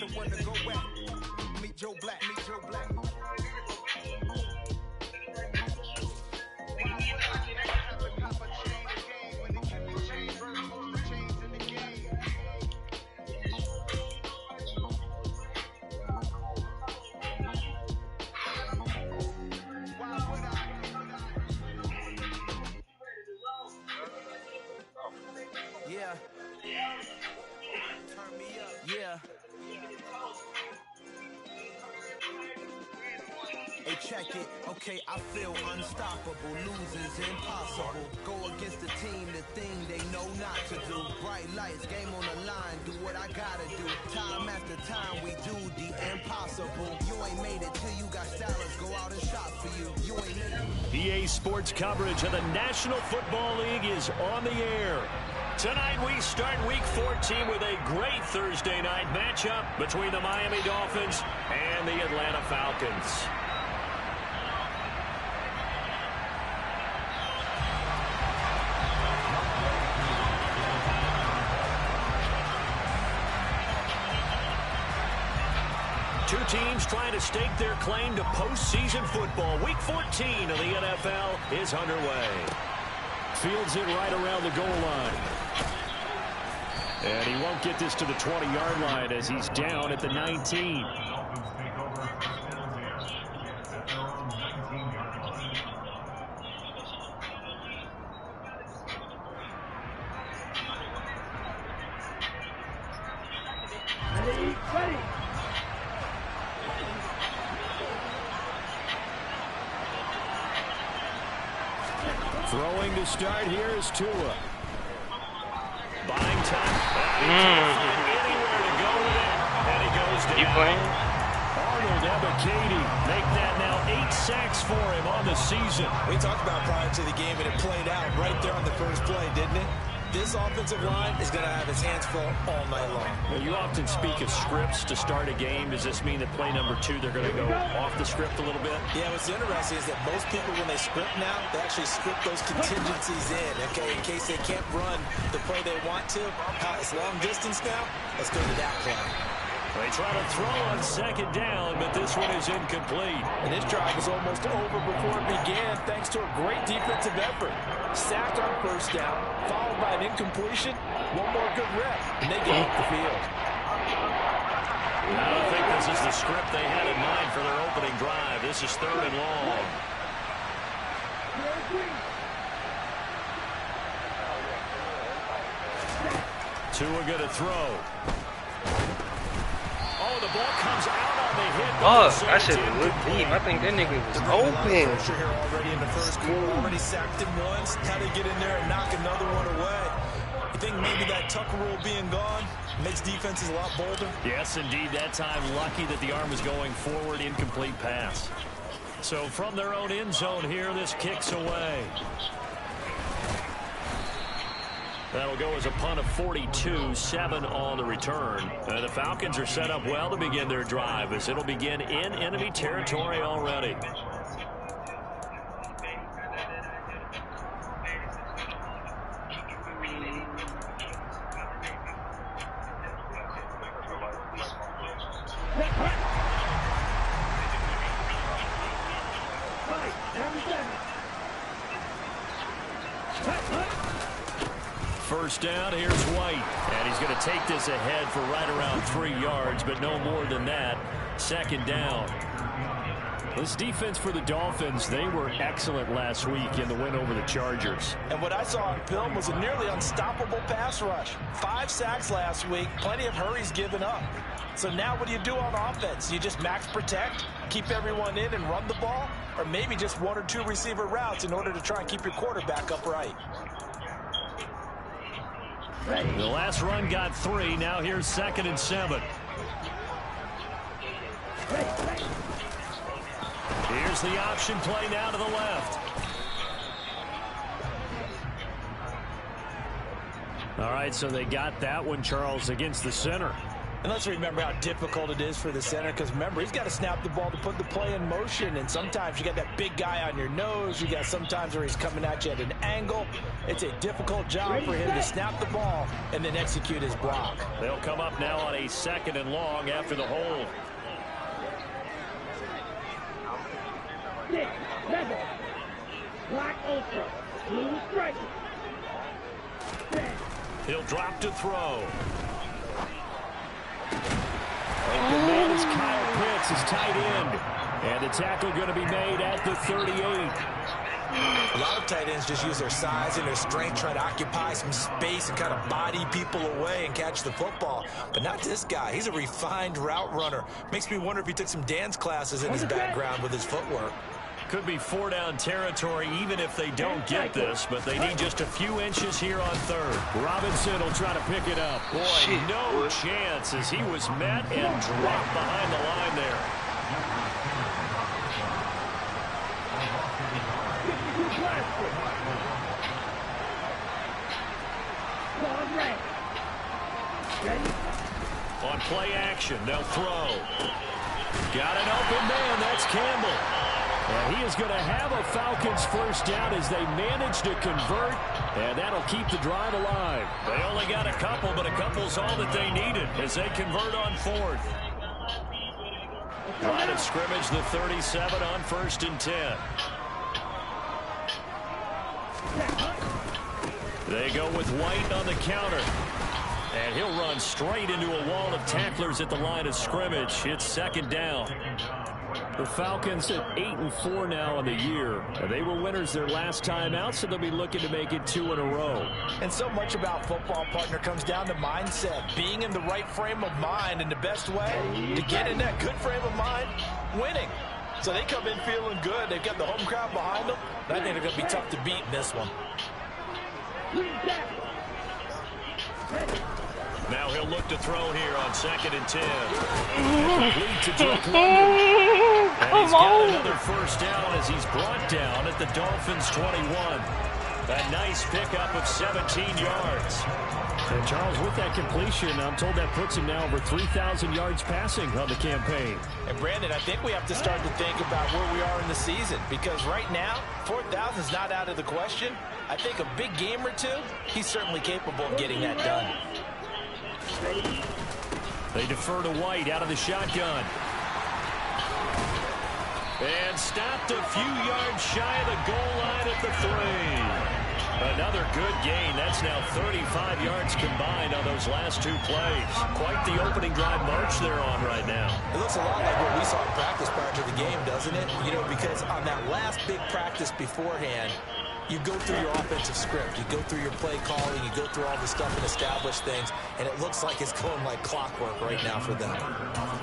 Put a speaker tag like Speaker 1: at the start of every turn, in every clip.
Speaker 1: the one to go at. Meet Joe Black, meet Joe Black. Yeah. Turn me up. Yeah. Hey, check it. Okay, I feel unstoppable. Losing's impossible. Go against the team, the thing they know not to do. Bright lights, game on the line. Do what I gotta do. Time after time, we do the impossible. You ain't made it till you got stylers. Go out and shop for you. You ain't made it.
Speaker 2: EA Sports coverage of the National Football League is on the air. Tonight we start Week 14 with a great Thursday night matchup between the Miami Dolphins and the Atlanta Falcons. Two teams trying to stake their claim to postseason football. Week 14 of the NFL is underway. Fields it right around the goal line. And he won't get this to the 20-yard line as he's down at the 19.
Speaker 3: Ready.
Speaker 2: Throwing to start here is Tua. Buying time. Anywhere to go with it. And he goes down.
Speaker 4: You playing?
Speaker 2: Arnold Ebiketie make that now 8 sacks for him on the season.
Speaker 5: We talked about prior to the game, and it played out right there on the first play, didn't it? This offensive line is going to have his hands full all night long.
Speaker 2: Well, you often speak of scripts to start a game. Does this mean that play number 2, they're going to go off the script a little bit?
Speaker 5: Yeah, what's interesting is that most people, when they script now, they actually script those contingencies in, okay, in case they can't run the play they want to. It's long distance now. Let's go to that play.
Speaker 2: They try to throw on second down, but this one is incomplete.
Speaker 5: And this drive was almost over before it began thanks to a great defensive effort. Sacked on first down, followed by an incompletion. One more good rep, and they get off the field.
Speaker 2: I don't think this is the script they had in mind for their opening drive. This is 3rd and long. Tua going to throw. Oh, the ball comes out on the hit.
Speaker 4: Oh, I should have looked deep. I think that nigga was open.
Speaker 5: Pressure here already in the first quarter. Already sacked him once. How to get in there and knock another one away. You think maybe that Tucker rule being gone makes defenses a lot bolder?
Speaker 2: Yes, indeed. That time, lucky that the arm was going forward. Incomplete pass. So from their own end zone here, this kicks away. That'll go as a punt of 42, 7 on the return. The Falcons are set up well to begin their drive as it'll begin in enemy territory already. First down, here's White. And he's going to take this ahead for right around 3 yards, but no more than that. Second down. This defense for the Dolphins, they were excellent last week in the win over the Chargers.
Speaker 5: And what I saw on film was a nearly unstoppable pass rush. 5 sacks last week, plenty of hurries given up. So now what do you do on offense? You just max protect, keep everyone in and run the ball, or maybe just 1 or 2 receiver routes in order to try and keep your quarterback upright.
Speaker 2: The last run got 3. Now here's 2nd and 7. Here's the option play now to the left. All right, so they got that one, Charles, against the center.
Speaker 5: And let's remember how difficult it is for the center, because remember, he's got to snap the ball to put the play in motion, and sometimes you got that big guy on your nose. You got sometimes where he's coming at you at an angle. It's a difficult job for him to snap the ball and then execute his block.
Speaker 2: They'll come up now on a 2nd and long after the hold.
Speaker 3: 6, 7. Black ultra. Blue striker.
Speaker 2: He'll drop to throw. Open man is Kyle Pitts, his tight end. And the tackle going to be made at the 38.
Speaker 5: A lot of tight ends just use their size and their strength, try to occupy some space and kind of body people away and catch the football. But not this guy. He's a refined route runner. Makes me wonder if he took some dance classes in his background with his footwork.
Speaker 2: Could be 4-down territory even if they don't get this, but they need just a few inches here on 3rd. Robinson will try to pick it up. Boy, no chance as he was met and dropped behind the line there. On play action, they'll throw. Got an open man, that's Campbell. And he is going to have a Falcons first down as they manage to convert, and that'll keep the drive alive. They only got a couple, but a couple's all that they needed as they convert on 4th. Line of scrimmage, the 37 on 1st and 10. They go with White on the counter. And he'll run straight into a wall of tacklers at the line of scrimmage. It's 2nd down. The Falcons at 8-4 now in the year. They were winners their last time out, so they'll be looking to make it 2 in a row.
Speaker 5: And so much about football, partner, comes down to mindset. Being in the right frame of mind, and the best way to get in that good frame of mind, winning. So they come in feeling good. They've got the home crowd behind them. I think they're going to be tough to beat in this one.
Speaker 2: Now he'll look to throw here on 2nd and 10. Complete to Drake London. And he's got another first down as he's brought down at the Dolphins' 21. A nice pickup of 17 yards.
Speaker 6: And Charles, with that completion, I'm told that puts him now over 3,000 yards passing on the campaign.
Speaker 5: And Brandon, I think we have to start to think about where we are in the season, because right now, 4,000 is not out of the question. I think a big game or two, he's certainly capable of getting that done.
Speaker 2: They defer to White out of the shotgun. And stopped a few yards shy of the goal line at the 3. Another good gain. That's now 35 yards combined on those last 2 plays. Quite the opening drive march they're on right now.
Speaker 5: It looks a lot like what we saw in practice prior to the game, doesn't it? You know, because on that last big practice beforehand, you go through your offensive script. You go through your play calling. You go through all the stuff and establish things. And it looks like it's going like clockwork right now for them.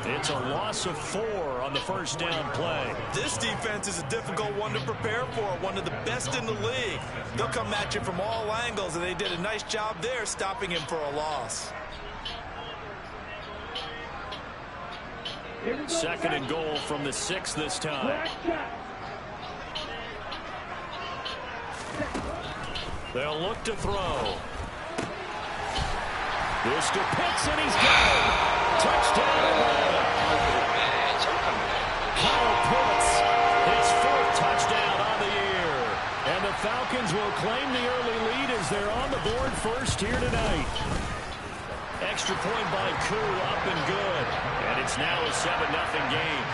Speaker 2: It's a loss of 4 on the first down play.
Speaker 5: This defense is a difficult one to prepare for. One of the best in the league. They'll come at you from all angles, and they did a nice job there stopping him for a loss.
Speaker 2: 2nd and goal from the 6 this time. They'll look to throw. This to Pitts, and he's got it. Touchdown. Kyle Pitts, his 4th touchdown on the year. And the Falcons will claim the early lead as they're on the board first here tonight. Extra point by Koo, up and good. And it's now a 7-0 game.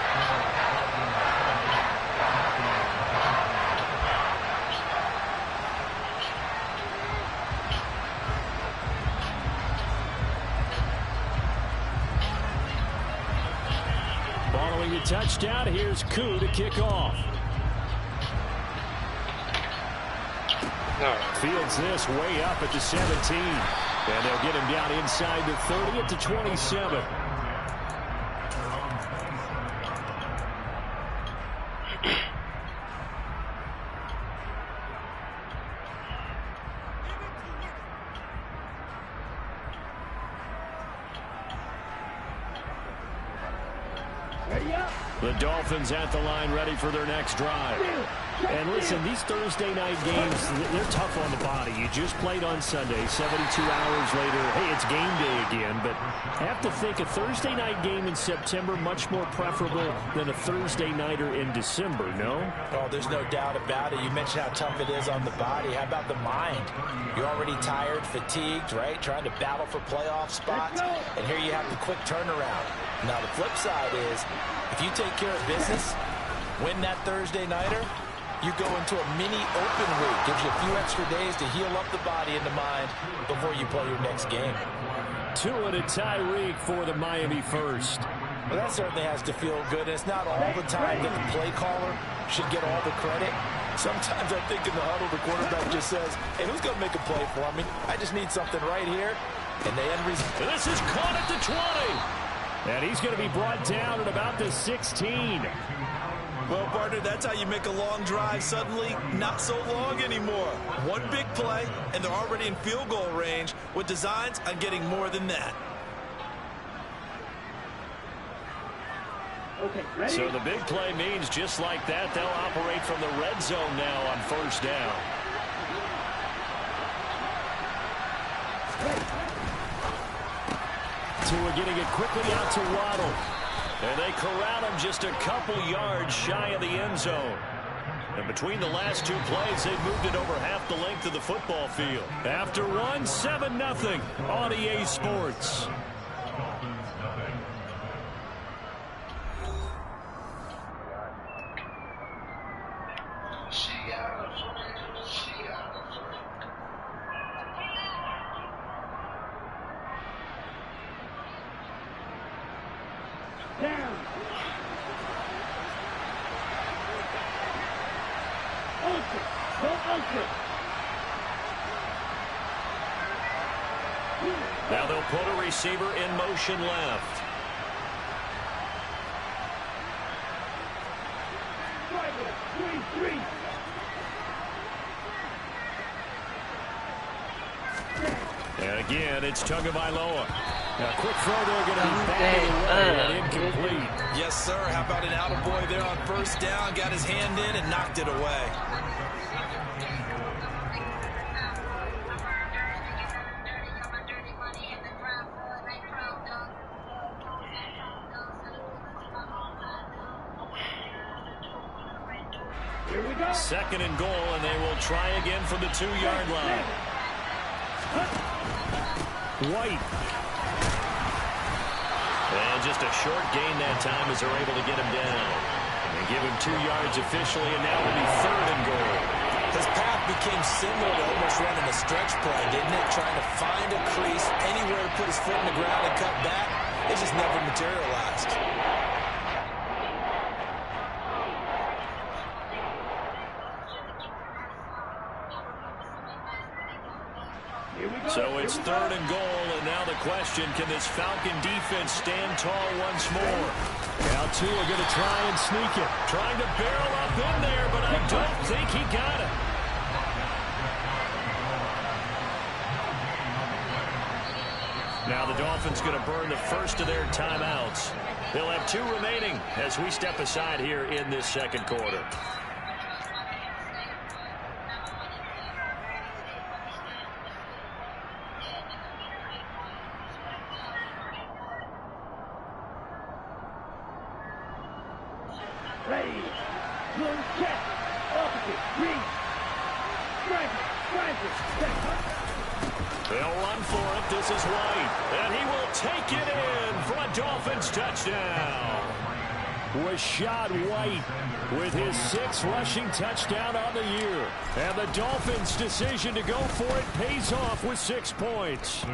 Speaker 2: Following the touchdown, here's Koo to kick off. Fields this way up at the 17. And they'll get him down inside the 30 at the 27.
Speaker 3: Ready up.
Speaker 2: The Dolphins at the line, ready for their next drive.
Speaker 6: And listen, these Thursday night games, they're tough on the body. You just played on Sunday, 72 hours later. Hey, it's game day again, but I have to think a Thursday night game in September much more preferable than a Thursday nighter in December, no?
Speaker 5: Oh, there's no doubt about it. You mentioned how tough it is on the body. How about the mind? You're already tired, fatigued, right? Trying to battle for playoff spots. And here you have the quick turnaround. Now, the flip side is, if you take care of business, win that Thursday nighter, you go into a mini open week. Gives you a few extra days to heal up the body and the mind before you play your next game.
Speaker 2: Tua to Tyreek for the Miami first.
Speaker 5: Well, that certainly has to feel good. It's not all the time that the play caller should get all the credit. Sometimes I think in the huddle, the quarterback just says, hey, who's going to make a play for me? I just need something right here. And they end result.
Speaker 2: This is caught at the 20. And he's going to be brought down at about the 16.
Speaker 5: Well, partner, that's how you make a long drive suddenly not so long anymore. One big play, and they're already in field goal range with designs on getting more than that.
Speaker 3: Okay, ready?
Speaker 2: So the big play means just like that, they'll operate from the red zone now on first down. Tua getting it quickly out to Waddle. And they corral him just a couple yards shy of the end zone. And between the last two plays, they've moved it over half the length of the football field. After one, 7-0 on EA Sports.
Speaker 3: Down. Ultra. Go ultra.
Speaker 2: Now they'll put a receiver in motion left.
Speaker 3: Three.
Speaker 2: And again, it's Tagovailoa. Now, quick throw there, going to be batted away and incomplete.
Speaker 5: Yes, sir. How about an attaboy there on first down? Got his hand in and knocked it away.
Speaker 3: Here we go.
Speaker 2: Second and goal, and they will try again from the 2-yard line. White. And just a short gain that time as they're able to get him down. And they give him 2 yards officially, and now it'll be third and goal.
Speaker 5: His path became similar to almost running a stretch play, didn't it? Trying to find a crease, anywhere to put his foot in the ground and cut back. It just never materialized.
Speaker 2: So it's third and goal, and now the question, can this Falcon defense stand tall once more? Now Tua going to try and sneak it. Trying to barrel up in there, but I don't think he got it. Now the Dolphins going to burn the first of their timeouts. They'll have 2 remaining as we step aside here in this second quarter.
Speaker 3: Ready. Little check. Opposite. Reach. Strike it.
Speaker 2: They'll run for it. This is White. And he will take it in for a Dolphins touchdown. Rashad White with his 6th rushing touchdown on the year. And the Dolphins' decision to go for it pays off with 6 points.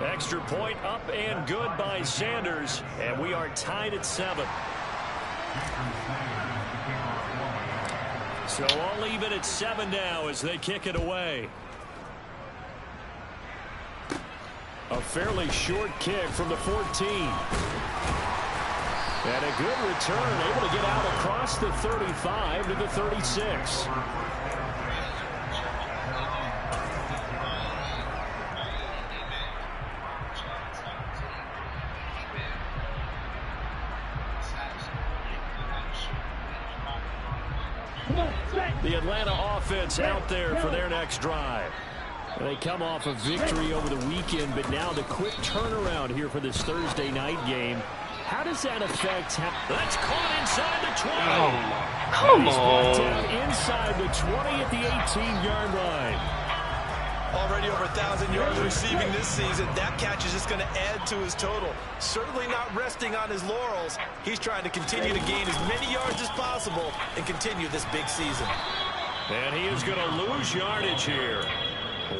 Speaker 2: Extra point up and good by Sanders. And we are tied at 7. So all even at 7 now as they kick it away. A fairly short kick from the 14. And a good return, able to get out across the 35 to the 36.
Speaker 3: Come on, set.
Speaker 2: The Atlanta offense out there for their next drive. They come off a victory over the weekend, but now the quick turnaround here for this Thursday night game. How does that affect? That's caught inside the 20.
Speaker 4: Come
Speaker 2: He's brought down
Speaker 4: on.
Speaker 2: inside the 20 at the 18-yard line.
Speaker 5: Already over 1,000 yards receiving this season. That catch is just going to add to his total. Certainly not resting on his laurels. He's trying to continue to gain as many yards as possible and continue this big season.
Speaker 2: And he is going to lose yardage here.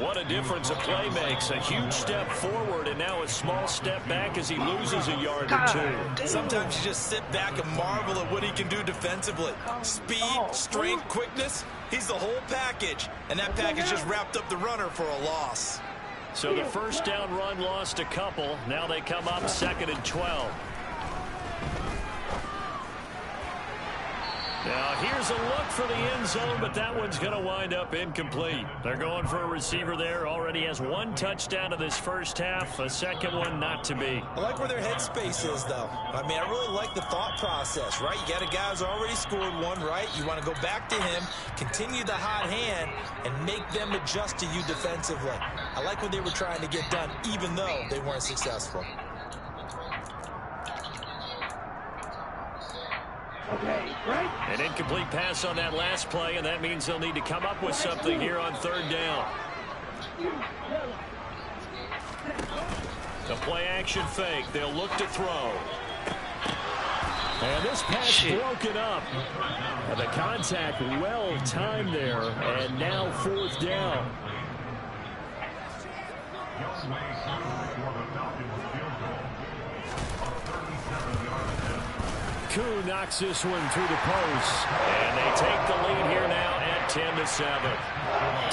Speaker 2: What a difference a play makes. A huge step forward and now a small step back as he loses a yard or two.
Speaker 5: Sometimes you just sit back and marvel at what he can do defensively. Speed, strength, quickness. He's the whole package. And that package just wrapped up the runner for a loss.
Speaker 2: So the first down run lost a couple. Now they come up 2nd and 12. Now here's a look for the end zone, but that one's going to wind up incomplete. They're going for a receiver there. Already has 1 touchdown in this first half. A second one not to be.
Speaker 5: I like where their headspace is, though. I mean, I really like the thought process, right? You got a guy who's already scored one, right? You want to go back to him, continue the hot hand, and make them adjust to you defensively. I like what they were trying to get done, even though they weren't successful.
Speaker 3: Okay, right?
Speaker 2: An incomplete pass on that last play, and that means they'll need to come up with something here on 3rd down. The play action fake. They'll look to throw. And this pass broken up. And the contact well timed there. And now 4th down. Koo knocks this one through the post. And they take the lead here now at 10-7.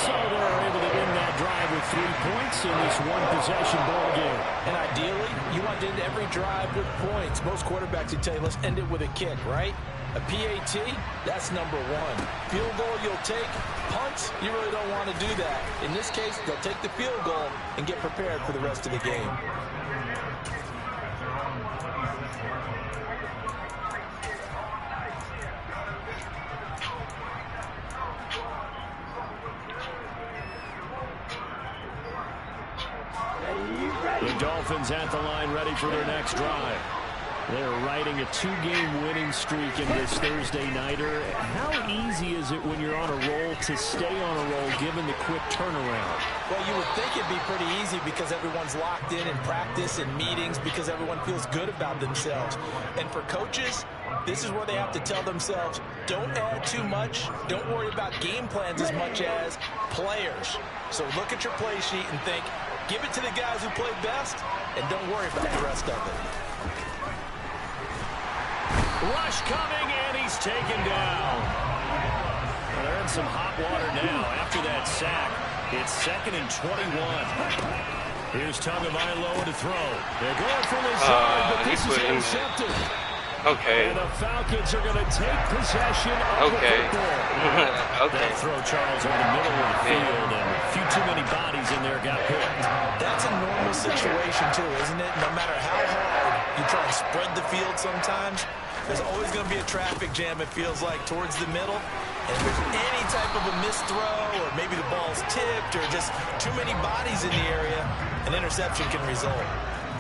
Speaker 2: So they're able to end that drive with 3 points in this one-possession ball game.
Speaker 5: And ideally, you want to end every drive with points. Most quarterbacks would tell you, let's end it with a kick, right? A PAT, that's number 1. Field goal you'll take. Punts, you really don't want to do that. In this case, they'll take the field goal and get prepared for the rest of the game.
Speaker 2: The Dolphins at the line ready for their next drive. They're riding a 2-game winning streak in this Thursday nighter. How easy is it when you're on a roll to stay on a roll given the quick turnaround?
Speaker 5: Well, you would think it'd be pretty easy because everyone's locked in practice and meetings because everyone feels good about themselves. And for coaches, this is where they have to tell themselves, don't add too much. Don't worry about game plans as much as players. So look at your play sheet and think, give it to the guys who play best, and don't worry about the rest of it.
Speaker 2: Rush coming, and he's taken down. Well, they're in some hot water now after that sack. It's 2nd and 21. Here's Tagovailoa to throw. They're going for Lazard, but this is intercepted.
Speaker 4: Okay.
Speaker 2: And the Falcons are going to take possession of the football.
Speaker 4: Okay.
Speaker 2: That throw, Charles, over the middle of the field, and a few too many bodies in there got picked.
Speaker 5: That's a normal situation, too, isn't it? No matter how hard you try and spread the field sometimes, there's always going to be a traffic jam, it feels like, towards the middle. And if there's any type of a missed throw, or maybe the ball's tipped, or just too many bodies in the area, an interception can result.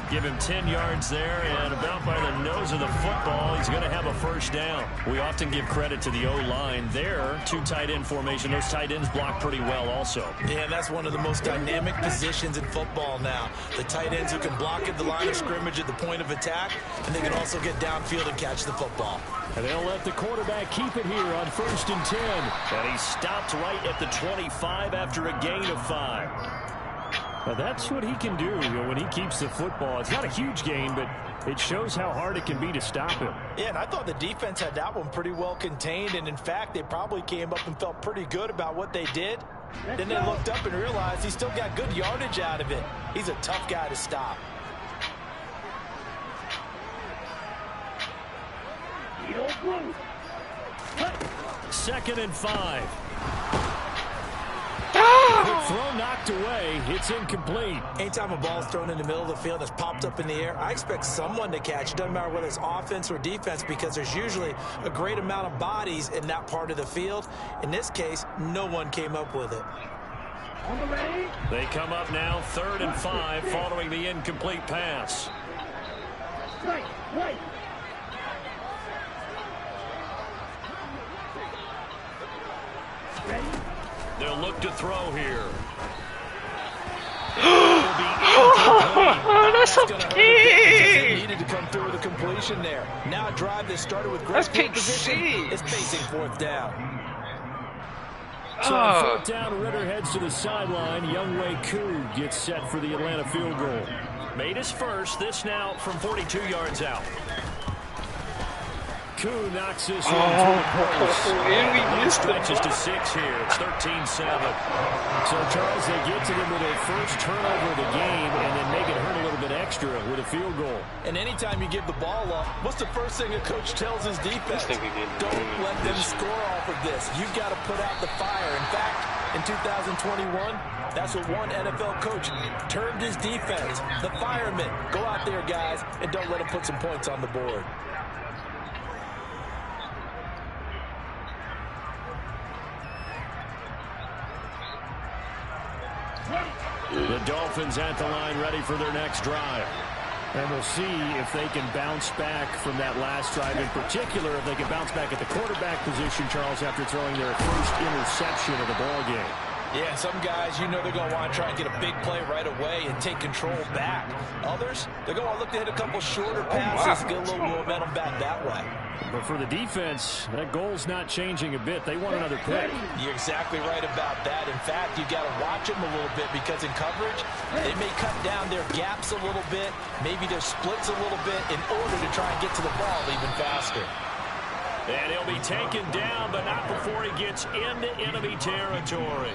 Speaker 2: Give him 10 yards there, and about by the nose of the football, he's going to have a first down. We often give credit to the O-line there. 2 tight end formation. Those tight ends block pretty well also.
Speaker 5: Yeah, and that's one of the most dynamic positions in football now. The tight ends who can block at the line of scrimmage at the point of attack, and they can also get downfield and catch the football.
Speaker 2: And they'll let the quarterback keep it here on 1st and 10. And he stopped right at the 25 after a gain of 5. Now that's what he can do, when he keeps the football. It's not a huge gain, but it shows how hard it can be to stop him.
Speaker 5: Yeah, and I thought the defense had that one pretty well contained, and in fact, they probably came up and felt pretty good about what they did. Then they looked up and realized he still got good yardage out of it. He's a tough guy to stop.
Speaker 3: You don't move. Cut.
Speaker 2: 2nd and 5.
Speaker 6: Quick throw knocked away. It's incomplete.
Speaker 5: Anytime a ball's thrown in the middle of the field and it's popped up in the air, I expect someone to catch. It doesn't matter whether it's offense or defense because there's usually a great amount of bodies in that part of the field. In this case, no one came up with it.
Speaker 2: They come up now 3rd and 5 following the incomplete pass.
Speaker 3: Right.
Speaker 2: They'll look to throw here.
Speaker 4: Oh, that's a
Speaker 5: They
Speaker 4: pick.
Speaker 5: needed to come through with a completion there. Now a drive that started with great
Speaker 4: That's
Speaker 5: field
Speaker 4: pick
Speaker 5: position is
Speaker 4: 6.
Speaker 5: facing 4th down.
Speaker 6: So on 4th down, Ritter heads to the sideline. Younghoe Koo gets set for the Atlanta field goal.
Speaker 2: Made his first. This now from 42 yards out.
Speaker 6: Koo knocks this one through the post.
Speaker 4: And we missed it.
Speaker 2: Stretches to 6 here. It's 13-7.
Speaker 6: So, Charles, they get to them with their first turnover of the game and then make it hurt a little bit extra with a field goal.
Speaker 5: And anytime you give the ball up, what's the first thing a coach tells his defense? Don't let them score off of this. You've got to put out the fire. In fact, in 2021, that's what one NFL coach termed his defense. The firemen. Go out there, guys, and don't let them put some points on the board.
Speaker 6: The Dolphins at the line ready for their next drive. And we'll see if they can bounce back from that last drive. In particular, if they can bounce back at the quarterback position, Charles, after throwing their first interception of the ball game.
Speaker 5: Yeah, some guys, you know they're going to want to try and get a big play right away and take control back. Others, they're going to look to hit a couple shorter passes, get a little momentum back that way.
Speaker 6: But for the defense, that goal's not changing a bit. They want another pick.
Speaker 5: You're exactly right about that. In fact, you've got to watch them a little bit because in coverage, they may cut down their gaps a little bit, maybe their splits a little bit in order to try and get to the ball even faster.
Speaker 2: And he'll be taken down, but not before he gets into enemy territory.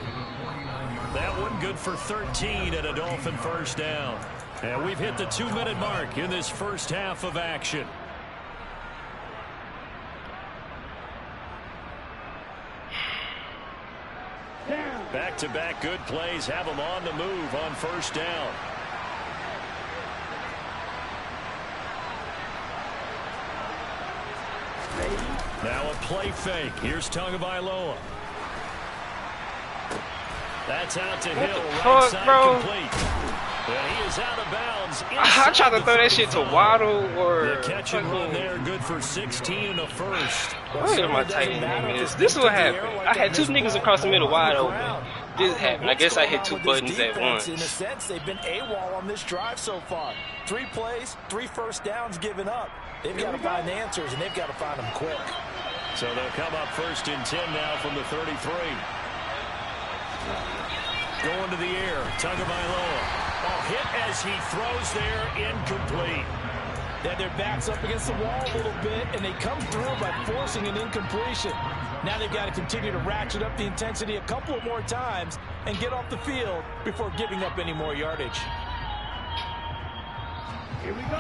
Speaker 2: That one good for 13 and a Dolphin first down. And we've hit the 2-minute mark in this first half of action. Back-to-back good plays have them on the move on first down. Now a play fake. Here's Tagovailoa. That's out to Hill. Right side complete. And he is out of bounds.
Speaker 4: I tried to throw that shit to Waddle or...
Speaker 2: The catch and run there, good for 16 and a first.
Speaker 4: What is my tight end is? This is what happened. I had two niggas across the middle wide open. This happened. I guess I hit two buttons at once.
Speaker 5: In a sense, they've been AWOL on this drive so far. 3 plays, 3 first downs given up. They've got to find answers, and they've got to find them quick.
Speaker 2: So they'll come up 1st and 10 now from the 33. Going to the air, Tagovailoa. Hit as he throws there, incomplete.
Speaker 5: Yeah, their back's up against the wall a little bit, and they come through by forcing an incompletion. Now they've got to continue to ratchet up the intensity a couple of more times and get off the field before giving up any more yardage.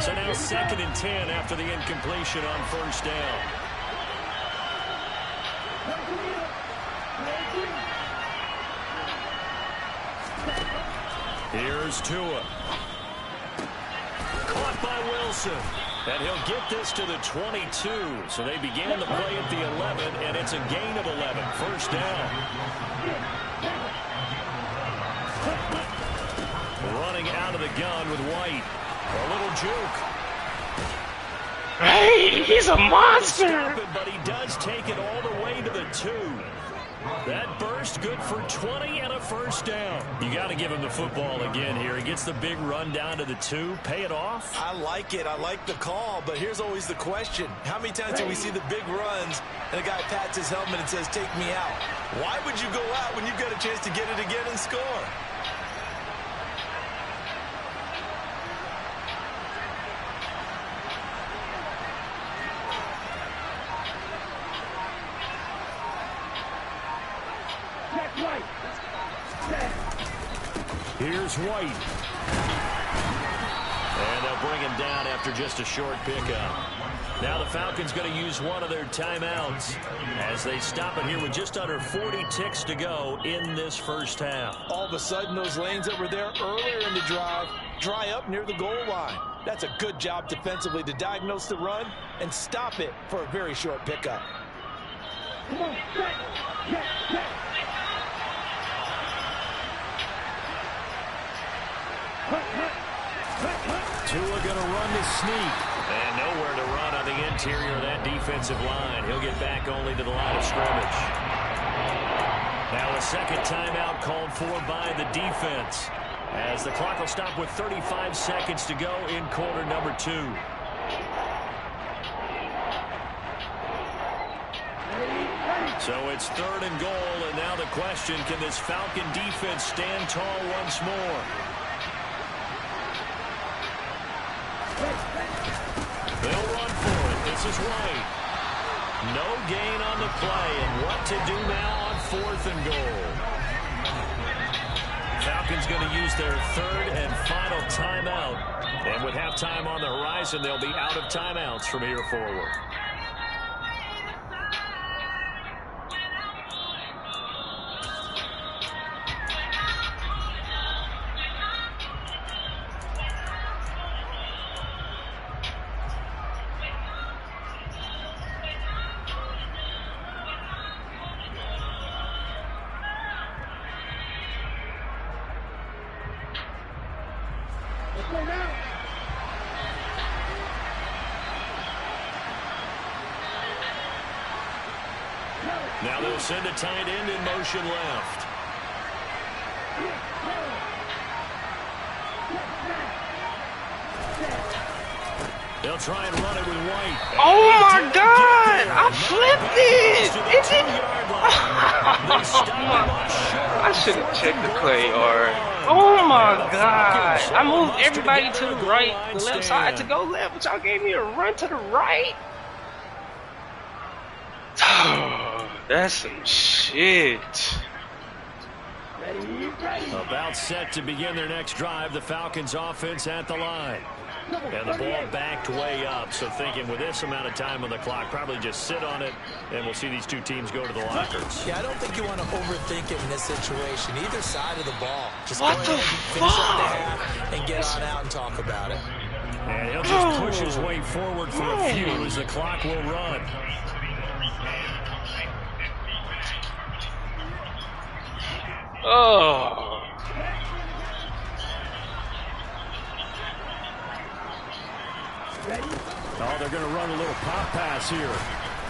Speaker 2: So now 2nd and 10 after the incompletion on first down. Here's Tua. Caught by Wilson. And he'll get this to the 22. So they began the play at the 11, and it's a gain of 11. First down. Running out of the gun with White. A little juke.
Speaker 4: Hey, he's a monster.
Speaker 2: But he does take it all the way to the 2. That burst good for 20 and a first down. You got to give him the football again here. He gets the big run down to the 2. Pay it off.
Speaker 5: I like it. I like the call. But here's always the question. How many times do we see the big runs and a guy pats his helmet and says, take me out? Why would you go out when you've got a chance to get it again and score?
Speaker 6: Here's White.
Speaker 2: And they'll bring him down after just a short pickup. Now the Falcons going to use one of their timeouts as they stop it here with just under 40 ticks to go in this first half.
Speaker 5: All of a sudden, those lanes that were there earlier in the drive dry up near the goal line. That's a good job defensively to diagnose the run and stop it for a very short pickup.
Speaker 3: Come on, set.
Speaker 2: Tua going to run the sneak. And nowhere to run on the interior of that defensive line. He'll get back only to the line of scrimmage. Now a second timeout called for by the defense, as the clock will stop with 35 seconds to go in quarter number 2. So it's 3rd and goal, and now the question, can this Falcon defense stand tall once more? They'll run for it. This is White. No gain on the play, and what to do now on 4th and goal. Falcons going to use their 3rd and final timeout. And with halftime on the horizon, they'll be out of timeouts from here forward. Now they'll send a tight end in motion left. They'll try and run it with White.
Speaker 4: Oh my God! I flipped it! Is it? I should have checked the play, or oh my God! I moved everybody to the right, the left side to go left, but y'all gave me a run to the right. That's some shit.
Speaker 2: About set to begin their next drive, the Falcons offense at the line. And the ball backed way up, so thinking with this amount of time on the clock, probably just sit on it, and we'll see these two teams go to the lockers.
Speaker 5: Yeah, I don't think you want to overthink it in this situation. Either side of the ball. Just
Speaker 4: what
Speaker 5: go
Speaker 4: the
Speaker 5: ahead, finish up the half, and get on out and talk about it.
Speaker 2: And he'll just push his way forward for a few as the clock will run.
Speaker 4: Oh.
Speaker 2: Oh, they're going to run a little pop pass here.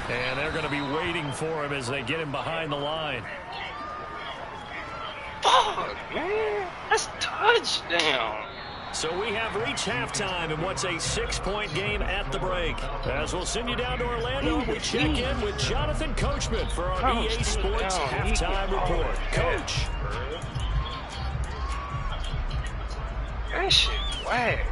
Speaker 2: And they're going to be waiting for him as they get him behind the line.
Speaker 4: Fuck, man. That's touchdown.
Speaker 2: So we have reached halftime in what's a 6-point game at the break. As we'll send you down to Orlando, we check in with Jonathan Coachman for our EA Sports Halftime Report. Coach.
Speaker 4: That shit whack.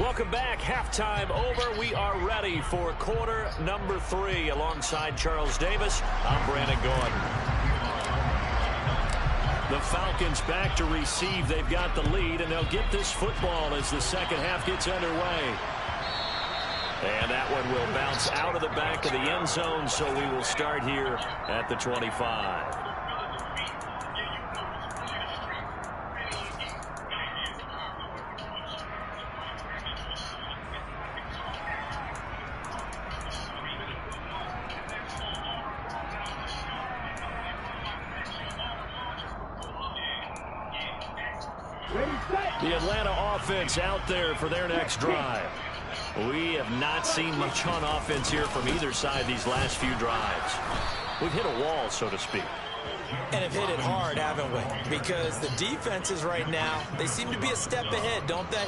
Speaker 2: Welcome back. Halftime over. We are ready for quarter number 3. Alongside Charles Davis, I'm Brandon Gordon. The Falcons back to receive. They've got the lead, and they'll get this football as the second half gets underway. And that one will bounce out of the back of the end zone, so we will start here at the 25. The Atlanta offense out there for their next drive. We have not seen much on offense here from either side these last few drives. We've hit a wall, so to speak.
Speaker 5: And have hit it hard, haven't we? Because the defenses right now, they seem to be a step ahead, don't they?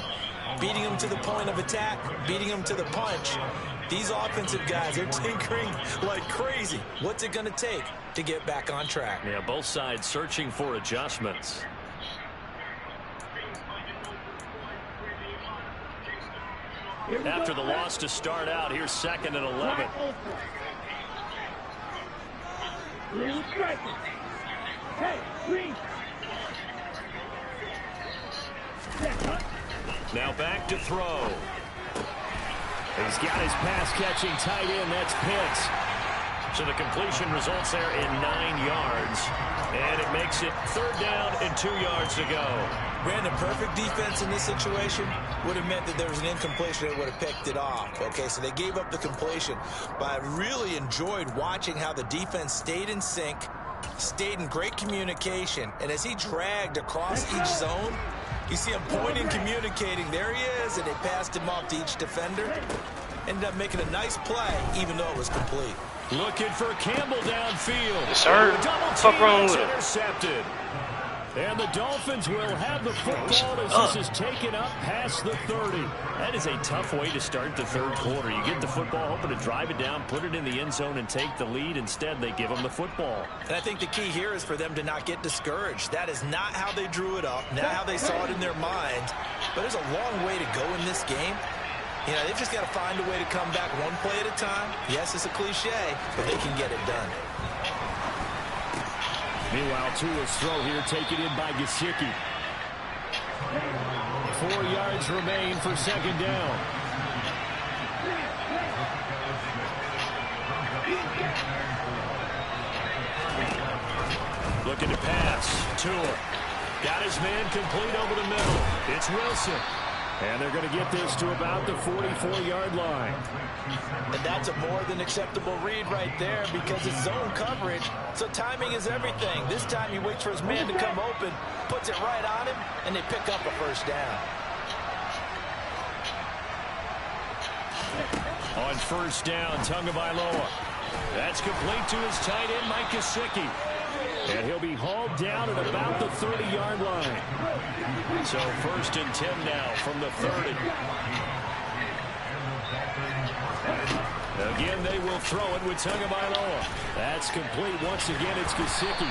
Speaker 5: Beating them to the point of attack, beating them to the punch. These offensive guys are tinkering like crazy. What's it going to take to get back on track?
Speaker 2: Yeah, both sides searching for adjustments. After the loss to start out, here's 2nd and 11.
Speaker 3: Hey, green.
Speaker 2: Now back to throw. He's got his pass-catching tight end. That's Pitts. So the completion results there in 9 yards. And it makes it 3rd down and 2 yards to go.
Speaker 5: Brandon, perfect defense in this situation would have meant that there was an incompletion that would have picked it off. Okay, so they gave up the completion. But I really enjoyed watching how the defense stayed in sync, stayed in great communication. And as he dragged across each zone, you see him pointing, communicating. There he is, and they passed him off to each defender. Ended up making a nice play, even though it was complete.
Speaker 2: Looking for Campbell downfield.
Speaker 4: Yes, sir. Fuck wrong with it.
Speaker 2: Intercepted. And the Dolphins will have the football as this is taken up past the 30. That is a tough way to start the 3rd quarter. You get the football, hoping to drive it down, put it in the end zone, and take the lead. Instead, they give them the football.
Speaker 5: And I think the key here is for them to not get discouraged. That is not how they drew it up, not how they saw it in their minds. But there's a long way to go in this game. You know, they've just got to find a way to come back one play at a time. Yes, it's a cliche, but they can get it done.
Speaker 6: Meanwhile, Tua's throw here taken in by Gesicki. 4 yards remain for 2nd down.
Speaker 2: Looking to pass. Tua. Got his man complete over the middle. It's Wilson. And they're going to get this to about the 44-yard line.
Speaker 5: And that's a more than acceptable read right there because it's zone coverage, so timing is everything. This time he waits for his man to come open, puts it right on him, and they pick up a 1st down.
Speaker 2: On 1st down, Tagovailoa. That's complete to his tight end, Mike Gesicki. And he'll be hauled down at about the 30-yard line. So 1st and 10 now from the 30. Again, they will throw it with Tagovailoa. That's complete. Once again, it's Gesicki.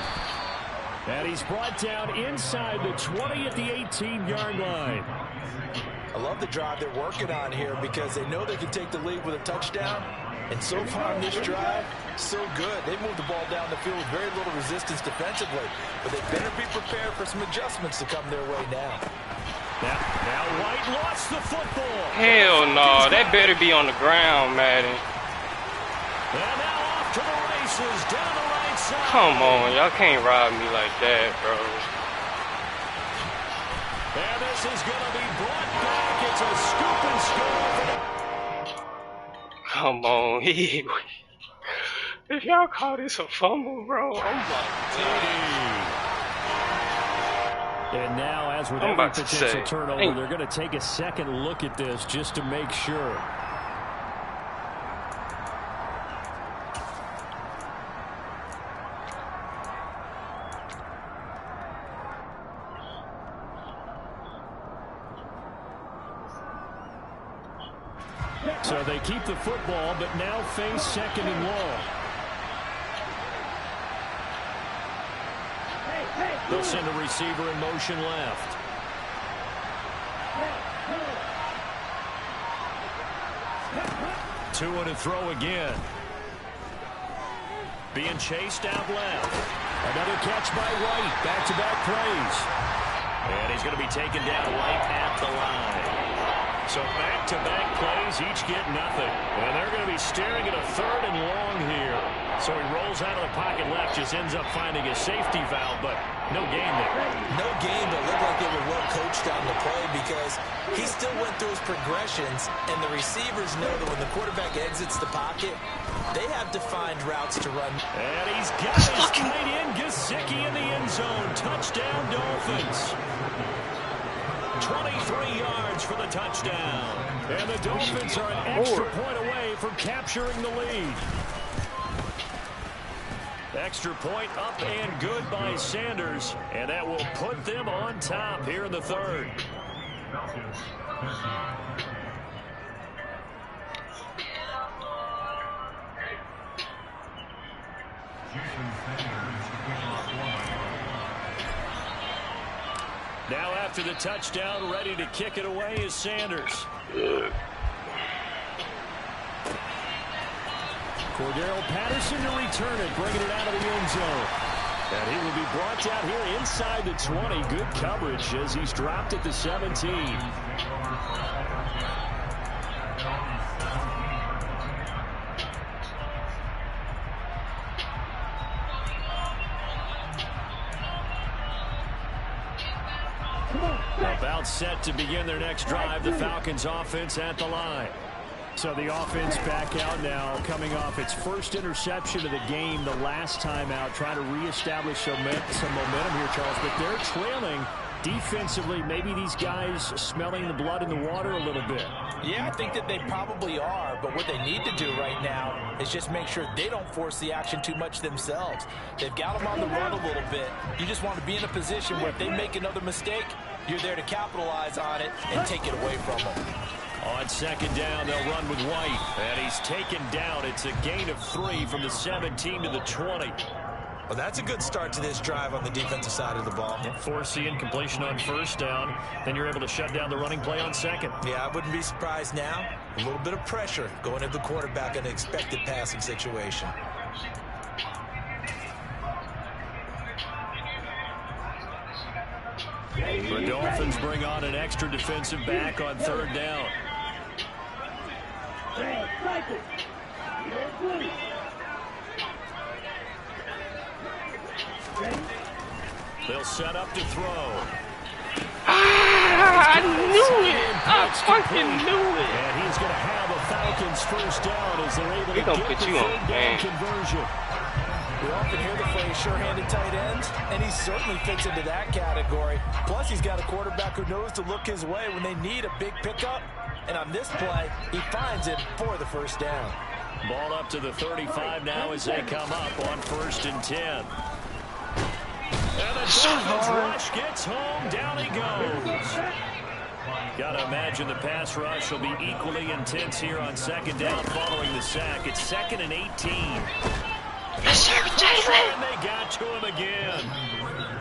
Speaker 2: And he's brought down inside the 20 at the 18-yard line.
Speaker 5: I love the drive they're working on here because they know they can take the lead with a touchdown. And so far on this drive, so good. They moved the ball down the field with very little resistance defensively. But they better be prepared for some adjustments to come their way now.
Speaker 2: Now White lost the football.
Speaker 4: Hell no, that better be on the ground, Madden.
Speaker 2: And now off to the races, down the right side.
Speaker 4: Come on, y'all can't rob me like that, bro.
Speaker 2: And this is going to be brought back. It's a scoop and score.
Speaker 4: Come on, if y'all call this a fumble, bro, oh my God.
Speaker 6: And now, as with every potential turnover, they're going to take a second look at this just to make sure. So they keep the football, but now face 2nd and long.
Speaker 2: They'll send a receiver in motion left. Tua to throw again. Being chased out left.
Speaker 6: Another catch by White. Back-to-back plays.
Speaker 2: And he's going to be taken down right at the line. So back-to-back plays, each get nothing. And they're going to be staring at a 3rd and long here. So he rolls out of the pocket left, just ends up finding a safety valve, but no gain there.
Speaker 5: No gain, but looked like they were well coached on the play because he still went through his progressions, and the receivers know that when the quarterback exits the pocket, they have defined routes to run.
Speaker 2: And he's got his tight end, Gesicki, in the end zone. Touchdown, Dolphins. 23 yards for the touchdown. And the Dolphins are an extra point away from capturing the lead. Extra point up and good by Sanders. And that will put them on top here in the 3rd. Now after the touchdown, ready to kick it away is Sanders.
Speaker 6: Cordero Patterson to return it, bringing it out of the end zone. And he will be brought down here inside the 20. Good coverage as he's dropped at the 17. About set to begin their next drive. The Falcons offense at the line. So the offense back out now, coming off its first interception of the game the last time out, trying to reestablish some momentum here, Charles. But they're trailing defensively. Maybe these guys smelling the blood in the water a little bit.
Speaker 5: Yeah, I think that they probably are, but what they need to do right now is just make sure they don't force the action too much themselves. They've got them on the run a little bit. You just want to be in a position where if they make another mistake, you're there to capitalize on it and take it away from them.
Speaker 2: On second down, they'll run with White, and he's taken down. It's a gain of 3 from the 17 to the 20.
Speaker 5: Well, that's a good start to this drive on the defensive side of the ball.
Speaker 2: Force the incompletion on first down. Then you're able to shut down the running play on second.
Speaker 5: Yeah, I wouldn't be surprised now. A little bit of pressure going into the quarterback in an expected passing situation.
Speaker 2: The Dolphins bring on an extra defensive back on third down. They'll set up to throw.
Speaker 4: I knew it. I fucking knew it.
Speaker 6: And he's going to have a Falcons first down as they're able to
Speaker 4: gonna
Speaker 6: get
Speaker 4: put
Speaker 6: the
Speaker 4: you on,
Speaker 6: third down
Speaker 4: man.
Speaker 6: conversion.
Speaker 5: We often hear the phrase sure-handed tight ends, and he certainly fits into that category. Plus, he's got a quarterback who knows to look his way when they need a big pickup. And on this play, he finds it for the first down.
Speaker 2: Ball up to the 35 now as they come up on 1st and 10. And the Dolphins rush gets home. Down he goes. Got to imagine the pass rush will be equally intense here on second down following the sack. It's 2nd and 18.
Speaker 4: Yes, sir, Jalen.
Speaker 2: And they got to him again.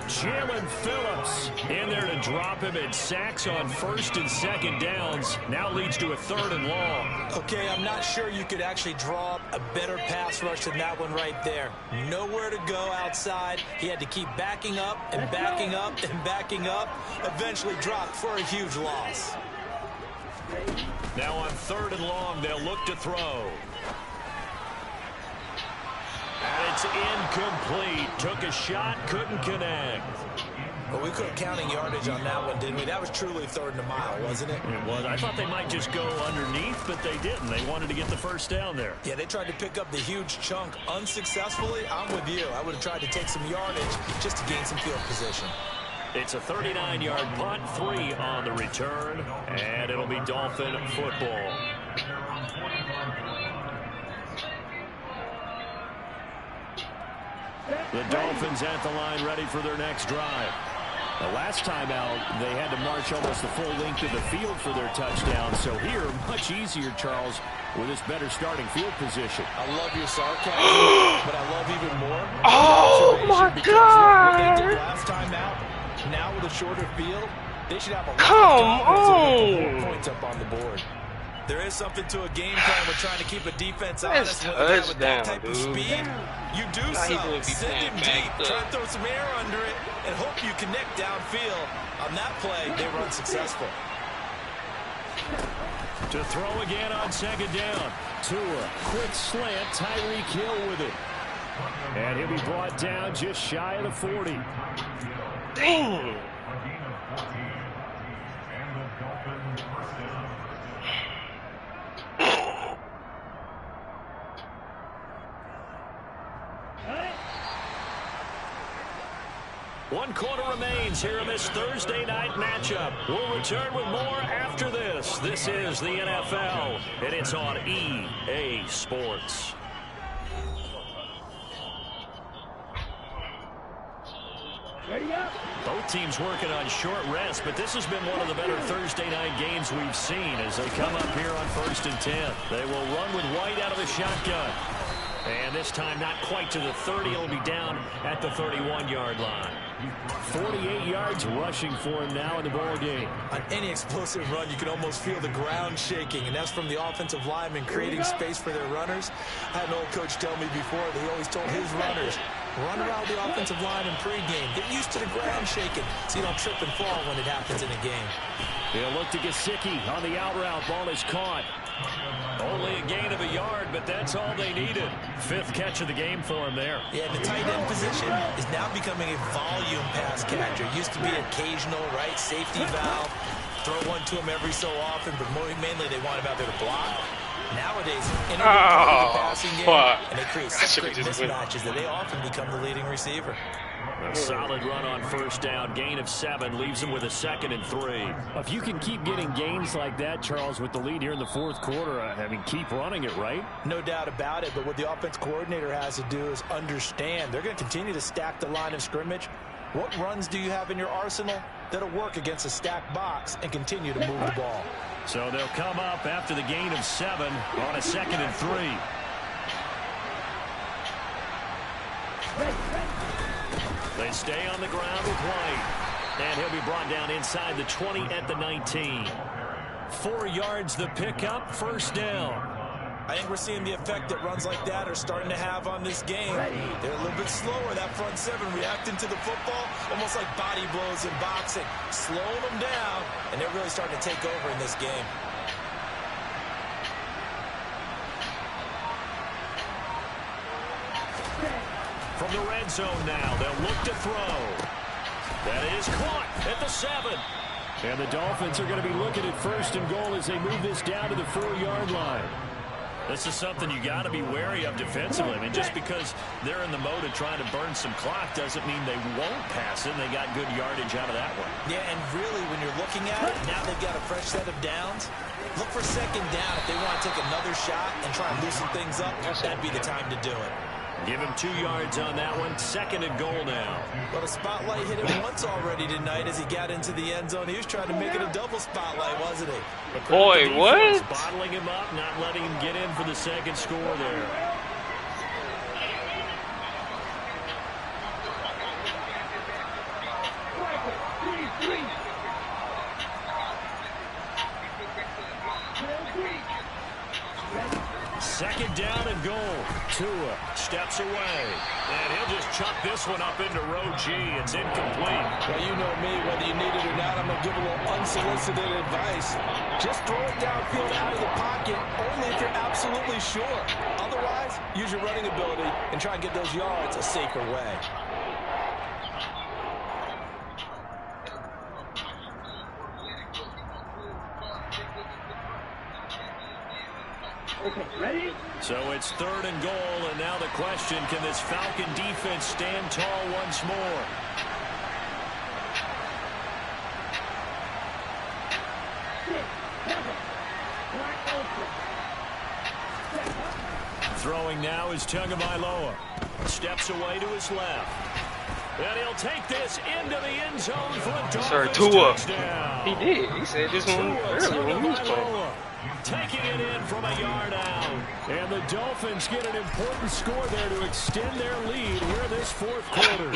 Speaker 2: Jalen Phillips in there to drop him at sacks on 1st and 2nd downs. Now leads to a 3rd and long.
Speaker 5: Okay, I'm not sure you could actually draw up a better pass rush than that one right there. Nowhere to go outside. He had to keep backing up and backing up and backing up. Eventually dropped for a huge loss.
Speaker 2: Now on 3rd and long, they'll look to throw. And it's incomplete. Took a shot, couldn't connect.
Speaker 5: Well, we couldn't counting yardage on that one, didn't we? That was truly 3rd and a mile, wasn't it?
Speaker 2: It was. I thought they might just go underneath, but they didn't. They wanted to get the first down there.
Speaker 5: Yeah, they tried to pick up the huge chunk unsuccessfully. I'm with you. I would have tried to take some yardage just to gain some field position.
Speaker 2: It's a 39-yard punt, 3 on the return, and it'll be Dolphin football. The Dolphins at the line ready for their next drive. The last time out, they had to march almost the full length of the field for their touchdown. So here, much easier, Charles, with this better starting field position.
Speaker 5: I love your sarcasm, but I love even more.
Speaker 4: Oh, my God.
Speaker 5: What they did last time out, now with a shorter field, they should have a lot
Speaker 4: Come
Speaker 5: of confidence
Speaker 4: on.
Speaker 5: and put points up on the board. There is something to a game plan with trying to keep a defense honest
Speaker 4: That's
Speaker 5: when a guy with that
Speaker 4: touchdown,
Speaker 5: type of
Speaker 4: dude.
Speaker 5: speed. You do
Speaker 4: Now he's gonna
Speaker 5: so.
Speaker 4: be
Speaker 5: Send him
Speaker 4: playing
Speaker 5: deep.
Speaker 4: back
Speaker 5: Try
Speaker 4: up.
Speaker 5: to throw some air under it and hope you connect downfield. On that play, they were unsuccessful.
Speaker 6: To throw again on second down. Tua, quick slant, Tyreek Hill with it. And he'll be brought down just shy of the 40.
Speaker 4: Dang.
Speaker 2: One quarter remains here in this Thursday night matchup. We'll return with more after this. This is the NFL, and it's on EA Sports. Both teams working on short rest, but this has been one of the better Thursday night games we've seen as they come up here on 1st and 10. They will run with White out of the shotgun. And this time not quite to the 30. It'll be down at the 31-yard line.
Speaker 6: 48 yards rushing for him now in the ball game.
Speaker 5: On any explosive run, you can almost feel the ground shaking, and that's from the offensive linemen creating space for their runners. I had an old coach tell me before that he always told his runners, Run around the offensive line in pregame. Get used to the ground shaking so you don't trip and fall when it happens in a game.
Speaker 6: He'll look to Gesicki on the out route. Ball is caught.
Speaker 2: Only a gain of a yard, but that's all they needed. 5th catch of the game for him there.
Speaker 5: Yeah, and the tight end position is now becoming a volume pass catcher. Used to be occasional, right? Safety valve. Throw one to him every so often, but mainly they want him out there to block. Nowadays, in the passing game, and they create such great mismatches that they often become the leading receiver.
Speaker 2: A solid run on 1st down. Gain of 7 leaves them with a 2nd and 3.
Speaker 6: If you can keep getting gains like that, Charles, with the lead here in the 4th quarter, I mean, keep running it, right?
Speaker 5: No doubt about it, but what the offense coordinator has to do is understand they're going to continue to stack the line of scrimmage. What runs do you have in your arsenal that'll work against a stacked box and continue to move the ball?
Speaker 2: So they'll come up after the gain of 7 on a 2nd and 3. They stay on the ground with White. And he'll be brought down inside the 20 at the 19. 4 yards the pickup, 1st down.
Speaker 5: I think we're seeing the effect that runs like that are starting to have on this game. They're a little bit slower, that front 7, reacting to the football, almost like body blows in boxing, slowing them down, and they're really starting to take over in this game.
Speaker 2: From the red zone now, they'll look to throw. That is caught at the 7.
Speaker 6: And the Dolphins are going to be looking at 1st and goal as they move this down to the 4-yard line.
Speaker 2: This is something you got to be wary of defensively. I mean, just because they're in the mode of trying to burn some clock doesn't mean they won't pass it. They got good yardage out of that one.
Speaker 5: Yeah, and really, when you're looking at it, now they've got a fresh set of downs. Look for 2nd down. If they want to take another shot and try and loosen things up, that'd be the time to do it.
Speaker 2: Give him 2 yards on that one. 2nd and goal now.
Speaker 5: Well, the spotlight hit him once already tonight as he got into the end zone. He was trying to make it a double spotlight, wasn't he?
Speaker 4: Boy, what?
Speaker 2: Bottling him up, not letting him get in for the 2nd score there. Second down and goal. Tua steps away. And he'll just chuck this one up into row G. It's incomplete.
Speaker 5: Well, you know me, whether you need it or not, I'm going to give a little unsolicited advice. Just throw it downfield out of the pocket, only if you're absolutely sure. Otherwise, use your running ability and try and get those yards a safer way.
Speaker 3: Okay, ready?
Speaker 2: So it's 3rd and goal, and now the question, can this Falcon defense stand tall once more? Throwing now is Tagovailoa. Steps away to his left. And he'll take this into the end zone for a Dolphins touchdown.
Speaker 4: He did. He said this one earlier when he was playing.
Speaker 2: Taking it in from a yard out.
Speaker 6: And the Dolphins get an important score there to extend their lead here this 4th quarter.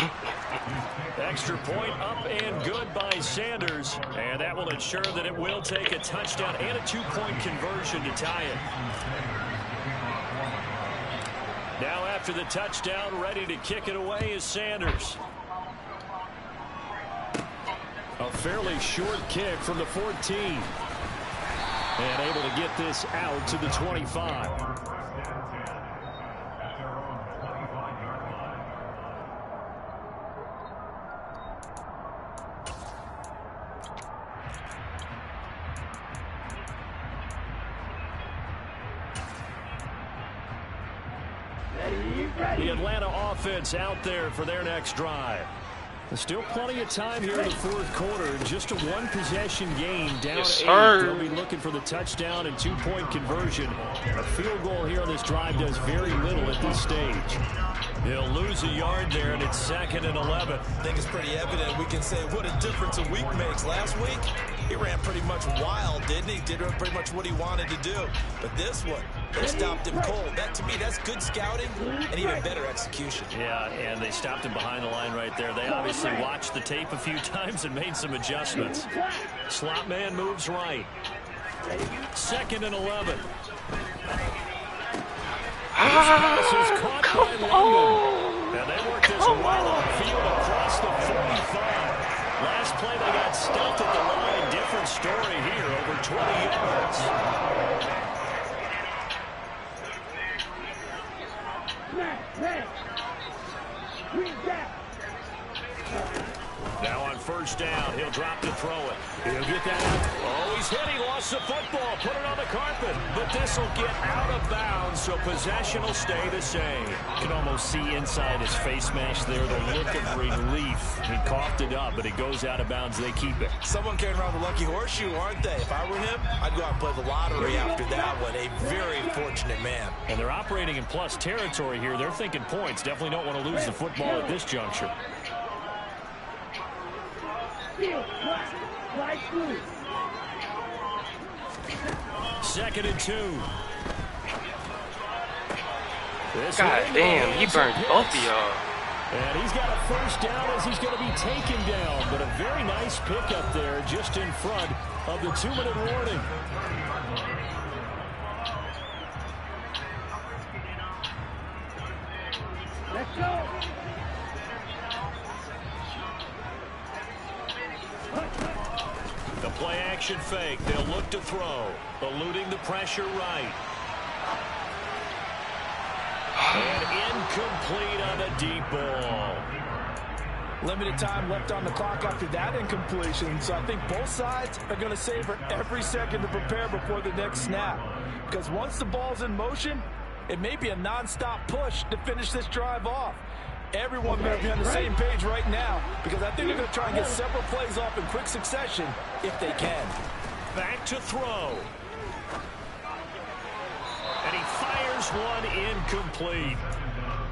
Speaker 2: Extra point up and good by Sanders. And that will ensure that it will take a touchdown and a 2-point conversion to tie it. Now after the touchdown, ready to kick it away is Sanders.
Speaker 6: A fairly short kick from the 14. And able to get this out to the 25.
Speaker 2: The Atlanta offense out there for their next drive.
Speaker 6: There's still plenty of time here in the 4th quarter. Just a 1-possession game down 8. They'll be looking for the touchdown and 2-point conversion. A field goal here on this drive does very little at this stage.
Speaker 2: He'll lose a yard there, and it's 2nd and 11.
Speaker 5: I think it's pretty evident. We can say what a difference a week makes. Last week, he ran pretty much wild, didn't he? Did pretty much what he wanted to do. But this one, they stopped him cold. That, to me, that's good scouting and even better execution.
Speaker 2: Yeah, and they stopped him behind the line right there. They obviously watched the tape a few times and made some adjustments. Slot man moves right. 2nd and 11.
Speaker 4: Come on.
Speaker 2: And they work this So well on field across the 45. Last play they got stuffed at the line. Different story here, over 20 yards. Now on first down, he'll drop to throw it. He'll get that out. Oh, he's hit. He lost the football. Put it on the carpet. But this will get out of bounds, so possession will stay the same. You can almost see inside his face mask there the look of relief. He coughed it up, but it goes out of bounds. They keep it.
Speaker 5: Someone carrying around the lucky horseshoe, aren't they? If I were him, I'd go out and play the lottery after that one. A very fortunate man.
Speaker 2: And they're operating in plus territory here. They're thinking points. Definitely don't want to lose the football at this juncture. Second and 2.
Speaker 4: God damn, he burned both of y'all.
Speaker 6: And he's got a first down as he's going to be taken down. But a very nice pickup there just in front of the 2-minute warning.
Speaker 3: Let's go.
Speaker 2: The play action fake. They'll look to throw. Eluding the pressure right. And incomplete on a deep ball.
Speaker 5: Limited time left on the clock after that incompletion, so I think both sides are going to savor every second to prepare before the next snap. Because once the ball's in motion, it may be a non-stop push to finish this drive off. Everyone better be on the same page right now, because I think they're going to try and get several plays off in quick succession if they can.
Speaker 2: Back to throw. And he fires one incomplete.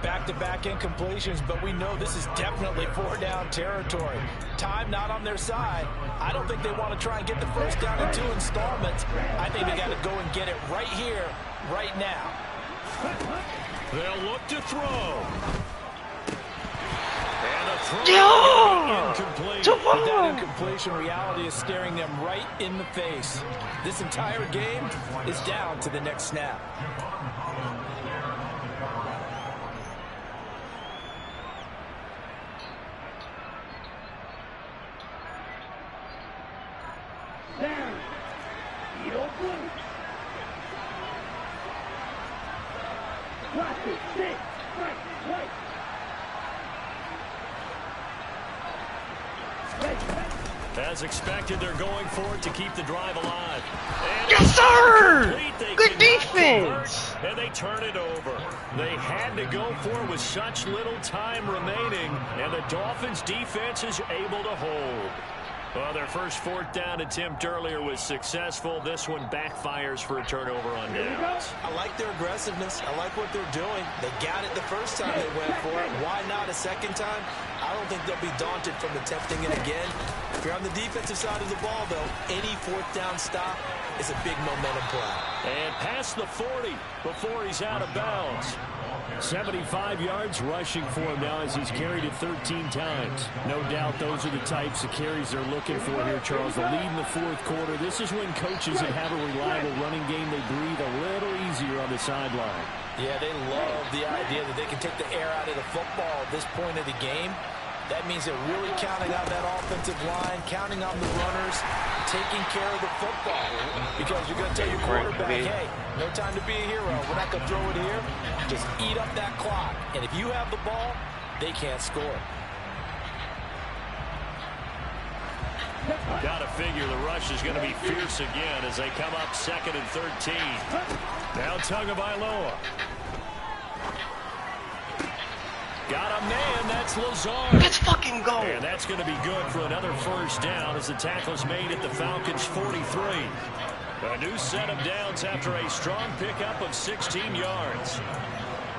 Speaker 5: Back-to-back incompletions, but we know this is definitely 4-down territory. Time not on their side. I don't think they want to try and get the first down in 2 installments. I think they got to go and get it right here, right now.
Speaker 2: They'll look to throw. And a throw incomplete.
Speaker 5: But that incompletion reality is staring them right in the face. This entire game is down to the next snap.
Speaker 3: Down. Feet open. Watch it. Sit. Right.
Speaker 2: As expected, they're going for it to keep the drive alive. And
Speaker 4: Yes, sir!
Speaker 2: they
Speaker 4: Good
Speaker 2: cannot
Speaker 4: defense!
Speaker 2: convert, and they turn it over. They had to go for it with such little time remaining, and the Dolphins' defense is able to hold. Well, their first 4th down attempt earlier was successful. This one backfires for a turnover on downs.
Speaker 5: I like their aggressiveness. I like what they're doing. They got it the first time they went for it. Why not a second time? I don't think they'll be daunted from attempting it again. If you're on the defensive side of the ball, though, any 4th down stop is a big momentum play.
Speaker 2: And past the 40 before he's out of bounds.
Speaker 6: 75 yards rushing for him now as he's carried it 13 times. No doubt those are the types of carries they're looking for here, Charles. The lead in the 4th quarter. This is when coaches that have a reliable running game, they breathe a little easier on the sideline.
Speaker 5: Yeah, they love the idea that they can take the air out of the football at this point of the game. That means they're really counting on that offensive line, counting on the runners, taking care of the football. Because you're going to tell your quarterback, hey, no time to be a hero. We're not going to throw it here. Just eat up that clock. And if you have the ball, they can't score.
Speaker 2: Got to figure the rush is going to be fierce again as they come up 2nd and 13. Now Tagovailoa. Got a man, that's Lazard.
Speaker 4: Let's fucking go.
Speaker 2: And that's going to be good for another first down as the tackle's made at the Falcons' 43. A new set of downs after a strong pickup of 16 yards.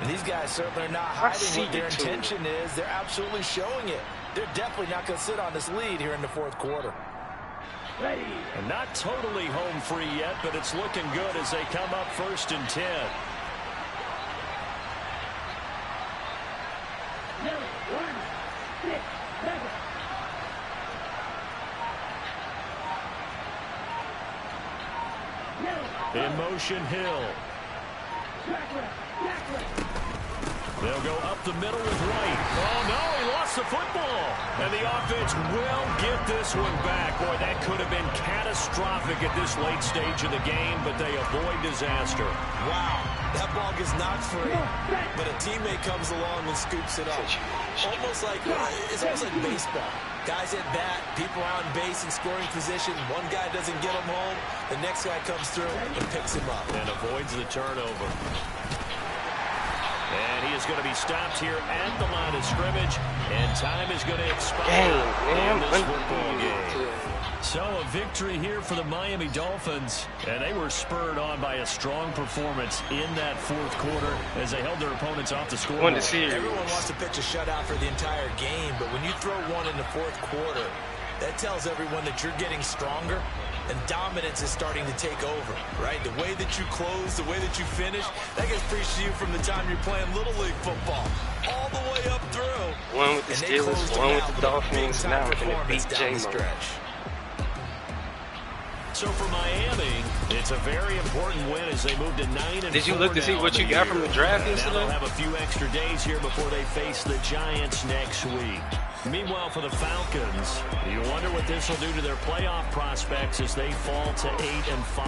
Speaker 5: And these guys certainly are not hiding what their intention is. They're absolutely showing it. They're definitely not going to sit on this lead here in the 4th quarter.
Speaker 3: Ready.
Speaker 2: And not totally home free yet, but it's looking good as they come up 1st and 10. In motion, Hill. They'll go up the middle with White. Oh, no, he lost the football. And the offense will get this one back. Boy, that could have been catastrophic at this late stage of the game, but they avoid disaster.
Speaker 5: Wow, that ball gets knocked free, but a teammate comes along and scoops it up. It's almost like baseball. Guys at bat, people on base in scoring position. One guy doesn't get him home, the next guy comes through and picks him up.
Speaker 2: And avoids the turnover. And he is going to be stopped here at the line of scrimmage, and time is going to expire in this football game. So a victory here for the Miami Dolphins, and they were spurred on by a strong performance in that fourth quarter as they held their opponents off the scoreboard.
Speaker 5: Everyone wants to pitch a shutout for the entire game, but when you throw one in the fourth quarter, that tells everyone that you're getting stronger and dominance is starting to take over, right? The way that you close, the way that you finish, that gets preached to you from the time you're playing Little League football all the way up through.
Speaker 4: One with the Steelers, one with the Dolphins, now going to beat J-Mo.
Speaker 2: So for Miami, it's a very important win as they move to 9-4.
Speaker 4: Did you look to see what you got from the draft yesterday?
Speaker 2: They'll have a few extra days here before they face the Giants next week. Meanwhile, for the Falcons, you wonder what this will do to their playoff prospects as they fall to 8-5.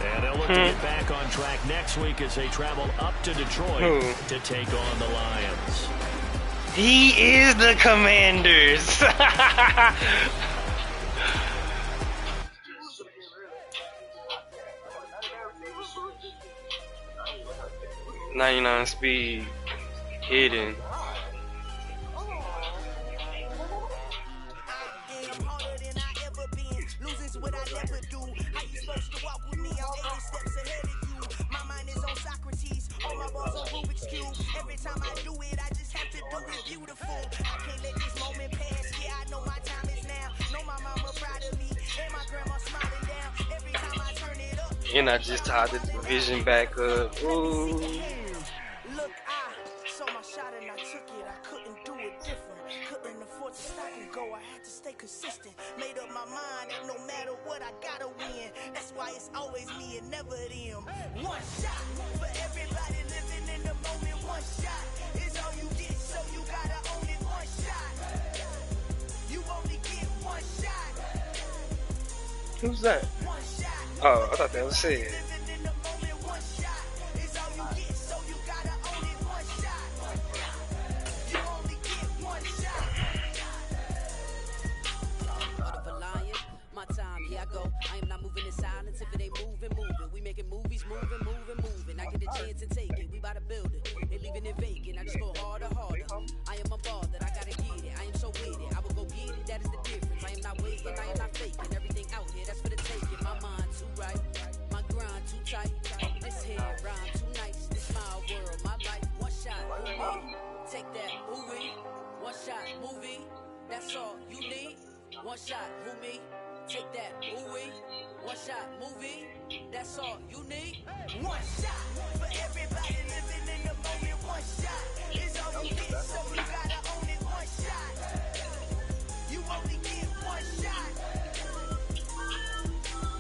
Speaker 2: And they'll look to get back on track next week as they travel up to Detroit to take on the Lions.
Speaker 4: He is the Commanders. 99 speed, hidden.
Speaker 1: Every time I do it, I just have to do it beautiful. I can't let this moment pass. Yeah, I know my time is now. Know my mama proud of me, and my grandma smiling down. Every time I turn it up.
Speaker 4: And I just tied the division back up. Ooh.
Speaker 1: Look, I saw my shot and I took it. I couldn't do it different. Couldn't afford to stop and go. I had to stay consistent. Made up my mind that no matter what, I gotta win. That's why it's always me and never them. One shot for everybody living in the moment. One shot is all you get, so you gotta own it. One shot. You only get one shot.
Speaker 4: Who's that?
Speaker 1: One shot.
Speaker 4: Oh, I thought that was Sid.
Speaker 7: I am not moving in silence. If it ain't moving, we making movies, moving. I get a chance and take it. We bout to build it. They leaving it vacant. I just go harder. I am a ball that I gotta get it. I am so with it. I will go get it. That is the difference. I am not waiting. I am not faking. Everything out here, that's for the taking. My mind too right. My grind too tight. This head rhyme too nice. This my world, my life. One shot, movie. Take that, movie. One shot, movie. That's all you need. One shot, who me? Take that, movie. One shot, movie. That's all you need. One shot for everybody living in the moment. One shot is all you get, so you gotta own it. One shot. You only get one shot.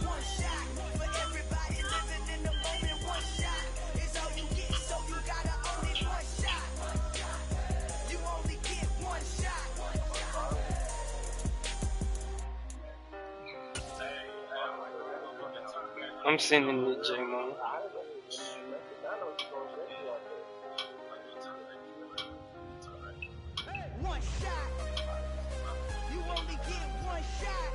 Speaker 7: One shot for everybody living in the moment. One shot is all you get, so you gotta own it. One shot. You only get one shot.
Speaker 4: I'm sending it, J-Mo.
Speaker 1: One shot. You only get one shot.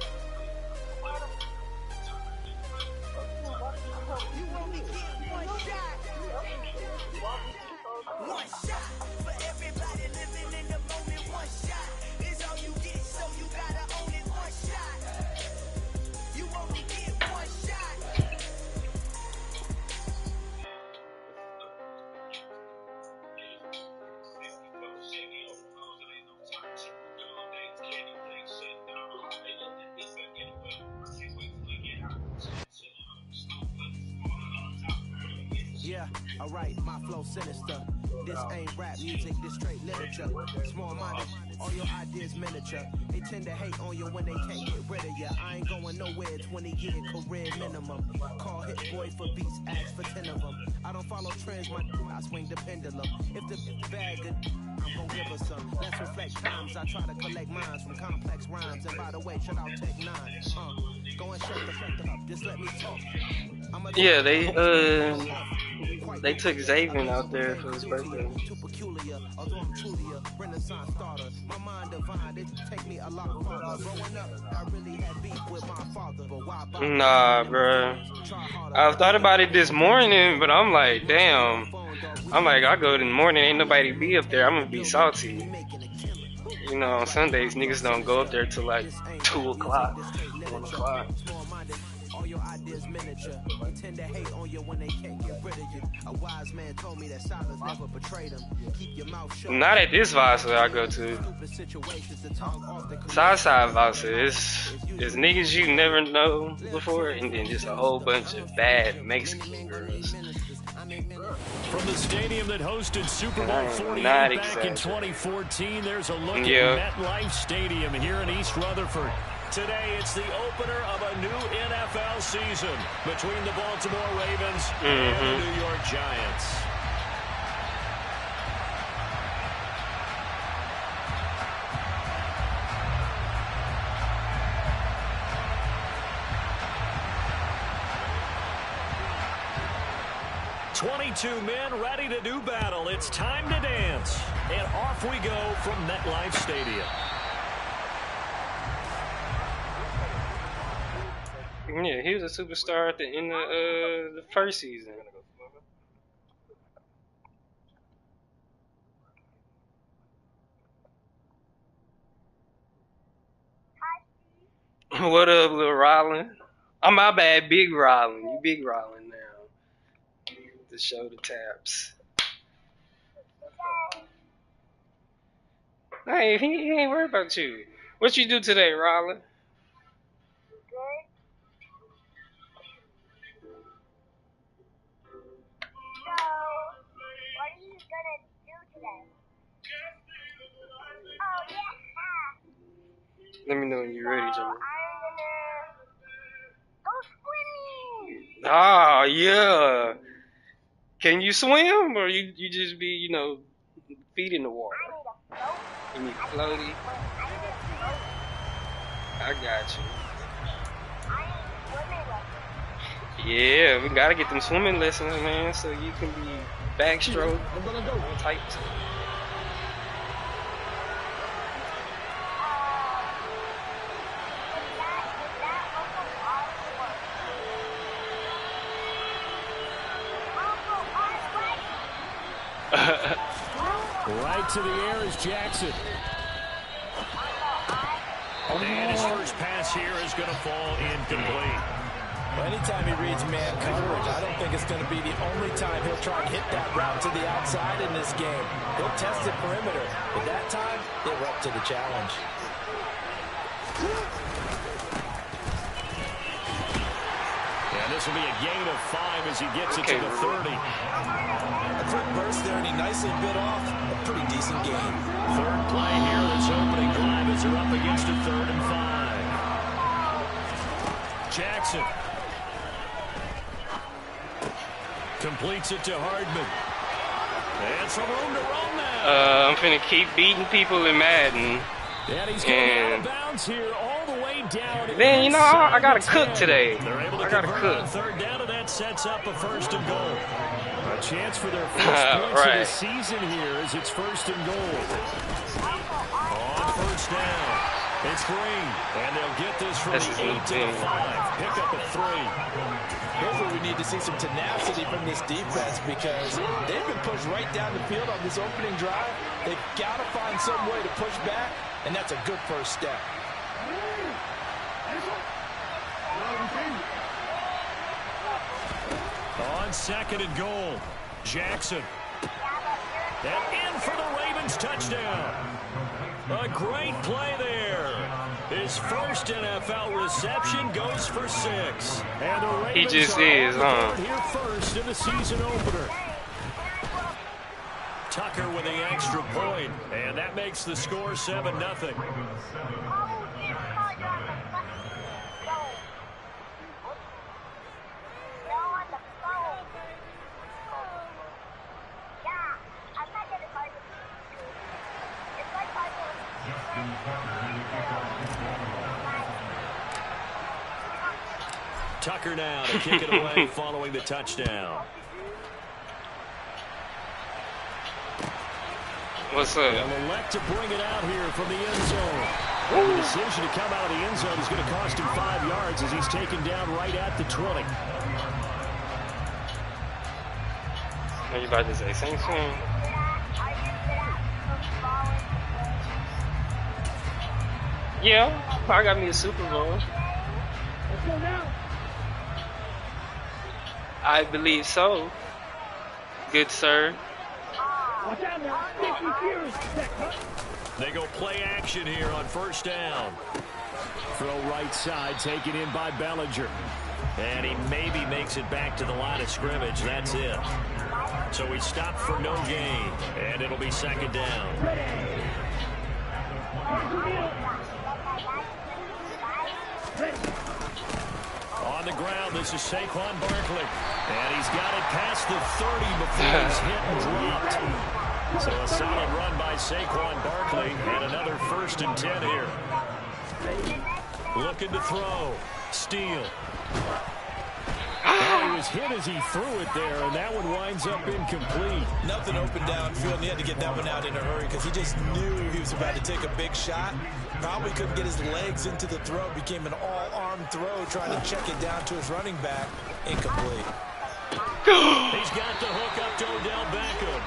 Speaker 1: You only get one shot. One shot for everybody living in the moment. One shot is all you get, so you gotta own it. One shot. You only get one shot.
Speaker 8: Yeah, alright, my flow sinister. This ain't rap music, this straight literature. Small minded.
Speaker 1: All your ideas miniature. They tend to hate on you when they can't get rid of you. I ain't going nowhere, 20-year career minimum. Call hit boy for beats, ask for 10 of them. I don't follow trends, I swing the pendulum. If the bag good, I'm gonna give her some. Let's reflect times. I try to collect minds from complex rhymes. And by the way, shout out Tech 9. Go and shut the fuck up. Just let me talk.
Speaker 4: Yeah, they took Xavier out there for his birthday.
Speaker 1: Too peculiar, although I'm truly a Renaissance starter. My mind divine, it take me a lot farther. Growing up, I really had beef with my father, but why bother?
Speaker 4: Nah, bruh. I thought about it this morning, but I'm like, damn. I'm like, I go in the morning, ain't nobody be up there. I'm gonna be salty. You know, on Sundays, niggas don't go up there till like 2 o'clock, 1 o'clock.
Speaker 1: All your ideas miniature. They tend to hate on you when they can't get rid of you. A wise man told me that silence never betrayed him. Keep your mouth shut.
Speaker 4: Not at this Vasa I go to. Southside Vasa is niggas you never know before, and then just a whole bunch of bad Mexican girls.
Speaker 2: From the stadium that hosted Super Bowl 48 back in 2014, there's a look at MetLife Stadium here in East Rutherford. Today, it's the opener of a new NFL season between the Baltimore Ravens and the New York Giants. "22 men ready to do battle. It's time to dance." And off we go from MetLife Stadium.
Speaker 4: Yeah, he was a superstar at the end of the first season. What up, little Rollin? Oh, my bad, Big Rollin. You Big Rollin now. To show the taps. Hey, he ain't worried about you. What you do today, Rollin? Let me know when you're ready, Jimmy. Ah, yeah. Can you swim, or you just be, you know, feet in the water? You need a floaty? I got you. Yeah, we gotta get them swimming lessons, man, so you can be backstroke type.
Speaker 6: Right to the air is Jackson.
Speaker 2: And his first pass here is going to fall incomplete.
Speaker 5: Well, anytime he reads man coverage, I don't think it's going to be the only time he'll try and hit that route to the outside in this game. He'll test the perimeter, but that time, they were up to the challenge.
Speaker 2: And this will be a gain of 5 as he gets it to the 30.
Speaker 5: A quick burst there, and he nicely bit off a pretty decent game.
Speaker 2: Third play here, this opening drive as they're up against a 3rd and 5. Jackson completes it to Hardman. And some room to roam now.
Speaker 4: I'm finna keep beating people in Madden.
Speaker 6: And he's going out of bounds here all the way down.
Speaker 4: Then, you know, I gotta cook today.
Speaker 2: I
Speaker 4: gotta cook.
Speaker 2: 3rd down, and that sets up a 1st and goal. A chance for their first points of the season here as it's 1st and goal. On 1st down, it's Green, and they'll get this from the 8 to the 5. Pick up at 3.
Speaker 5: Here's where we need to see some tenacity from this defense, because they've been pushed right down the field on this opening drive. They've got to find some way to push back, and that's a good first step.
Speaker 2: On 2nd and goal, Jackson. And in for the Ravens touchdown. A great play there. His first NFL reception goes for 6. And the Ravens
Speaker 4: is, huh?
Speaker 2: Here first in the season opener. Tucker with the extra point, and that makes the score 7-0. Tucker now to kick it away following the touchdown.
Speaker 4: What's up?
Speaker 2: They'll elect to bring it out here from the end zone. The decision to come out of the end zone is going to cost him 5 yards as he's taken down right at the 20.
Speaker 4: Are you about to say Saints fan? Yeah, I got me a Super Bowl.
Speaker 3: Let's go now.
Speaker 4: I believe so. Good sir.
Speaker 3: Watch out now. Sticky Fury.
Speaker 2: They go play action here on first down. Throw right side, taken in by Bellinger. And he maybe makes it back to the line of scrimmage. That's it. So he stopped for no gain. And it'll be second down. On the ground, this is Saquon Barkley. And he's got it past the 30 before he's hit and dropped. So a solid run by Saquon Barkley and another 1st and 10 here. Looking to throw. Steele. Well, he was hit as he threw it there, and that one winds up incomplete.
Speaker 5: Nothing open downfield, and he had to get that one out in a hurry because he just knew he was about to take a big shot. Probably couldn't get his legs into the throw. Became an all-arm throw, trying to check it down to his running back. Incomplete.
Speaker 2: He's got the hook up to Odell Beckham.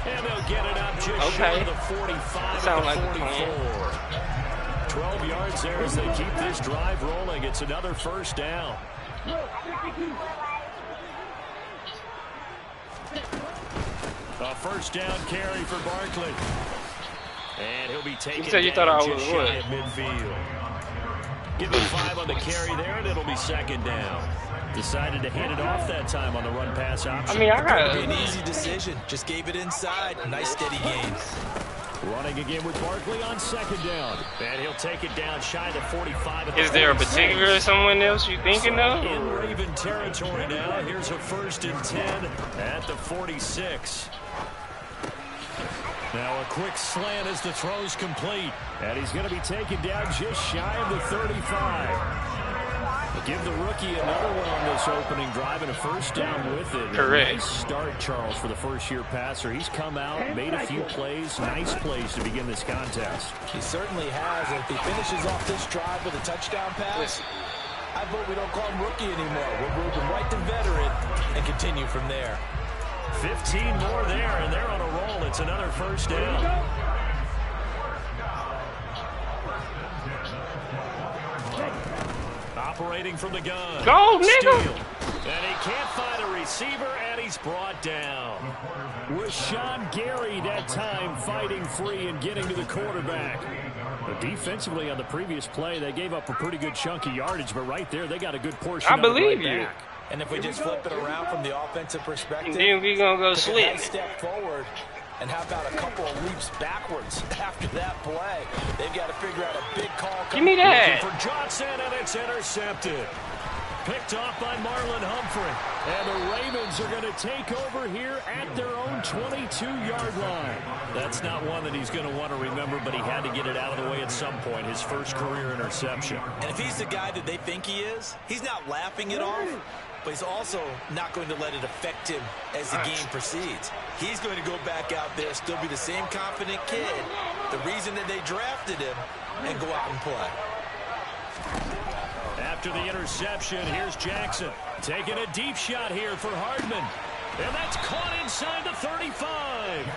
Speaker 2: And they'll get it up just short of the 45
Speaker 4: Sound
Speaker 2: at the
Speaker 4: like
Speaker 2: 44. 12 yards there as they keep this drive rolling. It's another first down. A first down carry for Barkley. And he'll be taken
Speaker 4: You said you
Speaker 2: down
Speaker 4: thought I
Speaker 2: just
Speaker 4: was
Speaker 2: shy
Speaker 4: what?
Speaker 2: of midfield. Give him 5 on the carry there, and it'll be second down. Decided to hand it off that time on the run-pass option.
Speaker 4: I mean, I got
Speaker 5: An easy decision. Just gave it inside. Nice steady gain.
Speaker 2: Running again with Barkley on second down. And he'll take it down shy of the 45. At the
Speaker 4: Is there a
Speaker 2: 46.
Speaker 4: particular someone else you thinking of?
Speaker 2: In Raven territory now. Here's a 1st and 10 at the 46. Now a quick slant as the throw's complete. And he's going to be taken down just shy of the 35. Give the rookie another one on this opening drive and a first down with it.
Speaker 4: Correct.
Speaker 2: A nice start, Charles, for the first-year passer. He's come out, made a few plays, nice plays to begin this contest.
Speaker 5: He certainly has. If he finishes off this drive with a touchdown pass, I vote we don't call him rookie anymore. We'll move him right to veteran and continue from there.
Speaker 2: 15 more there, and they're on a roll. It's another first down. Operating from the gun.
Speaker 4: Go, nigga!
Speaker 2: Steele. And he can't find a receiver, and he's brought down. Rashawn Gary that time fighting free and getting to the quarterback. But defensively on the previous play, they gave up a pretty good chunk of yardage, but right there, they got a good portion
Speaker 4: I
Speaker 2: of it
Speaker 4: believe
Speaker 2: right
Speaker 4: you.
Speaker 2: back.
Speaker 5: And if we just flip it around from the offensive perspective,
Speaker 4: And then we gonna go
Speaker 5: take a
Speaker 4: slick.
Speaker 5: nice step forward, and how about a couple of leaps backwards after that play? They've got to figure out a big call.
Speaker 4: Give me that.
Speaker 2: For Johnson, and it's intercepted. Picked off by Marlon Humphrey. And the Ravens are going to take over here at their own 22-yard line. That's not one that he's going to want to remember, but he had to get it out of the way at some point, his first career interception.
Speaker 5: And if he's the guy that they think he is, he's not laughing it off, but he's also not going to let it affect him as the game proceeds. He's going to go back out there, still be the same confident kid, the reason that they drafted him, and go out and play.
Speaker 2: After the interception, here's Jackson. Taking a deep shot here for Hardman. And that's caught inside the 35.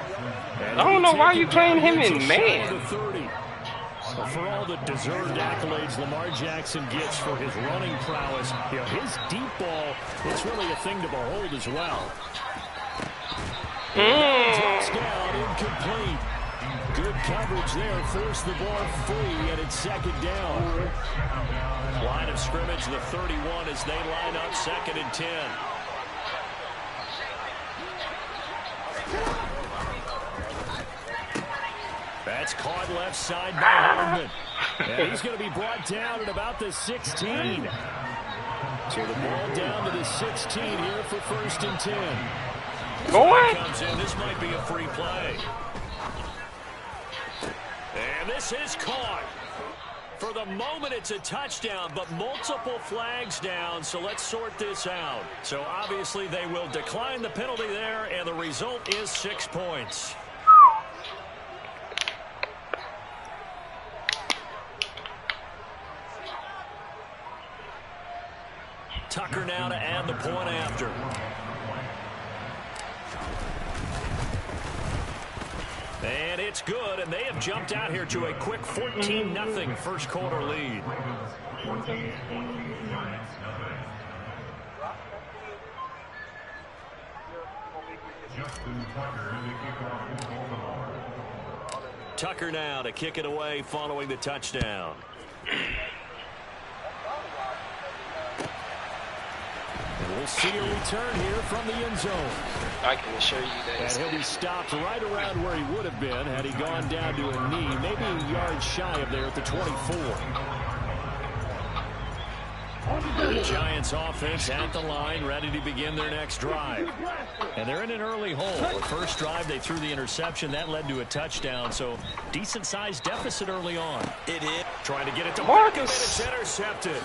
Speaker 2: And
Speaker 4: I don't know why you playing him in
Speaker 2: just
Speaker 4: man.
Speaker 2: shy of the 30. So for all the deserved accolades Lamar Jackson gets for his running prowess, you know, his deep ball, it's really a thing to behold as well. Touchdown, incomplete. Good coverage there. Forced the ball free, and it's second down. Line of scrimmage, the 31 as they line up, 2nd and 10.
Speaker 6: It's caught left side by Hardman. And he's going to be brought down at about the 16. So the ball down to the 16 here for 1st and 10.
Speaker 4: What?
Speaker 6: Comes in. This might be a free play. And this is caught. For the moment, it's a touchdown, but multiple flags down, so let's sort this out. So obviously they will decline the penalty there, and the result is 6 points. Tucker now to add the point after. And it's good, and they have jumped out here to a quick 14-0 first quarter lead. Tucker now to kick it away following the touchdown. And we'll see a return here from the end zone.
Speaker 4: I can assure you that.
Speaker 6: And he'll be stopped right around where he would have been had he gone down to a knee, maybe a yard shy of there at the 24. The Giants offense at the line, ready to begin their next drive. And they're in an early hole. The first drive, they threw the interception. That led to a touchdown, so decent-sized deficit early on.
Speaker 5: It is.
Speaker 6: Trying to get it to
Speaker 4: Marcus.
Speaker 6: Marcus, and it's intercepted.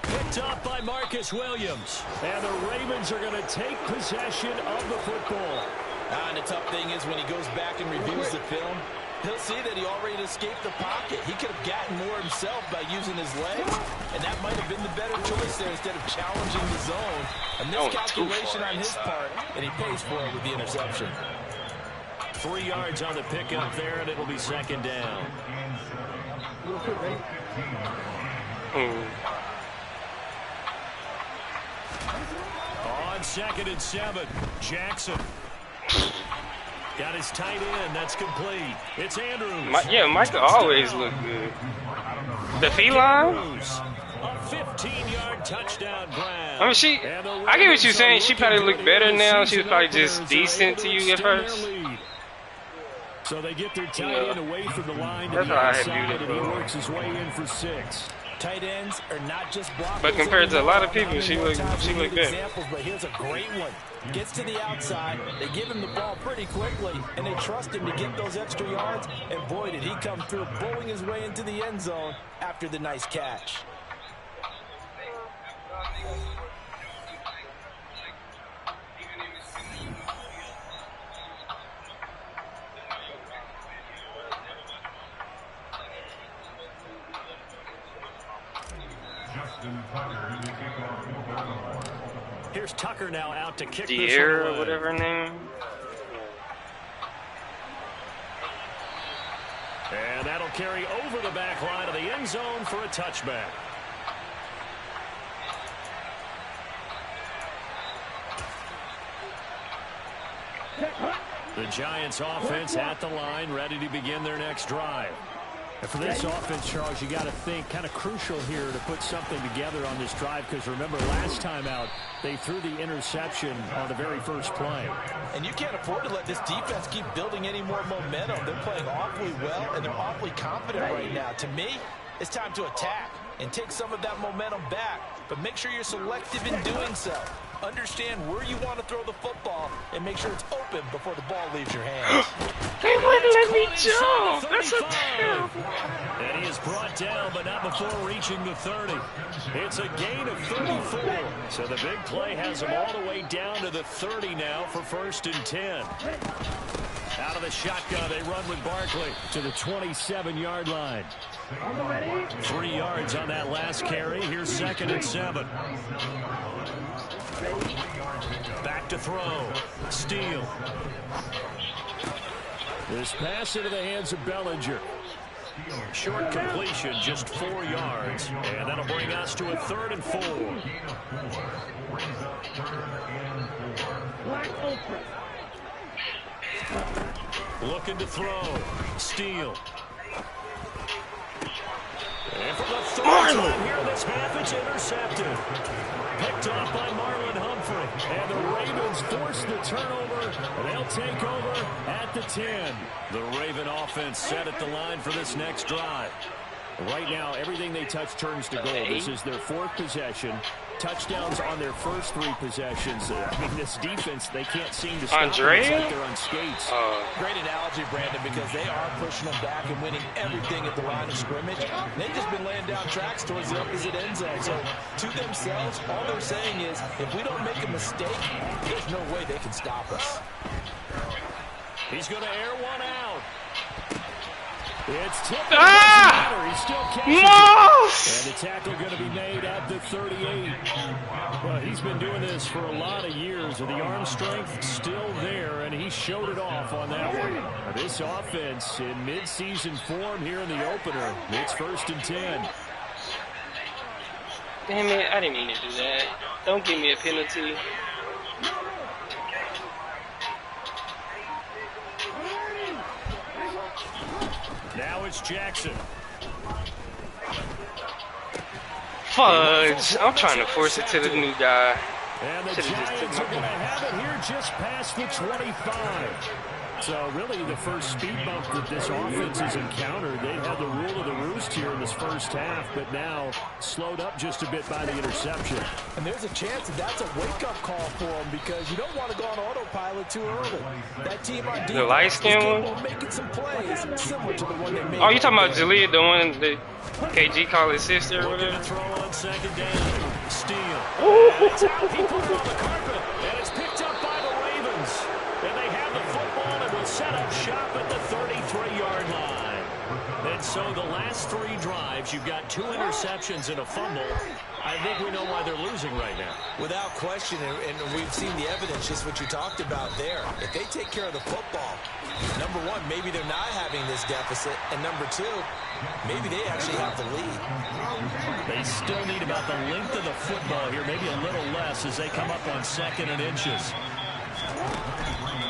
Speaker 6: Picked up by Marcus Williams. And the Ravens are going to take possession of the football.
Speaker 5: And the tough thing is when he goes back and reviews the film, he'll see that he already escaped the pocket. He could have gotten more himself by using his legs, and that might have been the better choice there instead of challenging the zone. A miscalculation on his part, and he pays for it with the interception.
Speaker 6: 3 yards on the pickup there, and it'll be 2nd down. On 2nd and 7, Jackson. Got his tight end. That's complete. It's Andrews.
Speaker 4: Yeah, Michael always look good. The feline?
Speaker 6: A 15-yard touchdown grab.
Speaker 4: I mean, I get what you're saying. She probably look better now. She was probably just decent to you at first.
Speaker 6: So they get their tight end away from the line to
Speaker 4: That's
Speaker 6: the
Speaker 4: how I had
Speaker 6: outside, and he
Speaker 4: beautiful.
Speaker 6: works his way in for 6.
Speaker 5: Tight ends are not just blockers.
Speaker 4: But compared to a lot of people,
Speaker 5: How
Speaker 4: she
Speaker 5: many
Speaker 4: look
Speaker 5: more times we
Speaker 4: good.
Speaker 5: need examples, but here's a great one. Gets to the outside, they give him the ball pretty quickly, and they trust him to get those extra yards. And boy, did he come through, bowling his way into the end zone after the nice catch.
Speaker 6: Here's Tucker now out to kick this
Speaker 4: De'Ara,
Speaker 6: away.
Speaker 4: whatever her name.
Speaker 6: And that'll carry over the back line of the end zone for a touchback. The Giants offense at the line, ready to begin their next drive. And for this offense, Charles, you got to think kind of crucial here to put something together on this drive, because remember last time out they threw the interception on the very first play.
Speaker 5: And you can't afford to let this defense keep building any more momentum. They're playing awfully well, and they're awfully confident right now. To me, it's time to attack and take some of that momentum back, but make sure you're selective in doing so. Understand where you want to throw the football and make sure it's open before the ball leaves your hands.
Speaker 4: They wouldn't let me jump. That's so terrible.
Speaker 6: And he is brought down, but not before reaching the 30. It's a gain of 34. So the big play has him all the way down to the 30 now for 1st and 10. Out of the shotgun, they run with Barkley to the 27-yard line. 3 yards on that last carry. Here's 2nd and 7. Back to throw. Steele. This pass into the hands of Bellinger. Short completion, just 4 yards. And that'll bring us to a 3rd and 4. Looking to throw. Steele. And for the 3rd time here this half, it's intercepted. Picked off by Marlon Humphrey. McCaffrey. And the Ravens force the turnover. And they'll take over at the 10.
Speaker 2: The Raven offense set at the line for this next drive.
Speaker 6: Right now, everything they touch turns to goal. This is their 4th possession. Touchdowns on their first 3 possessions. I mean, this defense, they can't seem to stop them. It's like they're on skates.
Speaker 5: Great analogy, Brandon, because they are pushing them back and winning everything at the line of scrimmage. They've just been laying down tracks towards the opposite end zone. So, to themselves, all they're saying is, if we don't make a mistake, there's no way they can stop us.
Speaker 2: He's going to air one out.
Speaker 6: It's tipped. He's still catching it. And the tackle going to be made at the 38. Well, he's been doing this for a lot of years, and the arm strength still there, and he showed it off on that one. This offense in mid-season form here in the opener. It's 1st and 10.
Speaker 4: Damn it, I didn't mean to do that. Don't give me a penalty.
Speaker 2: Now it's Jackson.
Speaker 4: Fudge. I'm trying to force it to the new guy.
Speaker 6: And the Giants are going to have it here just past the 25. So really the first speed bump that this offense has encountered. They had the rule of the roost here in this first half, but now slowed up just a bit by the interception.
Speaker 5: And there's a chance that that's a wake-up call for them because you don't want to go on autopilot too early. That team on defense
Speaker 4: the light skin one?
Speaker 5: making some plays similar to the one they made.
Speaker 4: Oh, you talking about Jalea, the one that KG called his sister or whatever?
Speaker 2: Throw on 2nd down. Steal. It's out. He put it on the carpet, and it's picked up by the Ravens. And they have the football and will set up shop at the 33-yard line. And so the last 3 drives, you've got 2 interceptions and a fumble. I think we know why they're losing right now.
Speaker 5: Without question, and we've seen the evidence, just what you talked about there. If they take care of the football, number 1, maybe they're not having this deficit, and number 2, maybe they actually have the lead.
Speaker 2: They still need about the length of the football here, maybe a little less as they come up on 2nd and inches.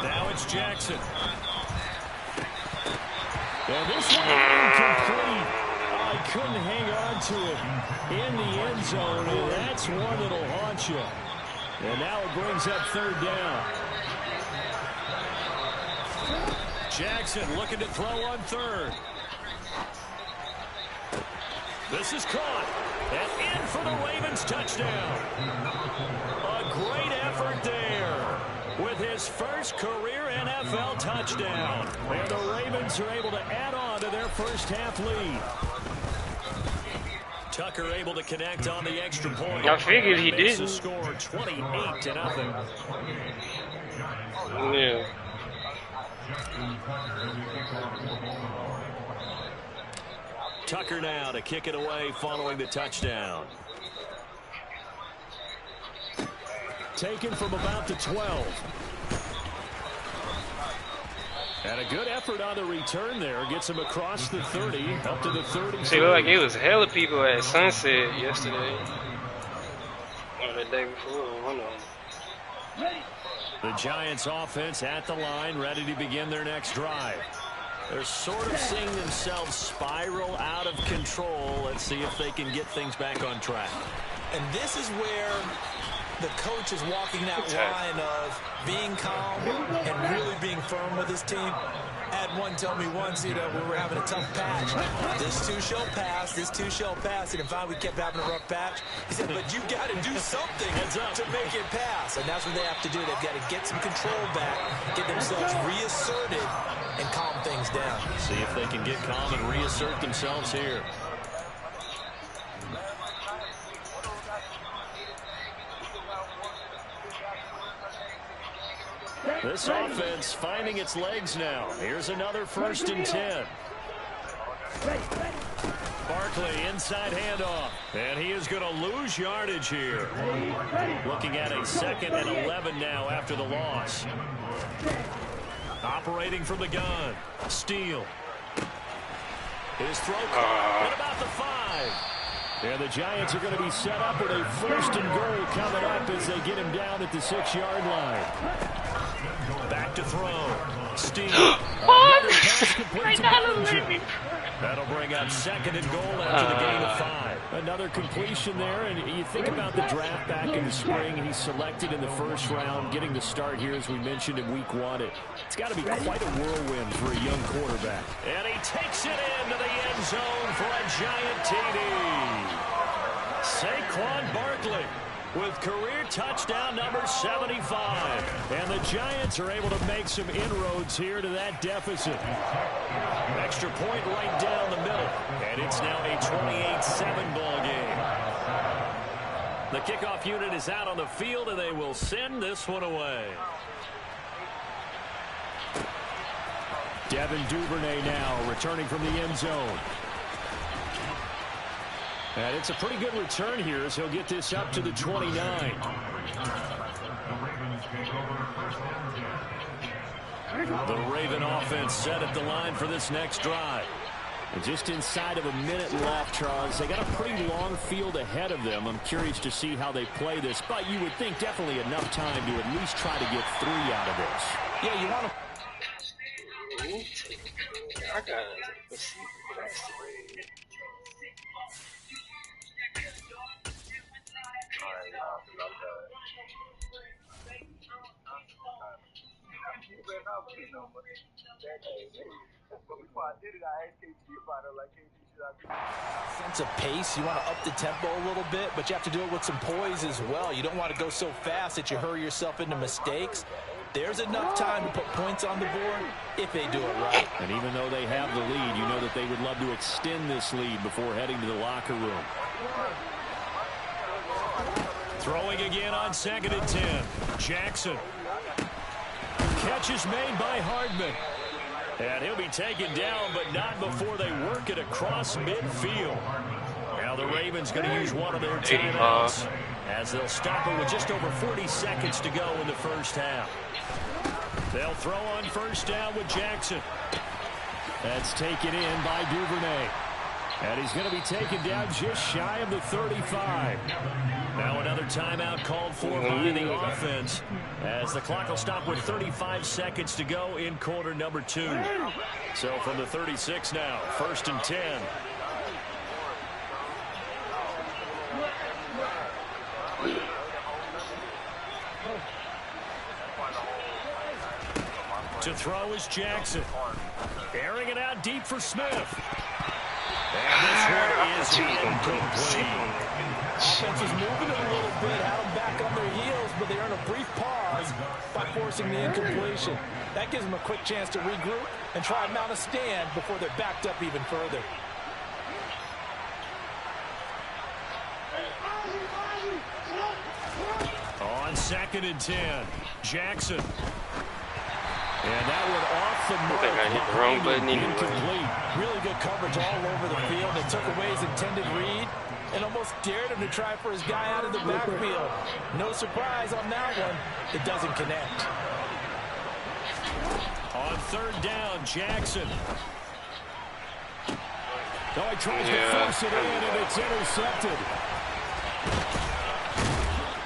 Speaker 2: Now it's Jackson.
Speaker 6: And this one incomplete. I couldn't hang on to it in the end zone, and that's one that'll haunt you. And now it brings up 3rd down.
Speaker 2: Jackson looking to throw on 3rd. This is caught. And in for the Ravens touchdown. A great effort there with his first career NFL touchdown. And the Ravens are able to add on to their first half lead. Tucker able to connect on the extra point.
Speaker 4: I figured he
Speaker 2: did.
Speaker 4: didn't.
Speaker 2: Score 28-0.
Speaker 4: Yeah.
Speaker 2: Tucker now to kick it away following the touchdown.
Speaker 6: Taken from about the 12. And a good effort on the return there. Gets him across the 30, up to the 30.
Speaker 4: See, look like it was hella people at Sunset yesterday. Or the day before, one of them.
Speaker 2: The Giants offense at the line, ready to begin their next drive. They're sort of seeing themselves spiral out of control. Let's see if they can get things back on track.
Speaker 5: And this is where the coach is walking that line of being calm and really being firm with his team. I had one tell me once, you know, we were having a tough patch. This too shall pass, this too shall pass. And if we kept having a rough patch, he said, but you got to do something to make it pass. And that's what they have to do. They've got to get some control back, get themselves reasserted, and calm things down.
Speaker 2: See if they can get calm and reassert themselves here. This offense finding its legs now. Here's another 1st and 10. Barkley inside handoff. And he is going to lose yardage here. Looking at a 2nd and 11 now after the loss. Operating from the gun. Steele. His throw caught at about the 5.
Speaker 6: And the Giants are going to be set up with a 1st and goal coming up as they get him down at the 6-yard line. Back to throw. Steele.
Speaker 4: What? Right now,
Speaker 2: That'll bring up 2nd and goal after the gain of 5. Another completion there, and you think about the draft back in the spring. He's selected in the first round, getting the start here, as we mentioned in week 1. It's got to be quite a whirlwind for a young quarterback. And he takes it into the end zone for a giant TD. Saquon Barkley with career touchdown number 75. And the Giants are able to make some inroads here to that deficit. Extra point right down the middle. And it's now a 28-7 ball game. The kickoff unit is out on the field, and they will send this one away. Devin Duvernay now returning from the end zone. And it's a pretty good return here as he'll get this up to the 29. The Raven offense set at the line for this next drive. And just inside of a minute left, Charles. They got a pretty long field ahead of them. I'm curious to see how they play this. But you would think definitely enough time to at least try to get 3 out of this.
Speaker 5: Yeah, you want to...
Speaker 4: I got it.
Speaker 5: Sense of pace. You want to up the tempo a little bit, but you have to do it with some poise as well. You don't want to go so fast that you hurry yourself into mistakes. There's enough time to put points on the board if they do it right.
Speaker 2: And even though they have the lead, you know that they would love to extend this lead before heading to the locker room. Throwing again on 2nd and 10. Jackson. Catch is made by Hardman. And he'll be taken down, but not before they work it across midfield. Now the Ravens going to use one of their timeouts as they'll stop it with just over 40 seconds to go in the first half. They'll throw on first down with Jackson. That's taken in by Duvernay. And he's going to be taken down just shy of the 35. Now another timeout called for by the offense as the clock will stop with 35 seconds to go in quarter number 2. So from the 36 now, 1st and 10. To throw is Jackson. Airing it out deep for Smith. And this one is incomplete.
Speaker 5: Offense is moving it a little bit, had them back on their heels, but they earn a brief pause by forcing the incompletion. That gives them a quick chance to regroup and try and mount a stand before they're backed up even further.
Speaker 2: On 2nd and 10, Jackson. And that one off the mark.
Speaker 4: I think I hit the wrong button anyway.
Speaker 5: Incomplete. Really good coverage all over the field. They took away his intended read and almost dared him to try for his guy out of the backfield. No surprise on that one. It doesn't connect.
Speaker 2: On 3rd down, Jackson. Oh, he tries to force it in, and it's intercepted.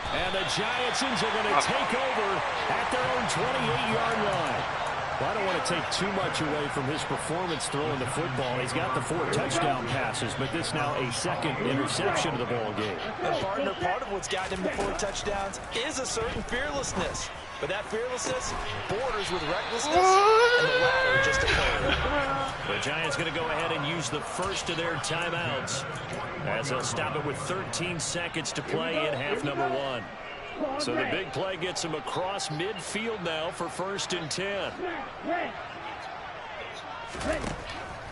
Speaker 2: And the Giantsons are going to take over at their own 28-yard line. Well, I don't want to take too much away from his performance throwing the football. He's got the 4 touchdown passes, but this now a 2nd interception of the ball game.
Speaker 5: And partner, part of what's gotten him the 4 touchdowns is a certain fearlessness. But that fearlessness borders with recklessness, and the latter just occurred.
Speaker 2: The Giants going to go ahead and use the first of their timeouts as they'll stop it with 13 seconds to play in half number 1. So the big play gets him across midfield now for 1st and 10.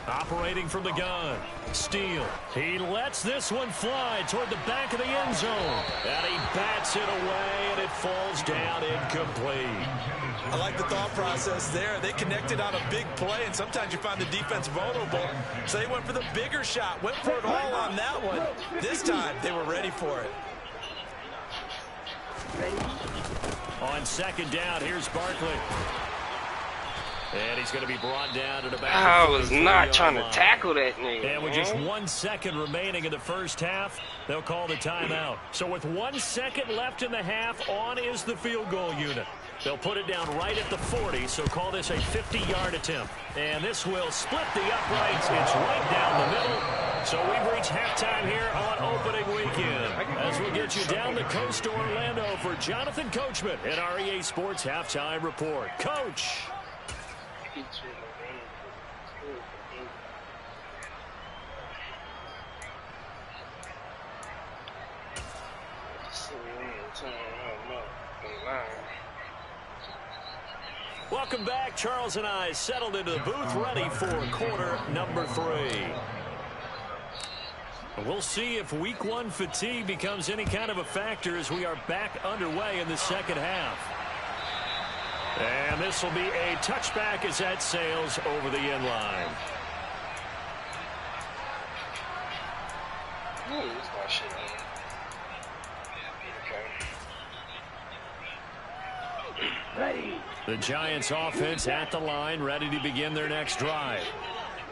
Speaker 2: Operating from the gun. Steele. He lets this one fly toward the back of the end zone. And he bats it away, and it falls down incomplete.
Speaker 5: I like the thought process there. They connected on a big play, and sometimes you find the defense vulnerable. So they went for the bigger shot, went for it all on that one. This time, they were ready for it. On
Speaker 2: 2nd down, here's Barkley. And he's going to be brought down to the back.
Speaker 4: I was not trying to tackle that nigga.
Speaker 2: And with just 1 second remaining in the first half, they'll call the timeout. So with 1 second left in the half, on is the field goal unit. They'll put it down right at the 40, so call this a 50-yard attempt. And this will split the uprights. It's right down the middle. So we've reached halftime here on opening weekend. As we'll get you down the coast to Orlando for Jonathan Coachman at our EA Sports Halftime Report. Coach. Welcome back. Charles and I settled into the booth, ready for quarter number 3. We'll see if week 1 fatigue becomes any kind of a factor as we are back underway in the second half. And this will be a touchback as that sails over the end line. The Giants offense at the line, ready to begin their next drive.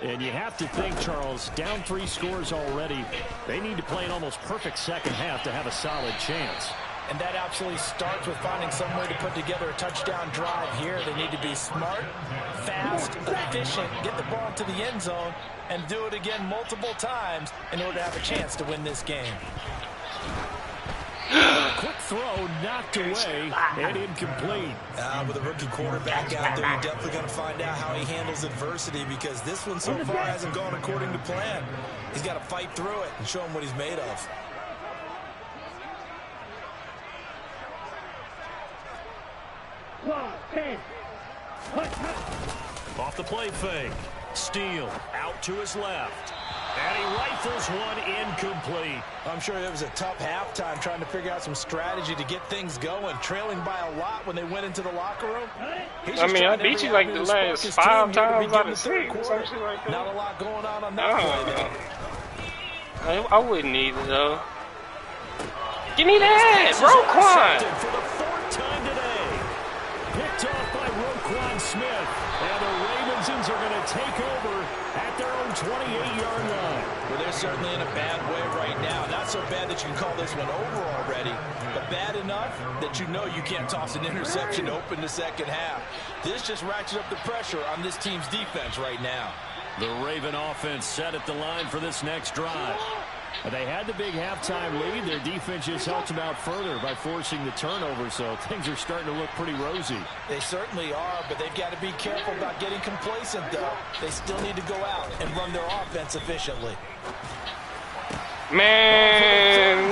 Speaker 2: And you have to think, Charles, down 3 scores already. They need to play an almost perfect second half to have a solid chance.
Speaker 5: And that absolutely starts with finding some way to put together a touchdown drive here. They need to be smart, fast, efficient, get the ball to the end zone, and do it again multiple times in order to have a chance to win this game.
Speaker 6: A quick throw knocked away and incomplete.
Speaker 5: With a rookie quarterback out there, you're definitely going to find out how he handles adversity, because this one so far hasn't gone according to plan. He's got to fight through it and show him what he's made of.
Speaker 2: Off the play fake. Steele out to his left. And he rifles one incomplete.
Speaker 5: I'm sure it was a tough halftime trying to figure out some strategy to get things going, trailing by a lot when they went into the locker room.
Speaker 4: I mean, I beat you like the last 5 times out of 6.
Speaker 5: Not a lot going on that play, though.
Speaker 4: I wouldn't need it, though. Give me that, Roquan.
Speaker 2: For the 4th time today. Picked off by Roquan Smith. And the Ravens are going to take over at their own 28-yard line.
Speaker 5: Well, they're certainly in a bad way right now. Not so bad that you can call this one over already, but bad enough that you know you can't toss an interception to open the second half. This just ratchets up the pressure on this team's defense right now.
Speaker 2: The Raven offense set at the line for this next drive. They had the big halftime lead. Their defense just helped them out further by forcing the turnover, so things are starting to look pretty rosy.
Speaker 5: They certainly are, but they've got to be careful about getting complacent, though. They still need to go out and run their offense efficiently.
Speaker 4: Man,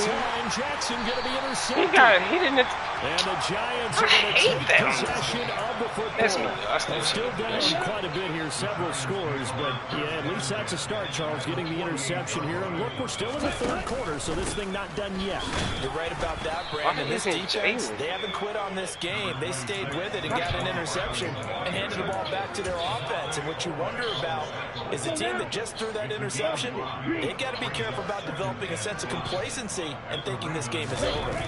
Speaker 2: Jackson going to be intercepted.
Speaker 4: he got hit in the...
Speaker 2: And the Giants are going to take possession of the football. They're still down quite a bit here, several scores, but yeah, at least that's a start, Charles, getting the interception here. And look, we're still in the 3rd quarter, so this thing not done yet.
Speaker 5: You're right about that, Brandon. This defense, they haven't quit on this game. They stayed with it and got an interception and handed the ball back to their offense. And what you wonder about is the team that just threw that interception, they've got to be careful about developing a sense of complacency and thinking this game is over.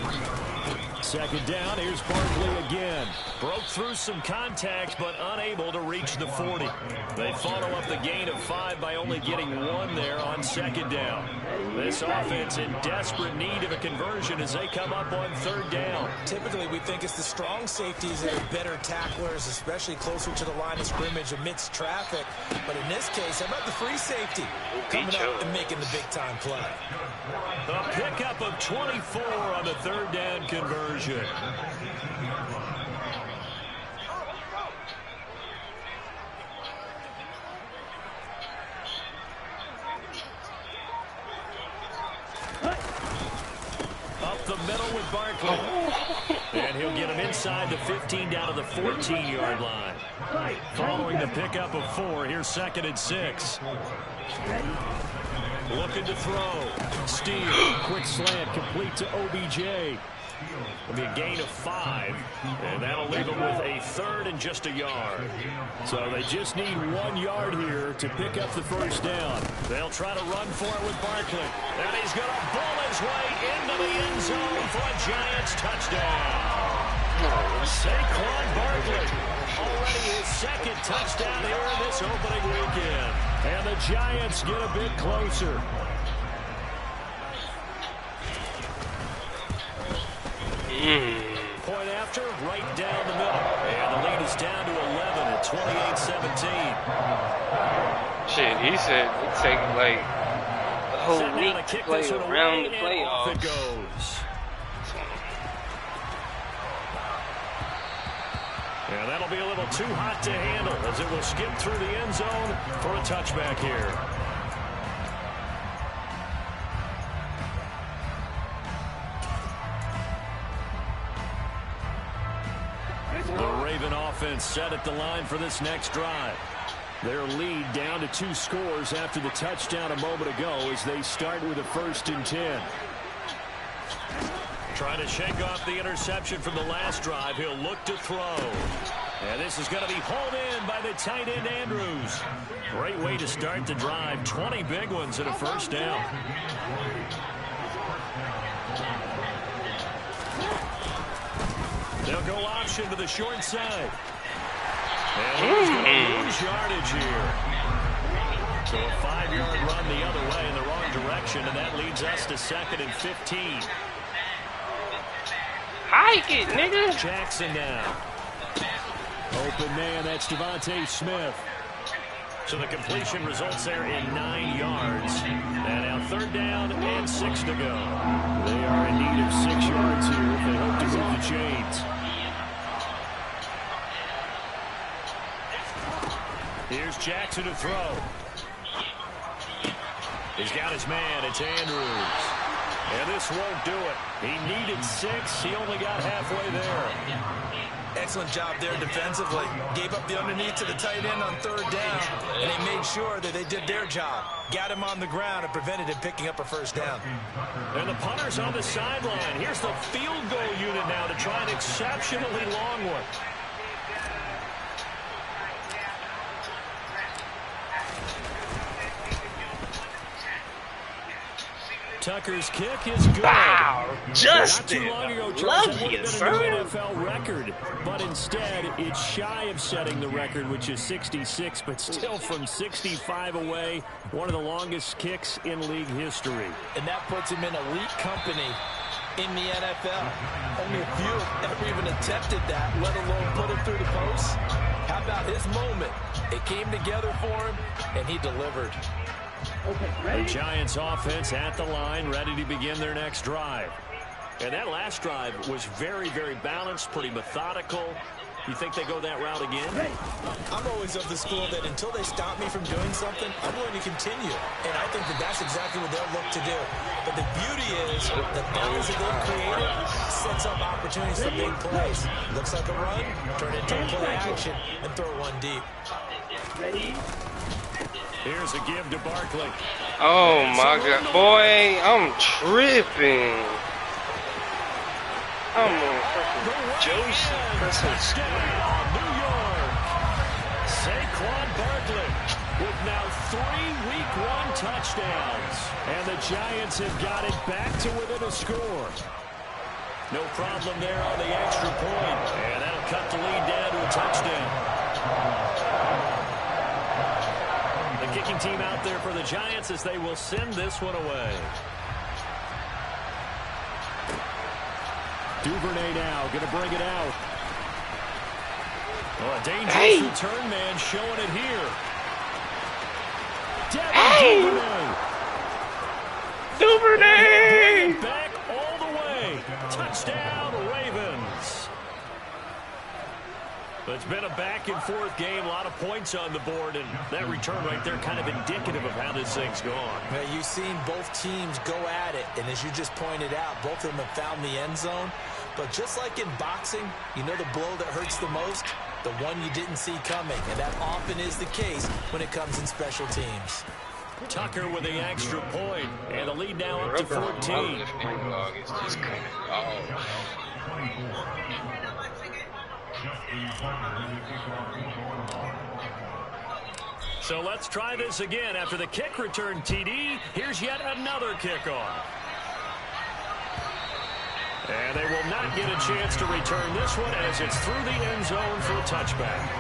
Speaker 2: Second down, here's Barkley again. Broke through some contact, but unable to reach the 40. They follow up the gain of 5 by only getting 1 there on second down. This offense in desperate need of a conversion as they come up on 3rd down.
Speaker 5: Typically, we think it's the strong safeties that are better tacklers, especially closer to the line of scrimmage amidst traffic. But in this case, how about the free safety coming up and making the big-time play?
Speaker 2: A pickup of 24 on the 3rd down conversion. Up the middle with Barkley. And he'll get him inside the 15 down to the 14-yard line. Following the pickup of 4, here's 2nd and 6. Looking to throw. Steele, quick slant, complete to OBJ. It'll be a gain of 5, and that'll leave them with a 3rd and just a yard. So they just need 1 yard here to pick up the 1st down. They'll try to run for it with Barkley. And he's going to bull his way into the end zone for a Giants touchdown.
Speaker 6: Saquon Barkley, already his second touchdown here in this opening weekend. And the Giants get a bit closer. Point after, right down the middle. And the lead is down to 11 at 28-17.
Speaker 4: Shit, he said it take like a whole week to play around the playoffs.
Speaker 6: It goes. And that'll be a little too hot to handle as it will skip through the end zone for a touchback here. The Raven offense set at the line for this next drive. Their lead down to 2 scores after the touchdown a moment ago as they start with a 1st and 10. Trying to shake off the interception from the last drive. He'll look to throw. And this is going to be hauled in by the tight end Andrews. Great way to start the drive. 20 big ones and a 1st down. They'll go option to the short side. And he's going to lose yardage here. So a 5-yard run the other way in the wrong direction, and that leads us to 2nd and 15.
Speaker 4: Hike it, nigga.
Speaker 6: Jackson now. Open man, that's Devontae Smith. So the completion results there in 9 yards. And now 3rd down and 6 to go. They are in need of 6 yards here if they hope to move the chains. Here's Jackson to throw. He's got his man. It's Andrews. And this won't do it. He needed 6. He only got halfway there.
Speaker 5: Excellent job there defensively. Gave up the underneath to the tight end on 3rd down, and they made sure that they did their job. Got him on the ground and prevented him picking up a 1st down.
Speaker 6: And the punter's on the sideline. Here's the field goal unit now to try an exceptionally long one. Tucker's kick is good.
Speaker 4: Wow, Justin,
Speaker 6: Not too long ago,
Speaker 4: love
Speaker 6: would
Speaker 4: you,
Speaker 6: have
Speaker 4: sir.
Speaker 6: been a new NFL record, but instead it's shy of setting the record, which is 66, but still from 65 away, one of the longest kicks in league history.
Speaker 5: And that puts him in elite company in the NFL. Only a few have ever even attempted that, let alone put it through the post. How about his moment? It came together for him, and he delivered.
Speaker 6: The Giants offense at the line, ready to begin their next drive. And that last drive was very, very balanced, pretty methodical. You think they go that route again?
Speaker 5: I'm always of the school that until they stop me from doing something, I'm going to continue. And I think that that's exactly what they'll look to do. But the beauty is the balance that they've created sets up opportunities for big plays. Looks like a run, turn it into a play action, and throw one deep.
Speaker 3: Ready?
Speaker 6: Here's a give to Barkley.
Speaker 4: Oh my God, boy, I'm tripping. I'm on fucking Joseph.
Speaker 6: New York. Saquon Barkley with now 3 Week 1 touchdowns. And the Giants have got it back to within a score. No problem there on the extra point. And that'll cut the lead down to a touchdown. The kicking team out there for the Giants as they will send this one away. Duvernay now going to bring it out. Oh, a dangerous return man showing it here.
Speaker 4: Duvernay!
Speaker 6: Back all the way. Touchdown, Ravens. It's been a back-and-forth game, a lot of points on the board, and that return right there kind of indicative of how this thing's gone.
Speaker 5: Now, you've seen both teams go at it, and as you just pointed out, both of them have found the end zone. But just like in boxing, you know the blow that hurts the most? The one you didn't see coming, and that often is the case when it comes in special teams.
Speaker 6: Tucker with the extra point, and the lead now up to 14.
Speaker 4: It's just coming off.
Speaker 6: So let's try this again. After the kick return TD, here's yet another kickoff. And they will not
Speaker 2: not get a chance to return this one as it's through the end zone for a touchback.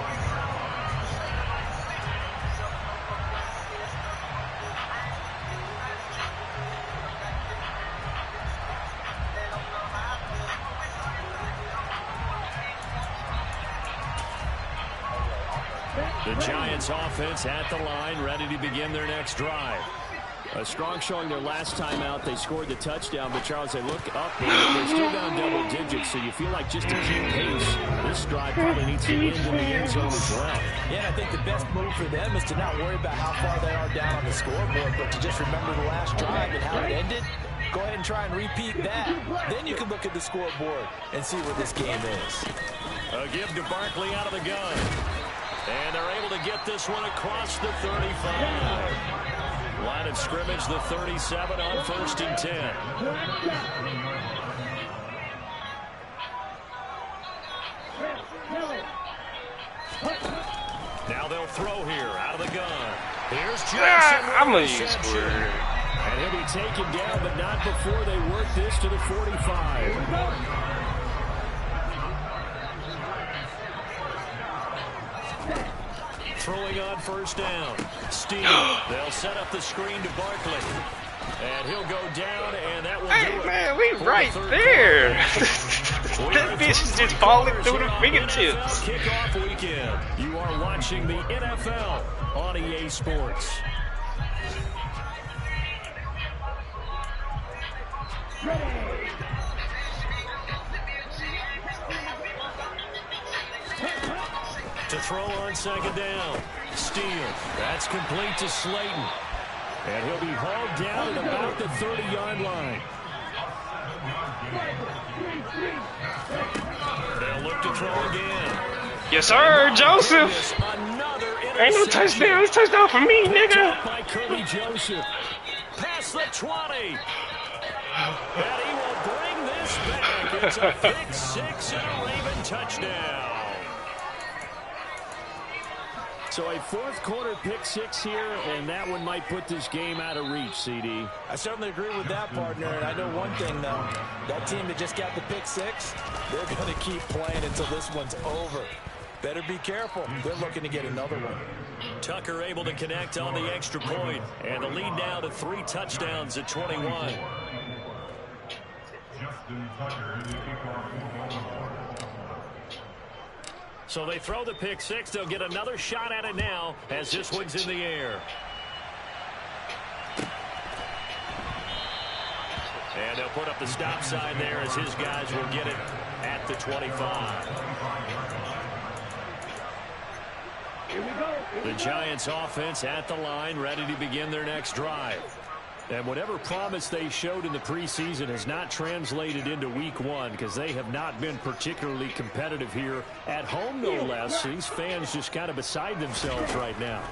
Speaker 2: The Giants offense at the line, ready to begin their next drive. A strong showing their last time out. They scored the touchdown, but Charles, they look up and they're still down double digits, so you feel like just to keep pace, this drive probably needs to end in the end zone as well.
Speaker 5: Yeah, and I think the best move for them is to not worry about how far they are down on the scoreboard, but to just remember the last drive and how it ended. Go ahead and try and repeat that. Then you can look at the scoreboard and see where this game is.
Speaker 2: A give to Barkley out of the gun. And they're able to get this one across the 35. Line of scrimmage, the 37 on 1st and 10. Now they'll throw here out of the gun. Here's Jackson.
Speaker 4: I'm going to use square.
Speaker 2: And he'll be taken down, but not before they work this to the 45. Throwing on 1st down. Steele. They'll set up the screen to Barkley. And he'll go down, and that will do it.
Speaker 4: Hey, man, we right there. That bitch is just falling through the fingertips.
Speaker 2: Kickoff weekend. You are watching the NFL on EA Sports. To throw on 2nd down. Steele. That's complete to Slayton. And he'll be hauled down at about the 30-yard line. They'll look to throw again.
Speaker 4: Yes, sir, Joseph. Ain't no touchdown. It's touchdown for me, nigga.
Speaker 2: By Kirby Joseph. Past the 20. And he will bring this back. It's a big 6 and a Raven touchdown. So a 4th quarter pick 6 here, and that one might put this game out of reach, CD.
Speaker 5: I certainly agree with that, partner. And I know one thing, though. That team that just got the pick 6, they're going to keep playing until this one's over. Better be careful. They're looking to get another one.
Speaker 2: Tucker able to connect on the extra point, and the lead now to 3 touchdowns at 21. So they throw the pick 6. They'll get another shot at it now as this one's in the air. And they'll put up the stop sign there as his guys will get it at the 25. The Giants offense at the line, ready to begin their next drive. And whatever promise they showed in the preseason has not translated into week 1 because they have not been particularly competitive here at home, no less. These fans just kind of beside themselves right now.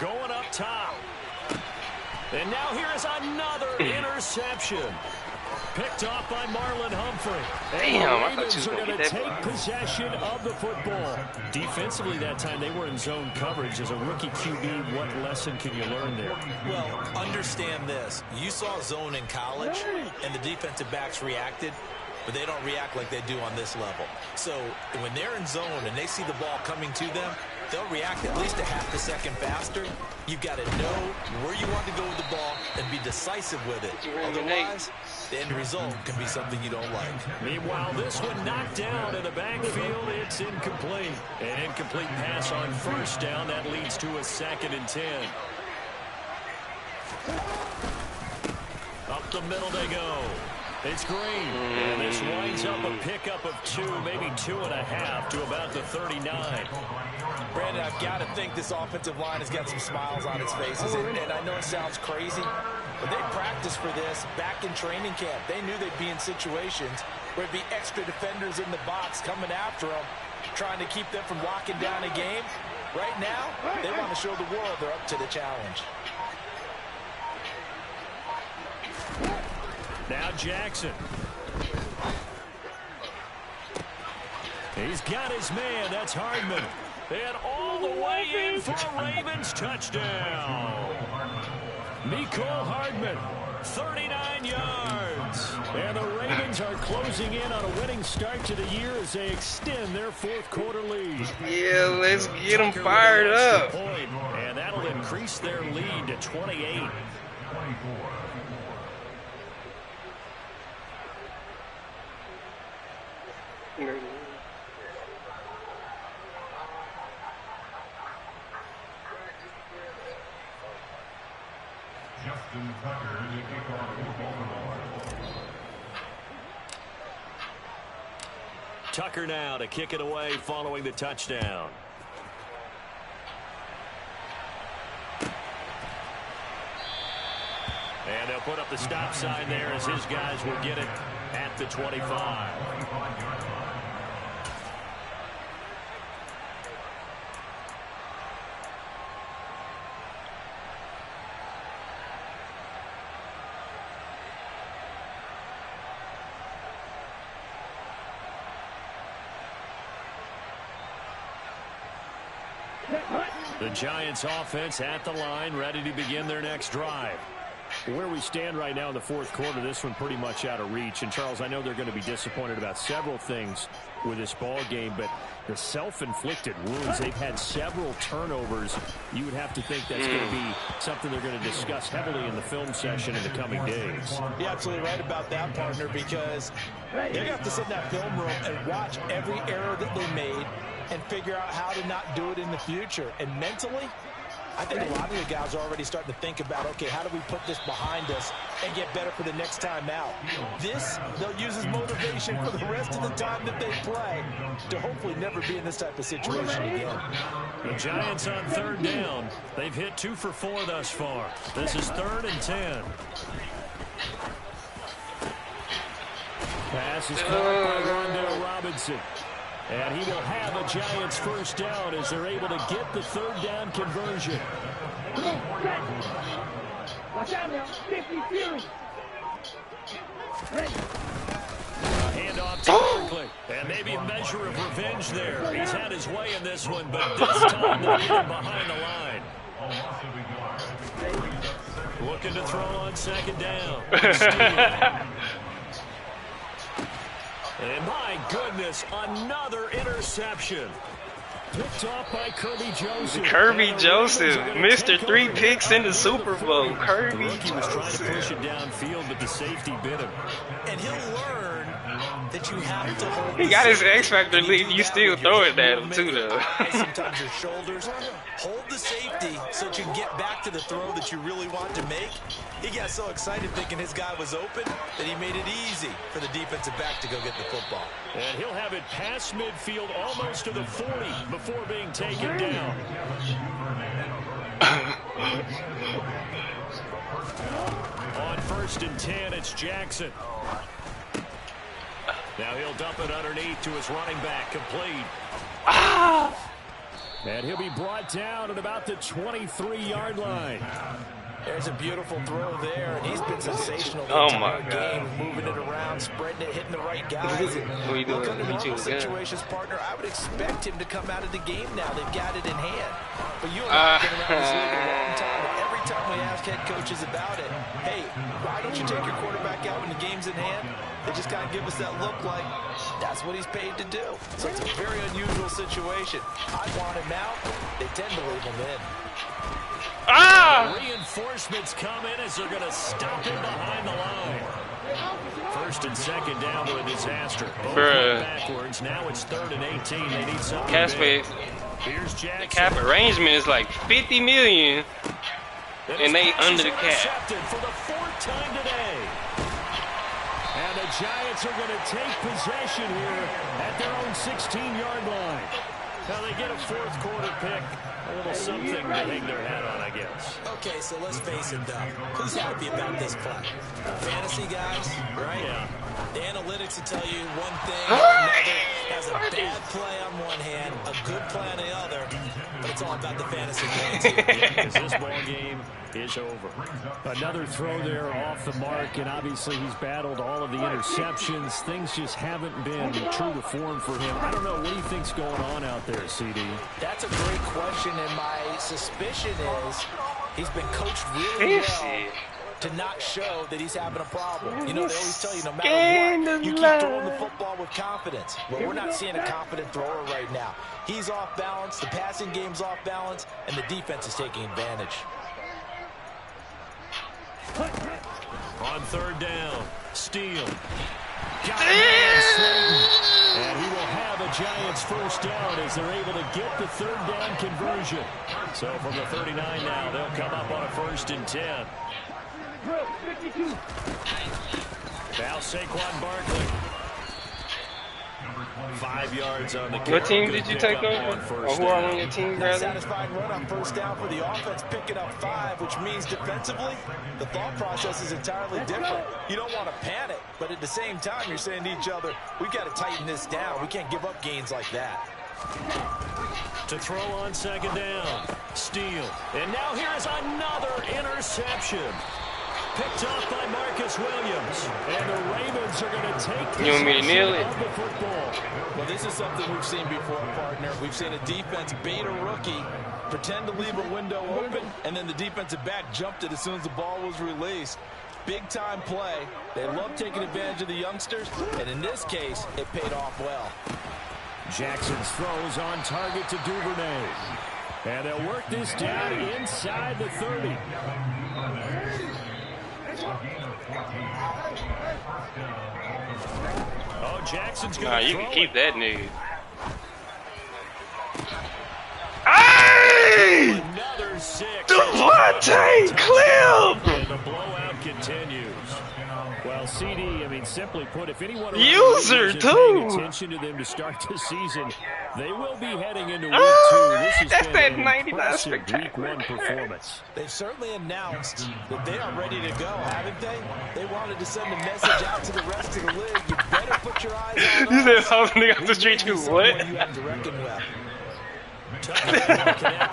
Speaker 2: Going up top. And now here is another interception. Picked off by Marlon Humphrey.
Speaker 4: Damn, I thought you
Speaker 2: Ravens
Speaker 4: was
Speaker 2: are
Speaker 4: going to
Speaker 2: going
Speaker 4: get
Speaker 2: to
Speaker 4: that.
Speaker 2: take possession of the football. Defensively that time, they were in zone coverage. As a rookie QB, what lesson can you learn there?
Speaker 5: Well, understand this. You saw zone in college, and the defensive backs reacted, but they don't react like they do on this level. So when they're in zone and they see the ball coming to them, they'll react at least a half a second faster. You've got to know where you want to go with the ball and be decisive with it. Otherwise, the end result can be something you don't like.
Speaker 2: Meanwhile, this one knocked down in the backfield. It's incomplete. An incomplete pass on 1st down. That leads to a 2nd and 10. Up the middle they go. It's Green. And this winds up a pickup of 2, maybe 2.5 to about the 39.
Speaker 5: Brandon, I've got to think this offensive line has got some smiles on its faces. And I know it sounds crazy, but they practiced for this back in training camp. They knew they'd be in situations where it'd be extra defenders in the box coming after them, trying to keep them from locking down a game. Right now, they want to show the world they're up to the challenge.
Speaker 2: Now Jackson. He's got his man. That's Hardman. And all the way in for a Ravens touchdown. Mecole Hardman, 39 yards.
Speaker 6: And the Ravens are closing in on a winning start to the year as they extend their fourth quarter lead.
Speaker 4: Yeah, let's get them fired up.
Speaker 6: And that'll increase their lead to 28. Tucker now to kick it away following the touchdown. And they'll put up the stop sign there as his guys will get it at the 25. The Giants offense at the line, ready to begin their next drive. Where we stand right now in the fourth quarter, this one pretty much out of reach. And, Charles, I know they're going to be disappointed about several things with this ball game, but the self-inflicted wounds, they've had several turnovers. You would have to think that's going to be something they're going to discuss heavily in the film session in the coming days.
Speaker 5: You're absolutely right about that, partner, because they're going to have to sit in that film room and watch every error that they made and figure out how to not do it in the future. And mentally, I think a lot of the guys are already starting to think about, okay, how do we put this behind us and get better for the next time out? This, they'll use as motivation for the rest of the time that they play to hopefully never be in this type of situation again.
Speaker 6: The Giants on third down. They've hit 2 for 4 thus far. This is 3rd and 10. Pass is caught by Rondell Robinson. And he will have a Giants first down as they're able to get the 3rd down conversion.
Speaker 3: Watch out now. 50 Fury.
Speaker 6: A handoff to Berkeley. And maybe a measure of revenge there. He's had his way in this one, but this time they'll get him behind the line. Looking to throw on 2nd down. And my goodness, another interception. Picked off by Kirby Joseph.
Speaker 4: Kirby Joseph, Mr. 3 picks in the Super Bowl. Kirby Joseph.
Speaker 6: He was trying to push it downfield, but the safety bit him.
Speaker 5: And he'll learn that you have to hold.
Speaker 4: He got his X Factor lead. You still throw it at him too, though.
Speaker 5: Sometimes your shoulders. Hold the safety so that you can get back to the throw that you really want to make. He got so excited thinking his guy was open that he made it easy for the defensive back to go get the football.
Speaker 6: And he'll have it past midfield almost to the 40 before being taken down. On 1st and 10, it's Jackson. Now he'll dump it underneath to his running back, complete. And he'll be brought down at about the 23-yard line.
Speaker 5: There's a beautiful throw there, and he's been sensational the
Speaker 4: Oh
Speaker 5: entire
Speaker 4: my
Speaker 5: game,
Speaker 4: God.
Speaker 5: moving it around, spreading it, hitting the right guys.
Speaker 4: What are you doing?
Speaker 5: Look, under
Speaker 4: You
Speaker 5: normal
Speaker 4: choose again.
Speaker 5: situations, partner, I would expect him to come out of the game now. They've got it in hand. But you and I have been around this league a long time, and every time we ask head coaches about it, hey, why don't you take your quarterback out when the game's in hand? They just kind of give us that look like that's what he's paid to do. So it's a very unusual situation. I want him out. They tend to leave him in.
Speaker 6: Reinforcements come in as they're going to stop him behind the line. 1st and 2nd down with a disaster. Both went backwards. Now it's 3rd and 18. They need something big. Here's Jackson.
Speaker 4: The cap arrangement is like $50 million, and they under the cap.
Speaker 6: For the 4th time today. And the Giants are going to take possession here at their own 16-yard line. Now they get a 4th quarter pick. A little something to hang their hat on, I guess.
Speaker 5: Okay, so let's face it, though. Who's happy about this play? Fantasy guys, right?
Speaker 6: Yeah.
Speaker 5: The analytics will tell you one thing or another. Has a bad play on one hand, a good play on the other, but it's all about the fantasy points here.
Speaker 6: Because this ball game is over. Another throw there off the mark, and obviously he's battled all of the interceptions. Things just haven't been true to form for him. I don't know. What do you think's going on out there, CD?
Speaker 5: That's a great question, and my suspicion is he's been coached really well to not show that he's having a problem. You know, they always tell you no matter what, you keep throwing the football with confidence. Well, we're not seeing a confident thrower right now. He's off balance, the passing game's off balance, and the defense is taking advantage.
Speaker 2: On third down, Steele. Got and he will have a Giants first down as they're able to get the third down conversion. So from the 39 now, they'll come up on a 1st and 10. Now Saquon Barkley. 5 yards on the kick.
Speaker 4: What team did you take over? Or who are on your team, brother?
Speaker 5: Satisfying run on first down for the offense, picking up 5, which means defensively, the thought process is entirely different. You don't want to panic, but at the same time, you're saying to each other, we've got to tighten this down. We can't give up gains like that.
Speaker 2: To throw on 2nd down, Steele. And now here's another interception. Picked off by Marcus Williams. And the Ravens are going to take possession of the football.
Speaker 5: Well, this is something we've seen before, partner. We've seen a defense bait a rookie, pretend to leave a window open, and then the defensive back jumped it as soon as the ball was released. Big-time play. They love taking advantage of the youngsters, and in this case, it paid off well.
Speaker 2: Jackson's throws on target to Duvernay. And they'll work this down inside the 30. Oh, Jackson's going to
Speaker 4: you can keep that nigga.
Speaker 2: Hey! Another 6.
Speaker 4: Devontae Clip!
Speaker 2: And the blowout continues. Well, CD, I mean, simply put, if anyone
Speaker 4: user
Speaker 2: paying attention to them to start the season, they will be heading into week 2. This has
Speaker 4: That's
Speaker 2: been
Speaker 4: that
Speaker 2: an
Speaker 4: 99
Speaker 2: impressive
Speaker 4: spectacular
Speaker 2: week 1 performance.
Speaker 5: They've certainly announced that they are ready to go, haven't they? They wanted to send a message out to the rest of the league. You better put your eyes on
Speaker 4: You said
Speaker 5: us.
Speaker 4: something off the street too. What?
Speaker 5: You have to reckon with.
Speaker 2: Connect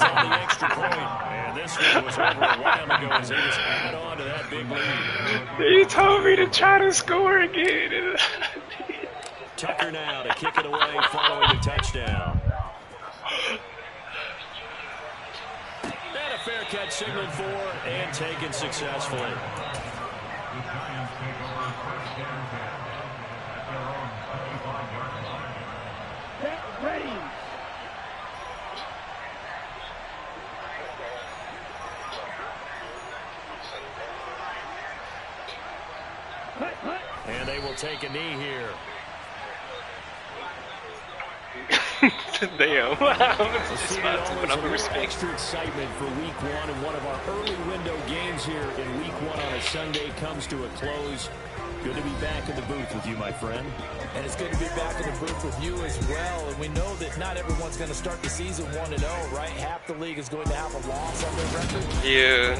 Speaker 2: on the extra point. And this one was over a while ago as they just add on to that big lead.
Speaker 4: You told me to try to score again.
Speaker 2: Tucker now to kick it away following the touchdown. And a fair catch signaled for and taken successfully.
Speaker 3: Ready.
Speaker 2: And they will take a knee here.
Speaker 4: Damn.
Speaker 2: Extra excitement for week 1, and one of our early window games here in week 1 on a Sunday comes to a close. Good to be back in the booth with you, my friend.
Speaker 5: And it's good to be back in the booth with you as well. And we know that not everyone's going to start the season 1-0, right? Half the league is going to have a loss on their record.
Speaker 4: Yeah,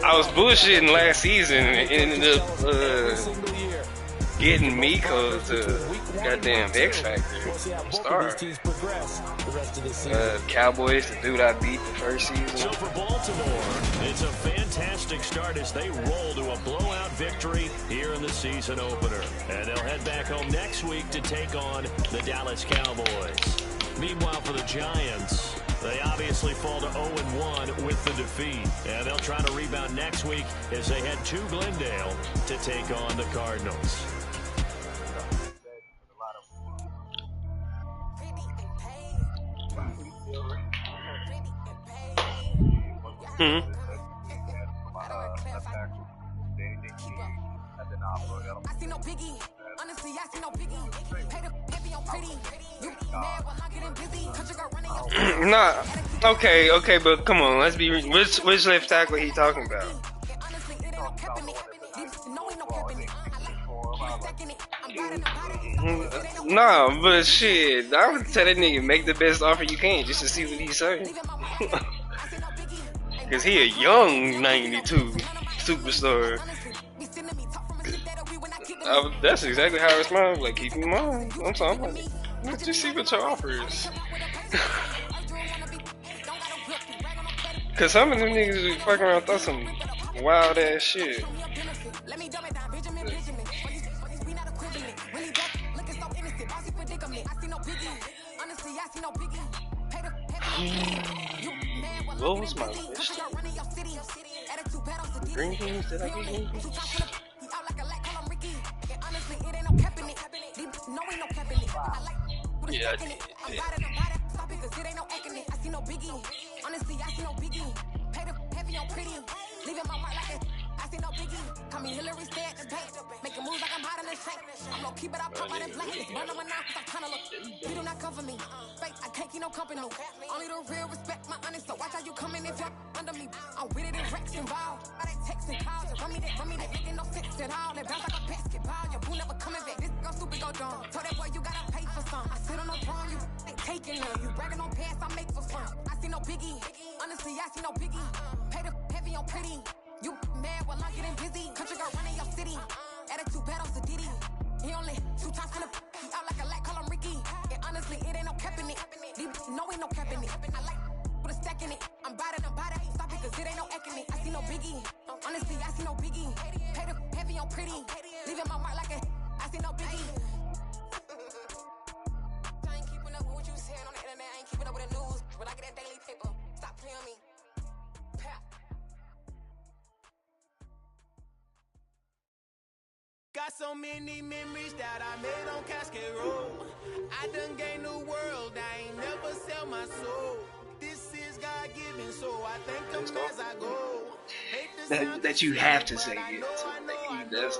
Speaker 4: I was bullshitting last season and ended up getting me because goddamn X Factor star. Cowboys, the dude I beat the first season.
Speaker 2: So for Baltimore, it's a fantastic start as they roll to a blowout victory here in the season opener. And they'll head back home next week to take on the Dallas Cowboys. Meanwhile, for the Giants, they obviously fall to 0-1 with the defeat. And they'll try to rebound next week as they head to Glendale to take on the Cardinals.
Speaker 4: Nah, okay, but come on, let's be which left tackle he talking about? Nah, but shit, I would tell that nigga make the best offer you can just to see what he's saying. Cause he a young 92 superstar. That's exactly how I respond. Like, keep in mind, I'm sorry. Let's just see what your offer is. Cause some of them niggas just fucking around throw some wild ass shit. What was my list? green beans? Did I get green beans? Yeah, I did.
Speaker 7: Honestly, I see no biggie. Pay the heavy on pretty. Leaving my mark like it. I see no biggie. Call me Hillary, stay at the bank. Making moves like I'm hot in the shank. I'm low key, but I pop out in black. It's burn on my knife, I'm trying to look. You do not cover me. Fake, I can't keep no company. Only the real respect my honest. So watch how you coming if you're under me. I'm with it in Rex involved. I they text and calls. Run me, they making no sense at all. They bounce like a basketball. Your boo never coming back. This go stupid, go dumb. Told that boy you gotta pay for some. I sit on no throne, you ain't taking none. You bragging on pants, I make for fun. I see no biggie. Honestly, I see no biggie. Pay the heavy on pretty. You mad while I'm getting busy. Country girl running your city. Attitude bad on Diddy. He only 2 times from the he out like a light, call him Ricky. And honestly, it ain't no cap in it. No, ain't no cap in it. I like put a stack in it. I'm bad at stop it, cause it ain't no acting it. I see no biggie. Honestly, I see no biggie. Pay the heavy on pretty. Leaving my mark like a I see no biggie. I ain't keeping up with what you saying on the internet. I ain't keeping up with the news. But I get that daily paper. Stop playing on me.
Speaker 1: Got so many memories that I made on Cascade Road. I done gained the world, I ain't never sell my soul. This is God-given, so I thank him as I go.
Speaker 4: That you have to say it. That's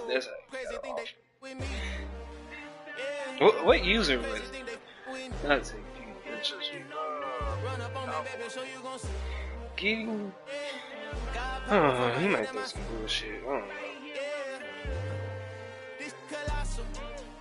Speaker 4: what user was it? That's Getting. Oh, he might do some bullshit. I don't know.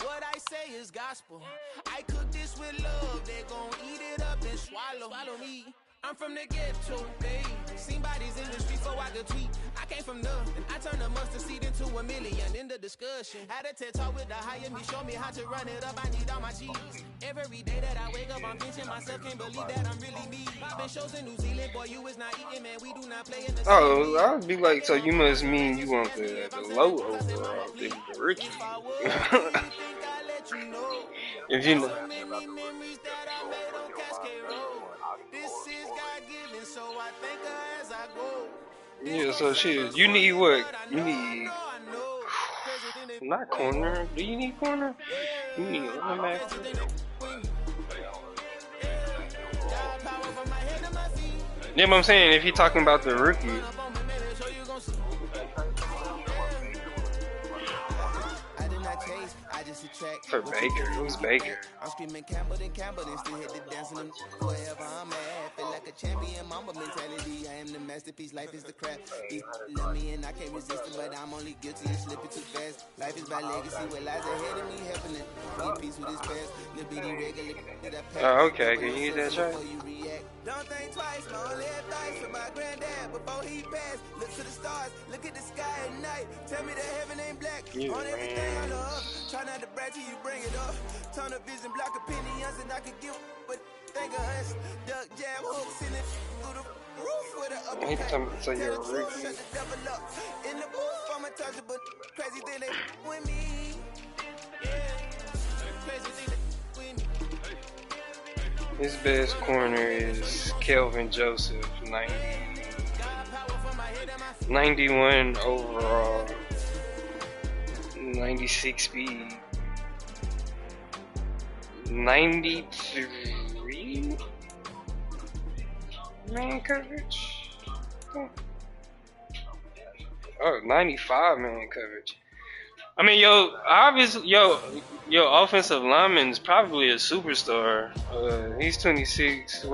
Speaker 1: What I say is gospel. I cook this with love. They gon' eat it up and swallow me. I'm from the ghetto, babe. Seen bodies in the street so I could tweet. I came from nothing. I turned a mustard seed into a million in the discussion. Had a TED talk with the higher me, show me how to run it up. I need all my cheese. Every day that I wake up, I'm pinching myself. Can't believe that I'm really me. Popping shows in New Zealand, boy, you is not eating, man. We do not play in the.
Speaker 4: Oh, I'll be like, so you must mean you want the low overall, the rookie. If you know. Yeah, so shit, you need what? You need not corner. Do you need corner? You need linebacker. Yeah, but I'm saying if you're talking about the rookie. For Baker, who's Baker?
Speaker 1: I'm screaming Campbell, then still hit the dance and wherever I'm at. Feel like a champion, mama mentality. I am the masterpiece, life is the crap. These love me and I can't resist it, but I'm only guilty of slipping too fast. Life is by legacy, what lies ahead of me, helping it. Get peace with this past, little bitty regular that I pass.
Speaker 4: Oh, okay, can you use that shot?
Speaker 1: Don't think twice, my only advice for my granddad before he passed. Look to the stars, look at the sky at night. Tell me that heaven ain't black. On everything I love, try not to brag till you bring it up. Turn of vision, block opinions, and I could give but think of us. Duck jab hooks in it through the roof with an uppercut.
Speaker 4: So you're a rookie.
Speaker 1: Shut the devil up. In the booth, I'm untouchable. Crazy thing they with me. Yeah. Crazy thing they with me.
Speaker 4: His best corner is Kelvin Joseph, 91 overall, 96 speed, 93 man coverage. Oh, 95 man coverage. I mean, obviously, your offensive lineman's probably a superstar. He's 26. He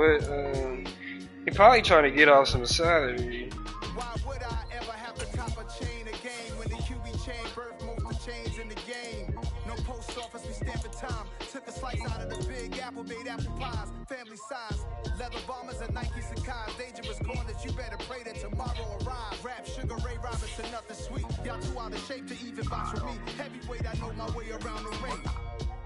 Speaker 4: probably trying to get off some salary.
Speaker 1: Why would I ever have to cop a chain again when the QB chain birthed most of the chains in the game? No post office, we stamping time. Took a slice out of the big apple, made apple pies, family size. Leather bombers and Nike Sakai's. Dangerous corners, you better pray that tomorrow arrives. Rap, Sugar Ray Robinson, nothing sweet. Y'all too out of shape to even box with me. Heavyweight, I know my way around the ring.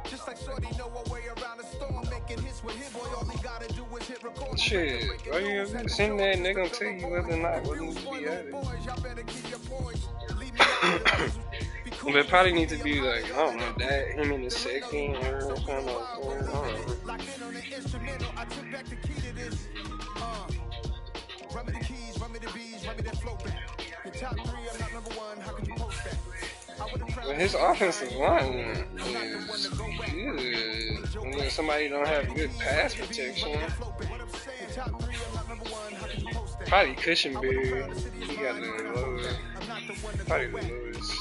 Speaker 1: Just like Shorty know a way around the storm. Making hits with hit, boy, all he gotta do is hit record.
Speaker 4: Shit, why you sing that and they gonna tell you whether or not what needs to be added. But it probably needs to be like, I don't know, that him in the second or kind of, I don't know. Well, his offensive line is good. When somebody don't have good pass protection. Probably Cushionberry. He got the lowest. Probably the lowest.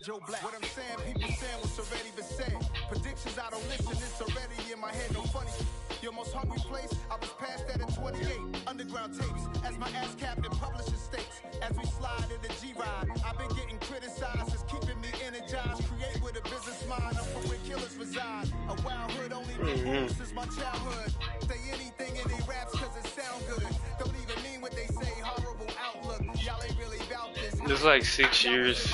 Speaker 1: What I'm saying, people saying what's already been said. Predictions, I don't listen, it's already in my head, no funny. Your most hungry place, I was past that at 28. Underground tapes, as my ass captain publishing states. As we slide in the G-Ride, I've been getting criticized, it's keeping me energized. Create with a business mind, I'm from where killers reside. A wild hood only been since my childhood. Say anything in they raps cause it sound good. Don't even mean what they say, horrible outlook. Y'all ain't really about this.
Speaker 4: It's like 6 years,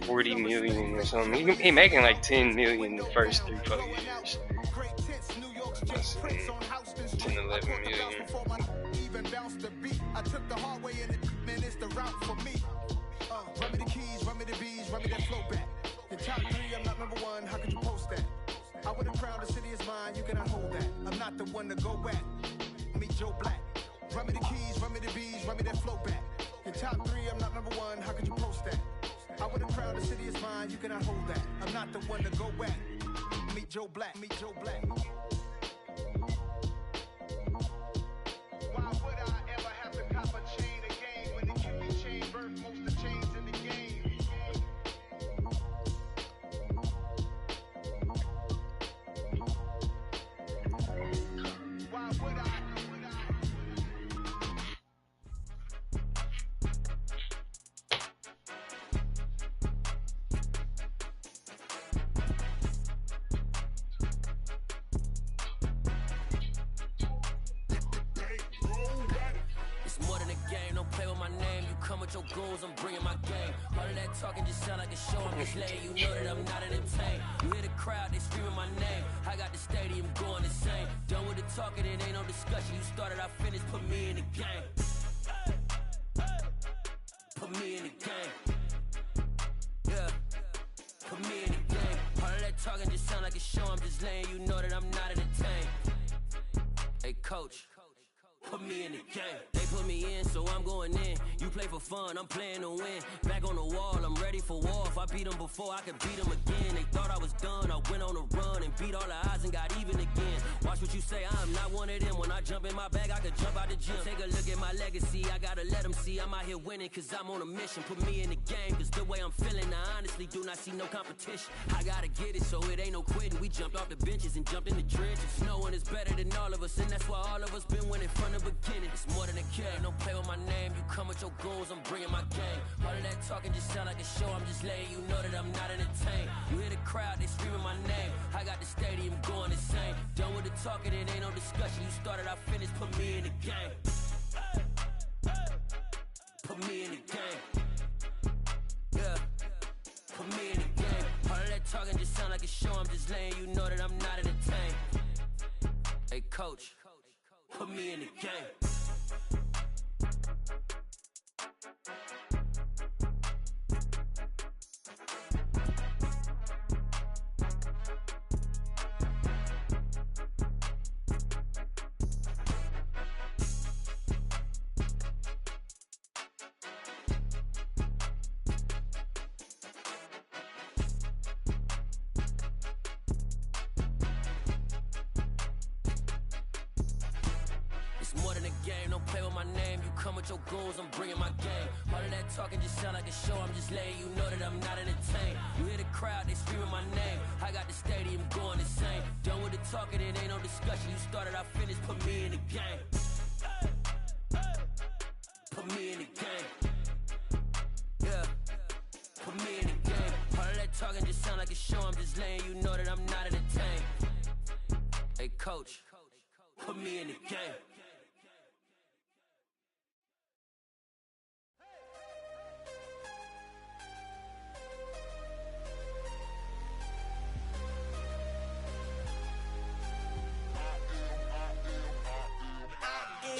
Speaker 4: 40 million or something. He making like 10 million the first 3-4 years. That's 10, 11 million.
Speaker 1: I took the hard way and it, man, it's the route for me. Run me the keys, run me the bees, run me that flow back. The top 3, I'm not number 1, how could you post that? I would have crowned the city is mine, you cannot hold that. I'm not the one to go back. Meet Joe Black. Run me the keys, run me the bees, run me that flow back. The top 3, I'm not number 1, how could you post that? I would have crowned the city is mine, you cannot hold that. I'm not the one to go back. Meet Joe Black, meet Joe Black. Why would I ever have to cop a chain again when it can be chain birth most of the chains in the game? Why would I?
Speaker 7: Your goals, I'm bringing my game. All of that talking just sound like a show. I'm just letting you know that I'm not entertained. You hear the crowd, they screaming my name. I got the stadium going insane. Done with the talking, it ain't no discussion. You started, I finished, put me in the game. Put me in the game. Yeah, put me in the game. All of that talking just sound like a show. I'm just letting you know that I'm not entertained. Hey, coach. Put me in the game. They put me in, so I'm going in. You play for fun, I'm playing to win. Back on the wall, I'm ready for war. If I beat them before, I could beat them again. They thought I was done, I went on a run and beat all the odds and got even again. Watch what you say, I'm not one of them. When I jump in my bag, I could jump out the gym. Take a look at my legacy, I gotta let them see I'm out here winning, cause I'm on a mission. Put me in the game, cause the way I'm feeling, I honestly do not see no competition. I gotta get it, so it ain't no quitting. We jumped off the benches and jumped in the trenches. No one is better than all of us, and that's why all of us been winning from the beginning. It's more than a game, don't play with my name. You come with your goals, I'm bringing my game. All of that talking just sound like a show. I'm just letting you know that I'm not entertained. You hear the crowd, they screaming my name. I got the stadium going insane. Done with the talking, it ain't no discussion. You started, I finished, put me in the game. Put me in the game. Yeah, put me in the game. All of that talking just sound like a show. I'm just letting you know that I'm not entertained. Hey, coach, put me in the game. More than a game, don't play with my name. You come with your goals, I'm bringing my game. All of that talking just sound like a show. I'm just letting you know that I'm not entertained. You hear the crowd, they screaming my name. I got the stadium going insane. Done with the talking, it ain't no discussion. You started, I finished, put me in the game. Put me in the game. Yeah, put me in the game. All of that talking just sound like a show. I'm just letting you know that I'm not entertained. Hey, coach, put me in the game.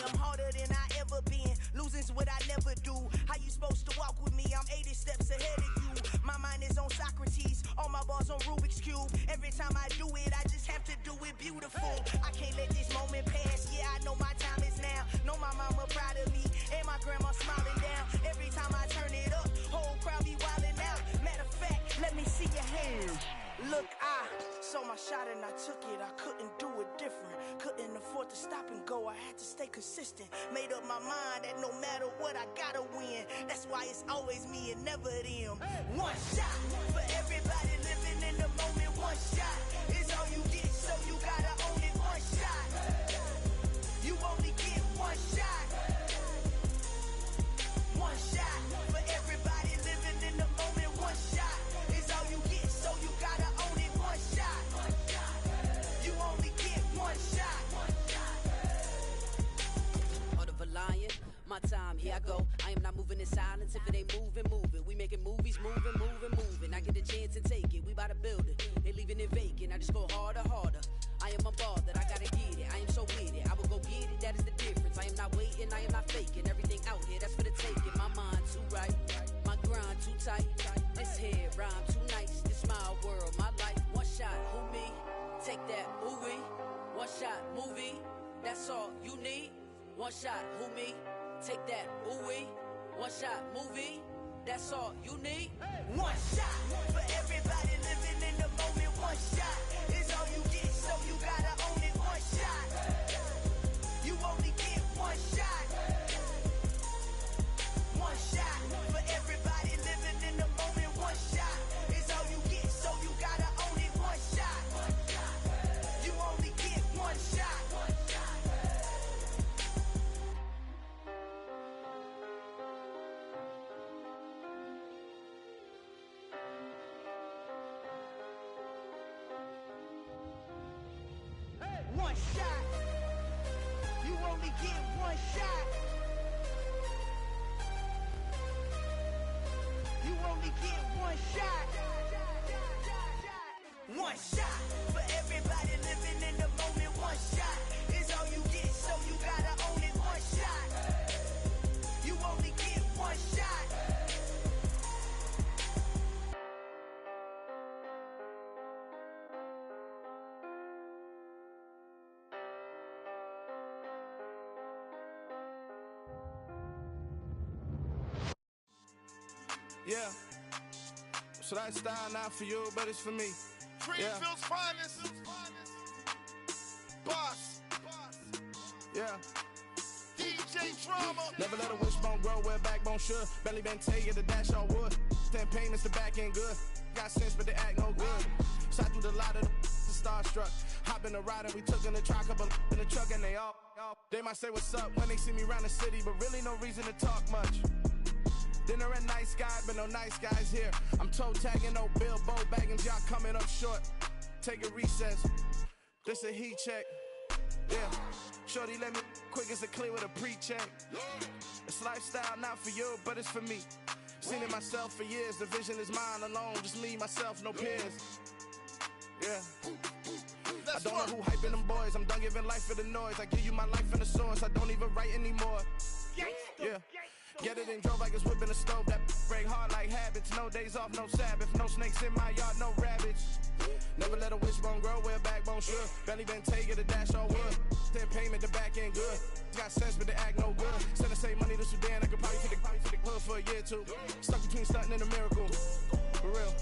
Speaker 8: I'm harder than I ever been. Losing's what I never do. How you supposed to walk with me? I'm 80 steps ahead of you. My mind is on Socrates. All my bars on Rubik's Cube. Every time I do it, I just have to do it beautiful. I can't let this moment pass. Yeah, I know my time is now. Know my mama proud of me. And my grandma smiling down. Every time I turn it up, Let me see your hands. Look, I saw my shot and I took it. I couldn't do it different. Couldn't afford to stop and go. I had to stay consistent. Made up my mind that no matter what, I gotta win. That's why it's always me and never them. One shot for everybody living in the moment. One shot is all you get, so you gotta own it. One shot. You only get one shot. One shot for everybody living in the moment. One shot is all you get, so you gotta own it. One shot. You only get one shot.
Speaker 7: Heart of a lion, my time, here I go. I am not moving in silence. If it ain't moving, move it. We making movies, moving, moving, moving. I get a chance and take it. We bout to build it. They leaving it vacant. I just go harder, harder. I am a ball that I gotta get it. I am so with it. I will go get it. That is the difference. I am not waiting. I am not faking. Everything out here, that's for the taking. My mind too right. My grind too tight. This head rhyme too nice. This my world, my life. One shot, who me? Take that, movie. One shot, movie. That's all you need. One shot, who me? Take that, ooh-wee. One shot, movie. That's all you need.
Speaker 8: One shot for everybody living in the moment. One shot is all you get, so you gotta own it. One shot. You only get one shot. One shot for everybody living in the moment. One shot is all you get, so you gotta own it. One shot. You only get one shot. One shot. You only get one shot. You only get one shot. One shot for everybody living in the moment. One shot is all you get, so you gotta own it. One shot. You only get one shot.
Speaker 9: Yeah. So that style not for you, but it's for me.
Speaker 10: Greenfield's finest. Boss.
Speaker 9: Yeah.
Speaker 10: DJ Drama.
Speaker 9: Never let a wishbone grow where backbone should. Belly been taking the dash on wood. 10 payments, the back end good. Got sense, but they act no good. Shot through the lot of the starstruck. Hop in the ride and we took in the truck, couple in the truck, and they all. They might say what's up when they see me around the city, but really no reason to talk much. Dinner at nice guy, but no nice guys here. I'm toe tagging, no Bilbo bagging, y'all coming up short. Take a recess. This a heat check. Yeah. Shorty let me quick as a clear with a pre-check. It's lifestyle not for you, but it's for me. Seen it myself for years. The vision is mine alone. Just me, myself, no peers. Yeah. I don't know who hyping them boys. I'm done giving life for the noise. I give you my life in the source. I don't even write anymore. Yeah. Get it and drove like it's whipping a stove. That break hard like habits. No days off, no Sabbath. No snakes in my yard, no rabbits. Never let a wishbone grow where backbone should. Belly been taking the dash all wood. 10 payment, the back end good. Got sense, but they act no good. Send the same money to Sudan. I could probably take the hood for a year or two. Stuck between stunting and a miracle. For real.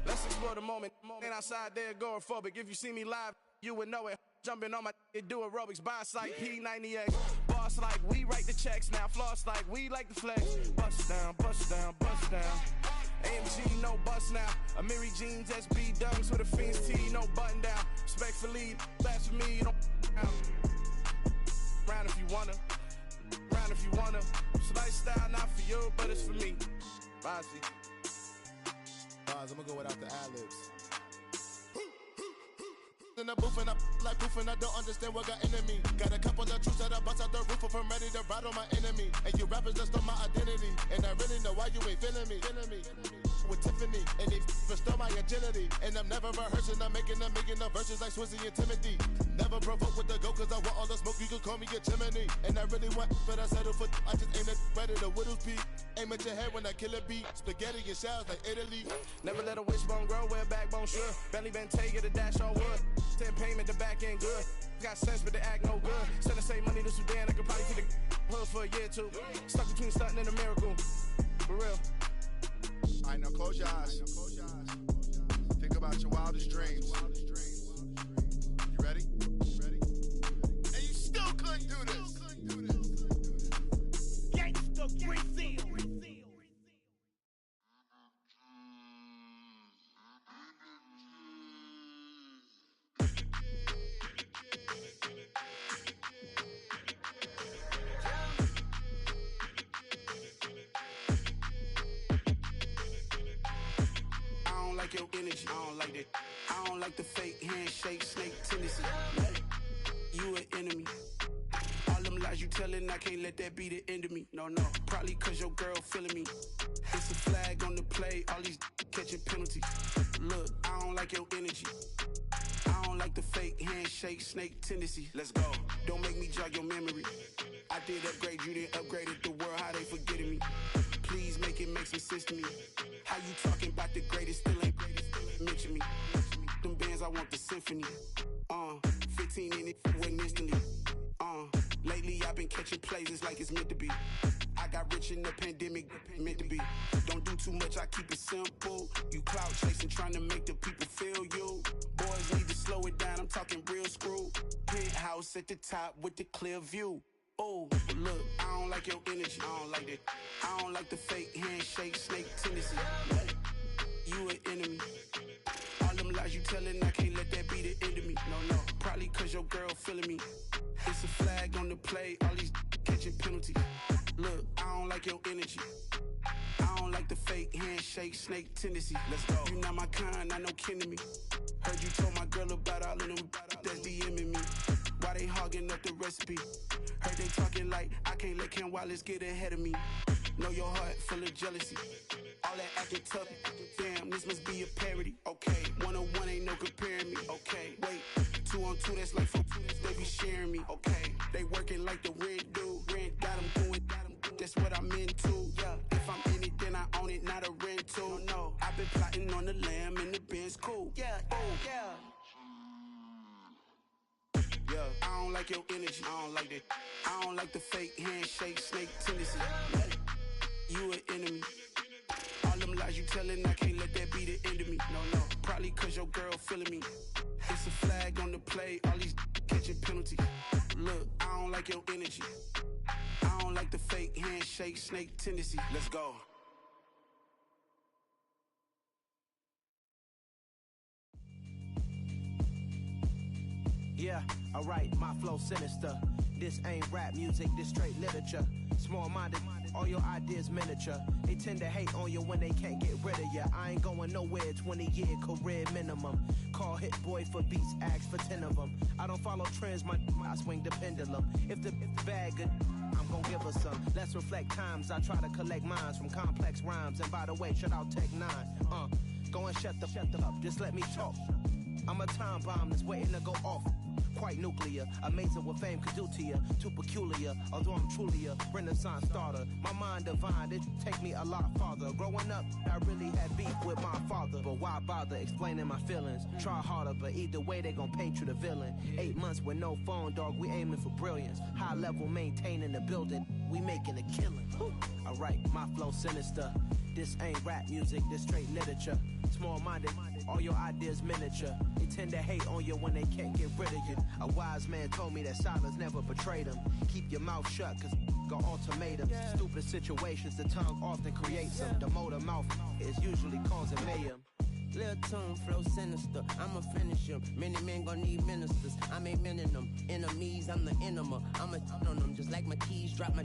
Speaker 9: Let's explore the moment. Ain't outside there agoraphobic. If you see me live, you would know it. Jumping on my do aerobics, boss like P90X. Boss like we write the checks now. Floss like we like the flex. Bust down, bust down, bust down. AMG, no bust now. Amiri jeans, SB dunks with a Fiends T, no button down. Respectfully, that's for me, you don't down. Round if you wanna, round if you wanna. It's lifestyle not for you, but it's for me. Bossy.
Speaker 10: Bars, I'm gonna go without the ad-libs. In the booth and I like proof and I don't understand what got into me. Got a couple of truths that I bust out the roof if I'm ready to battle my enemy. And you rappers just stole my identity. And I really know why you ain't feeling me. With Tiffany, and they restore my agility. And I'm never rehearsing, I'm making a million of verses like Swizzy and Timothy. Never provoke with the go, cause I want all the smoke, you can call me a chimney. And I really want, but I settle for, I just aim at ready to Whittle's Peak. Aim at your head when I kill a beat. Spaghetti and shells like Italy.
Speaker 9: Never let a wishbone grow where backbone should. Belly been taking the dash all wood. 10 payment, the back end good. Got sense, but they act no good. Send the same money to Sudan, I could probably take the hood for a year or two. Stuck between stunting and a miracle. For real.
Speaker 10: Alright, now close your eyes. about your wildest dreams. You ready? And you still couldn't do this.
Speaker 3: Gangsta Brazil.
Speaker 11: I don't like your energy. I don't like that. I don't like the fake handshake, snake tendency. You an enemy. All them lies you telling, I can't let that be the end of me. No, probably cause your girl feeling me. It's a flag on the play, all these catching penalties. Look, I don't like your energy. I don't like the fake handshake, snake tendency. Let's go. Don't make me jog your memory. I did upgrade, you didn't upgrade it. The world, how they forgetting me. Please make it make some sense to me. How you talking about the greatest, still ain't mention me. Them bands, I want the symphony. 15 in it, wasn't instantly. Lately I've been catching plays, it's like it's meant to be. I got rich in the pandemic, meant to be. Don't do too much, I keep it simple. You clout chasing, trying to make the people feel you. Boys need to slow it down, I'm talking real screw. Penthouse at the top with the clear view. Oh, look, I don't like your energy, I don't like that. I don't like the fake handshake, snake tendency. You an enemy. All them lies you telling, I can't let that be the end of me. No, probably cause your girl feeling me. It's a flag on the play, all these catching penalties. Look, I don't like your energy. I don't like the fake handshake, snake tendency. Let's go. You not my kind, not no kin to me. Heard you told my girl about all of them that's DMing me. Why they hogging up the recipe? Heard they talking like I can't let Ken Wallace get ahead of me. Know your heart full of jealousy. All that acting tough, damn, this must be a parody. Okay, 1-on-1 ain't no comparing me. Okay, wait, 2-on-2, that's like 4-2, they be sharing me. Okay, they working like the rent do. Rent got them doing, that's what I'm into. Yeah, if I'm in it, then I own it, not a rental. No, I've been plotting on the lamb and the Benz cool. Yeah, yeah, I don't like your energy, I don't like that. I don't like the fake handshake, snake tendency. You an enemy. All them lies you telling, I can't let that be the end of me. No, probably cause your girl feeling me. It's a flag on the play, all these catching penalties. Look, I don't like your energy. I don't like the fake handshake, snake tendency. Let's go.
Speaker 12: Yeah, alright, my flow sinister. This ain't rap music, this straight literature. Small-minded, all your ideas miniature. They tend to hate on you when they can't get rid of you. I ain't going nowhere, 20-year career minimum. Call Hit Boy for beats, ask for 10 of them. I don't follow trends, I swing the pendulum. If the bag good, I'm gon' give her some. Let's reflect times, I try to collect minds from complex rhymes. And by the way, shout out Tech 9. Go and shut the up, just let me talk. I'm a time bomb that's waiting to go off. Quite nuclear, amazing what fame could do to you. Too peculiar, although I'm truly a renaissance starter. My mind divine, it take me a lot farther. Growing up, I really had beef with my father. But why bother explaining my feelings? Try harder, but either way they gon' paint you the villain. 8 months with no phone, dog, we aiming for brilliance. High level maintaining the building, we making a killing. Alright, my flow sinister. This ain't rap music, this straight literature. Small-minded, all your ideas miniature. They tend to hate on you when they can't get rid of you. A wise man told me that silence never betrayed him. Keep your mouth shut, cause got ultimatums. Stupid situations, the tongue often creates them. The motor mouth is usually causing mayhem.
Speaker 13: Lil' tune, flow sinister, I'ma finish him. Many men gon' need ministers, I'm aiming them. Enemies, I'm the enema, I'ma on them. Just like my keys, drop my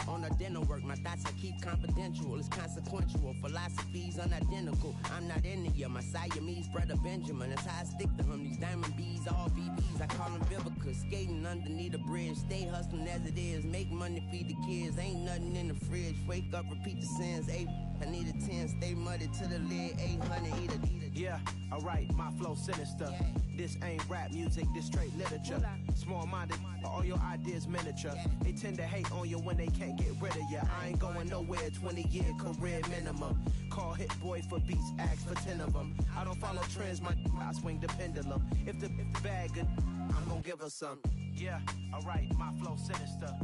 Speaker 13: on the dinner work. My thoughts I keep confidential, it's consequential. Philosophies unidentical, I'm not in the my Siamese brother Benjamin. That's how I stick to him, these diamond bees, all BBs. I call them Vivica, skating underneath the bridge. Stay hustling as it is, make money, feed the kids. Ain't nothing in the fridge, wake up, repeat the sins. I need a 10, stay muddy to the lid. 800, eat a.
Speaker 12: Yeah, alright, my flow sinister. This ain't rap music, this straight literature. Small-minded, all your ideas miniature. They tend to hate on you when they can't get rid of you. I ain't going nowhere, 20-year career minimum. Call Hit Boy for beats, ask for 10 of them. I don't follow trends, I swing the pendulum. If the bag good, I'm gon' give her some. Yeah, alright, my flow sinister.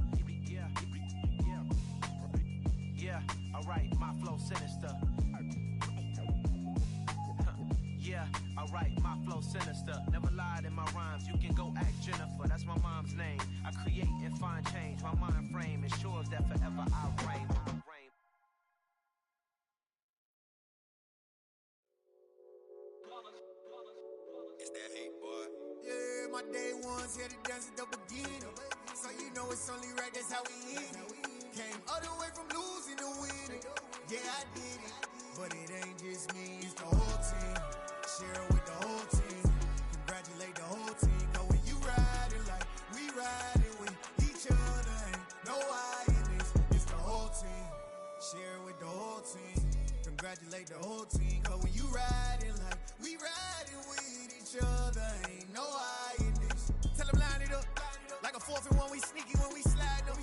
Speaker 12: Yeah, alright, my flow sinister. Yeah. Yeah, alright, my flow sinister. Never lied in my rhymes, you can go ask Jennifer. That's my mom's name. I create and find change. My mind frame ensures that forever I reign.
Speaker 14: It's that hate, boy. Yeah, my day ones here to dance at the beginning. So you know it's only right, that's how we end it. Came all the way from losing to winning. Yeah, I did it. But it ain't just me, it's the whole team. Share it with the whole team. Congratulate the whole team. Cause when you riding like we riding with each other, ain't no I in this. It's the whole team. Share it with the whole team. Congratulate the whole team. Cause when you riding like we riding with each other, ain't no I in this. Tell them line it up. Like a 4th and 1, we sneaky when we slide them.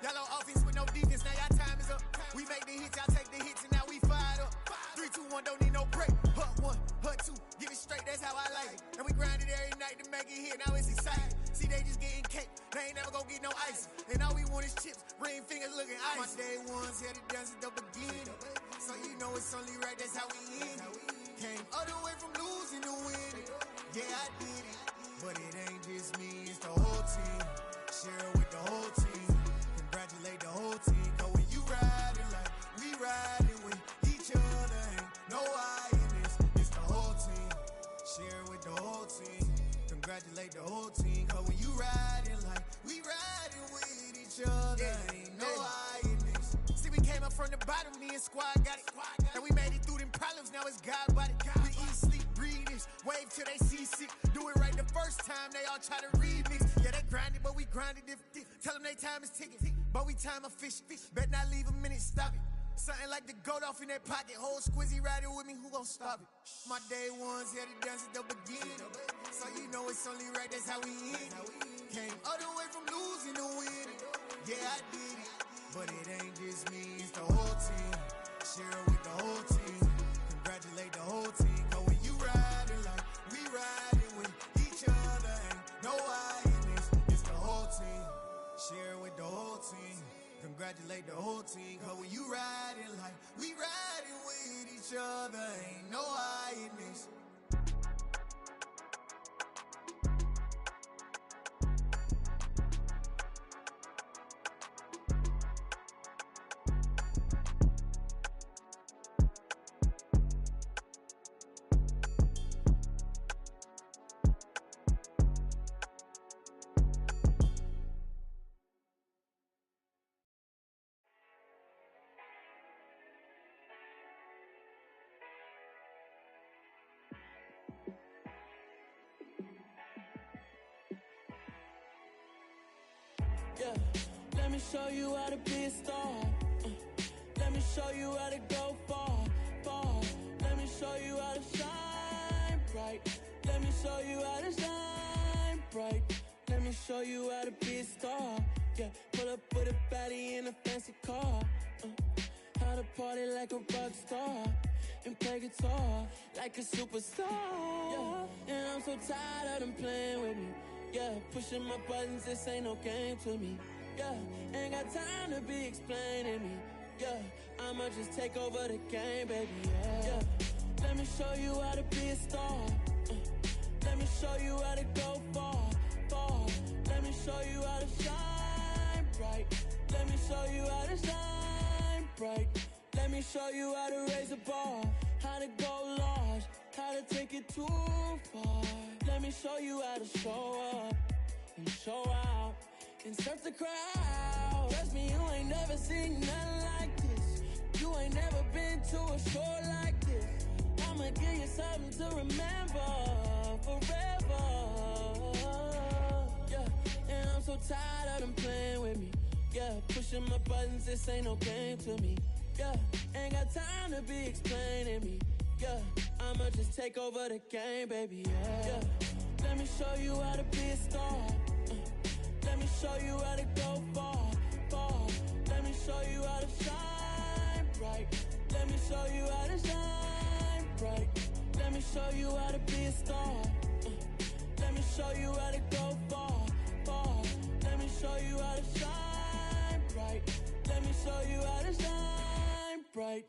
Speaker 14: Y'all on offense with no defense, now y'all time is up. We make the hits, y'all take the hits, and now we fired up. 3, 2, 1, don't need no break. Hut 1, hut 2, give it straight, that's how I like it. And we grind it every night to make it here, now it's exciting. See, they just getting cake, they ain't never gonna get no ice. And all we want is chips, ring fingers looking ice. My day ones here to dance at the beginning. So you know it's only right, that's how we end it. Came all the way from losing to winning. Yeah, I did it. But it ain't just me, it's the whole team. Share it with the whole team. Congratulate the whole team. Cause when you riding like we riding with each other, ain't no I in this. It's the whole team. Share it with the whole team. Congratulate the whole team. Cause when you riding like we riding with each other, ain't no I in this. See, we came up from the bottom, me and squad got it. And we made it through them problems, now it's God body. We eat, sleep, breathe this, wave till they see sick. Do it right the first time, they all try to remix. Yeah, they grinded, but we grinded different. Tell them they time is ticking, but we time a fish. Bet not leave a minute, stop it. Something like the goat off in that pocket. Whole squizzy riding with me, who gon' stop it? My day ones here to dance at the beginning. So you know it's only right, that's how we end it. Came all the way from losing to winning. Yeah, I did it. But it ain't just me, it's the whole team. Share it with the whole team. Congratulate the whole team. Cause when you riding like we riding with each other, ain't no I in this. It's the whole team. Share it with the whole team. Congratulate the whole team. Cause when you riding like we riding with each other, ain't no I in this.
Speaker 15: Yeah, let me show you how to be a star. Let me show you how to go far, far. Let me show you how to shine bright. Let me show you how to shine bright. Let me show you how to be a star. Yeah, pull up with a baddie in a fancy car. How to party like a rock star and play guitar like a superstar. Yeah, and I'm so tired of them playing with me. Yeah, pushing my buttons, this ain't no game to me. Yeah, ain't got time to be explaining me. Yeah, I'ma just take over the game, baby. Yeah, let me show you how to be a star. Let me show you how to go far, far. Let me show you how to shine bright. Let me show you how to shine bright. Let me show you how to raise a bar, how to go large, how to take it too far. Let me show you how to show up and show out and surf the crowd. Trust me, you ain't never seen nothing like this. You ain't never been to a show like this. I'ma give you something to remember forever. Yeah, and I'm so tired of them playing with me. Yeah, pushing my buttons, this ain't no game to me. Yeah, ain't got time to be explaining me. Yeah, I'ma just take over the game, baby. Yeah, let me show you how to be a star. Let me show you how to go far, far. Let me show you how to shine bright. Let me show you how to shine bright. Let me show you how to be a star. Let me show you how to go far, far. Let me show you how to shine bright. Let me show you how to shine bright.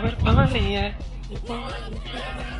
Speaker 4: where the party at?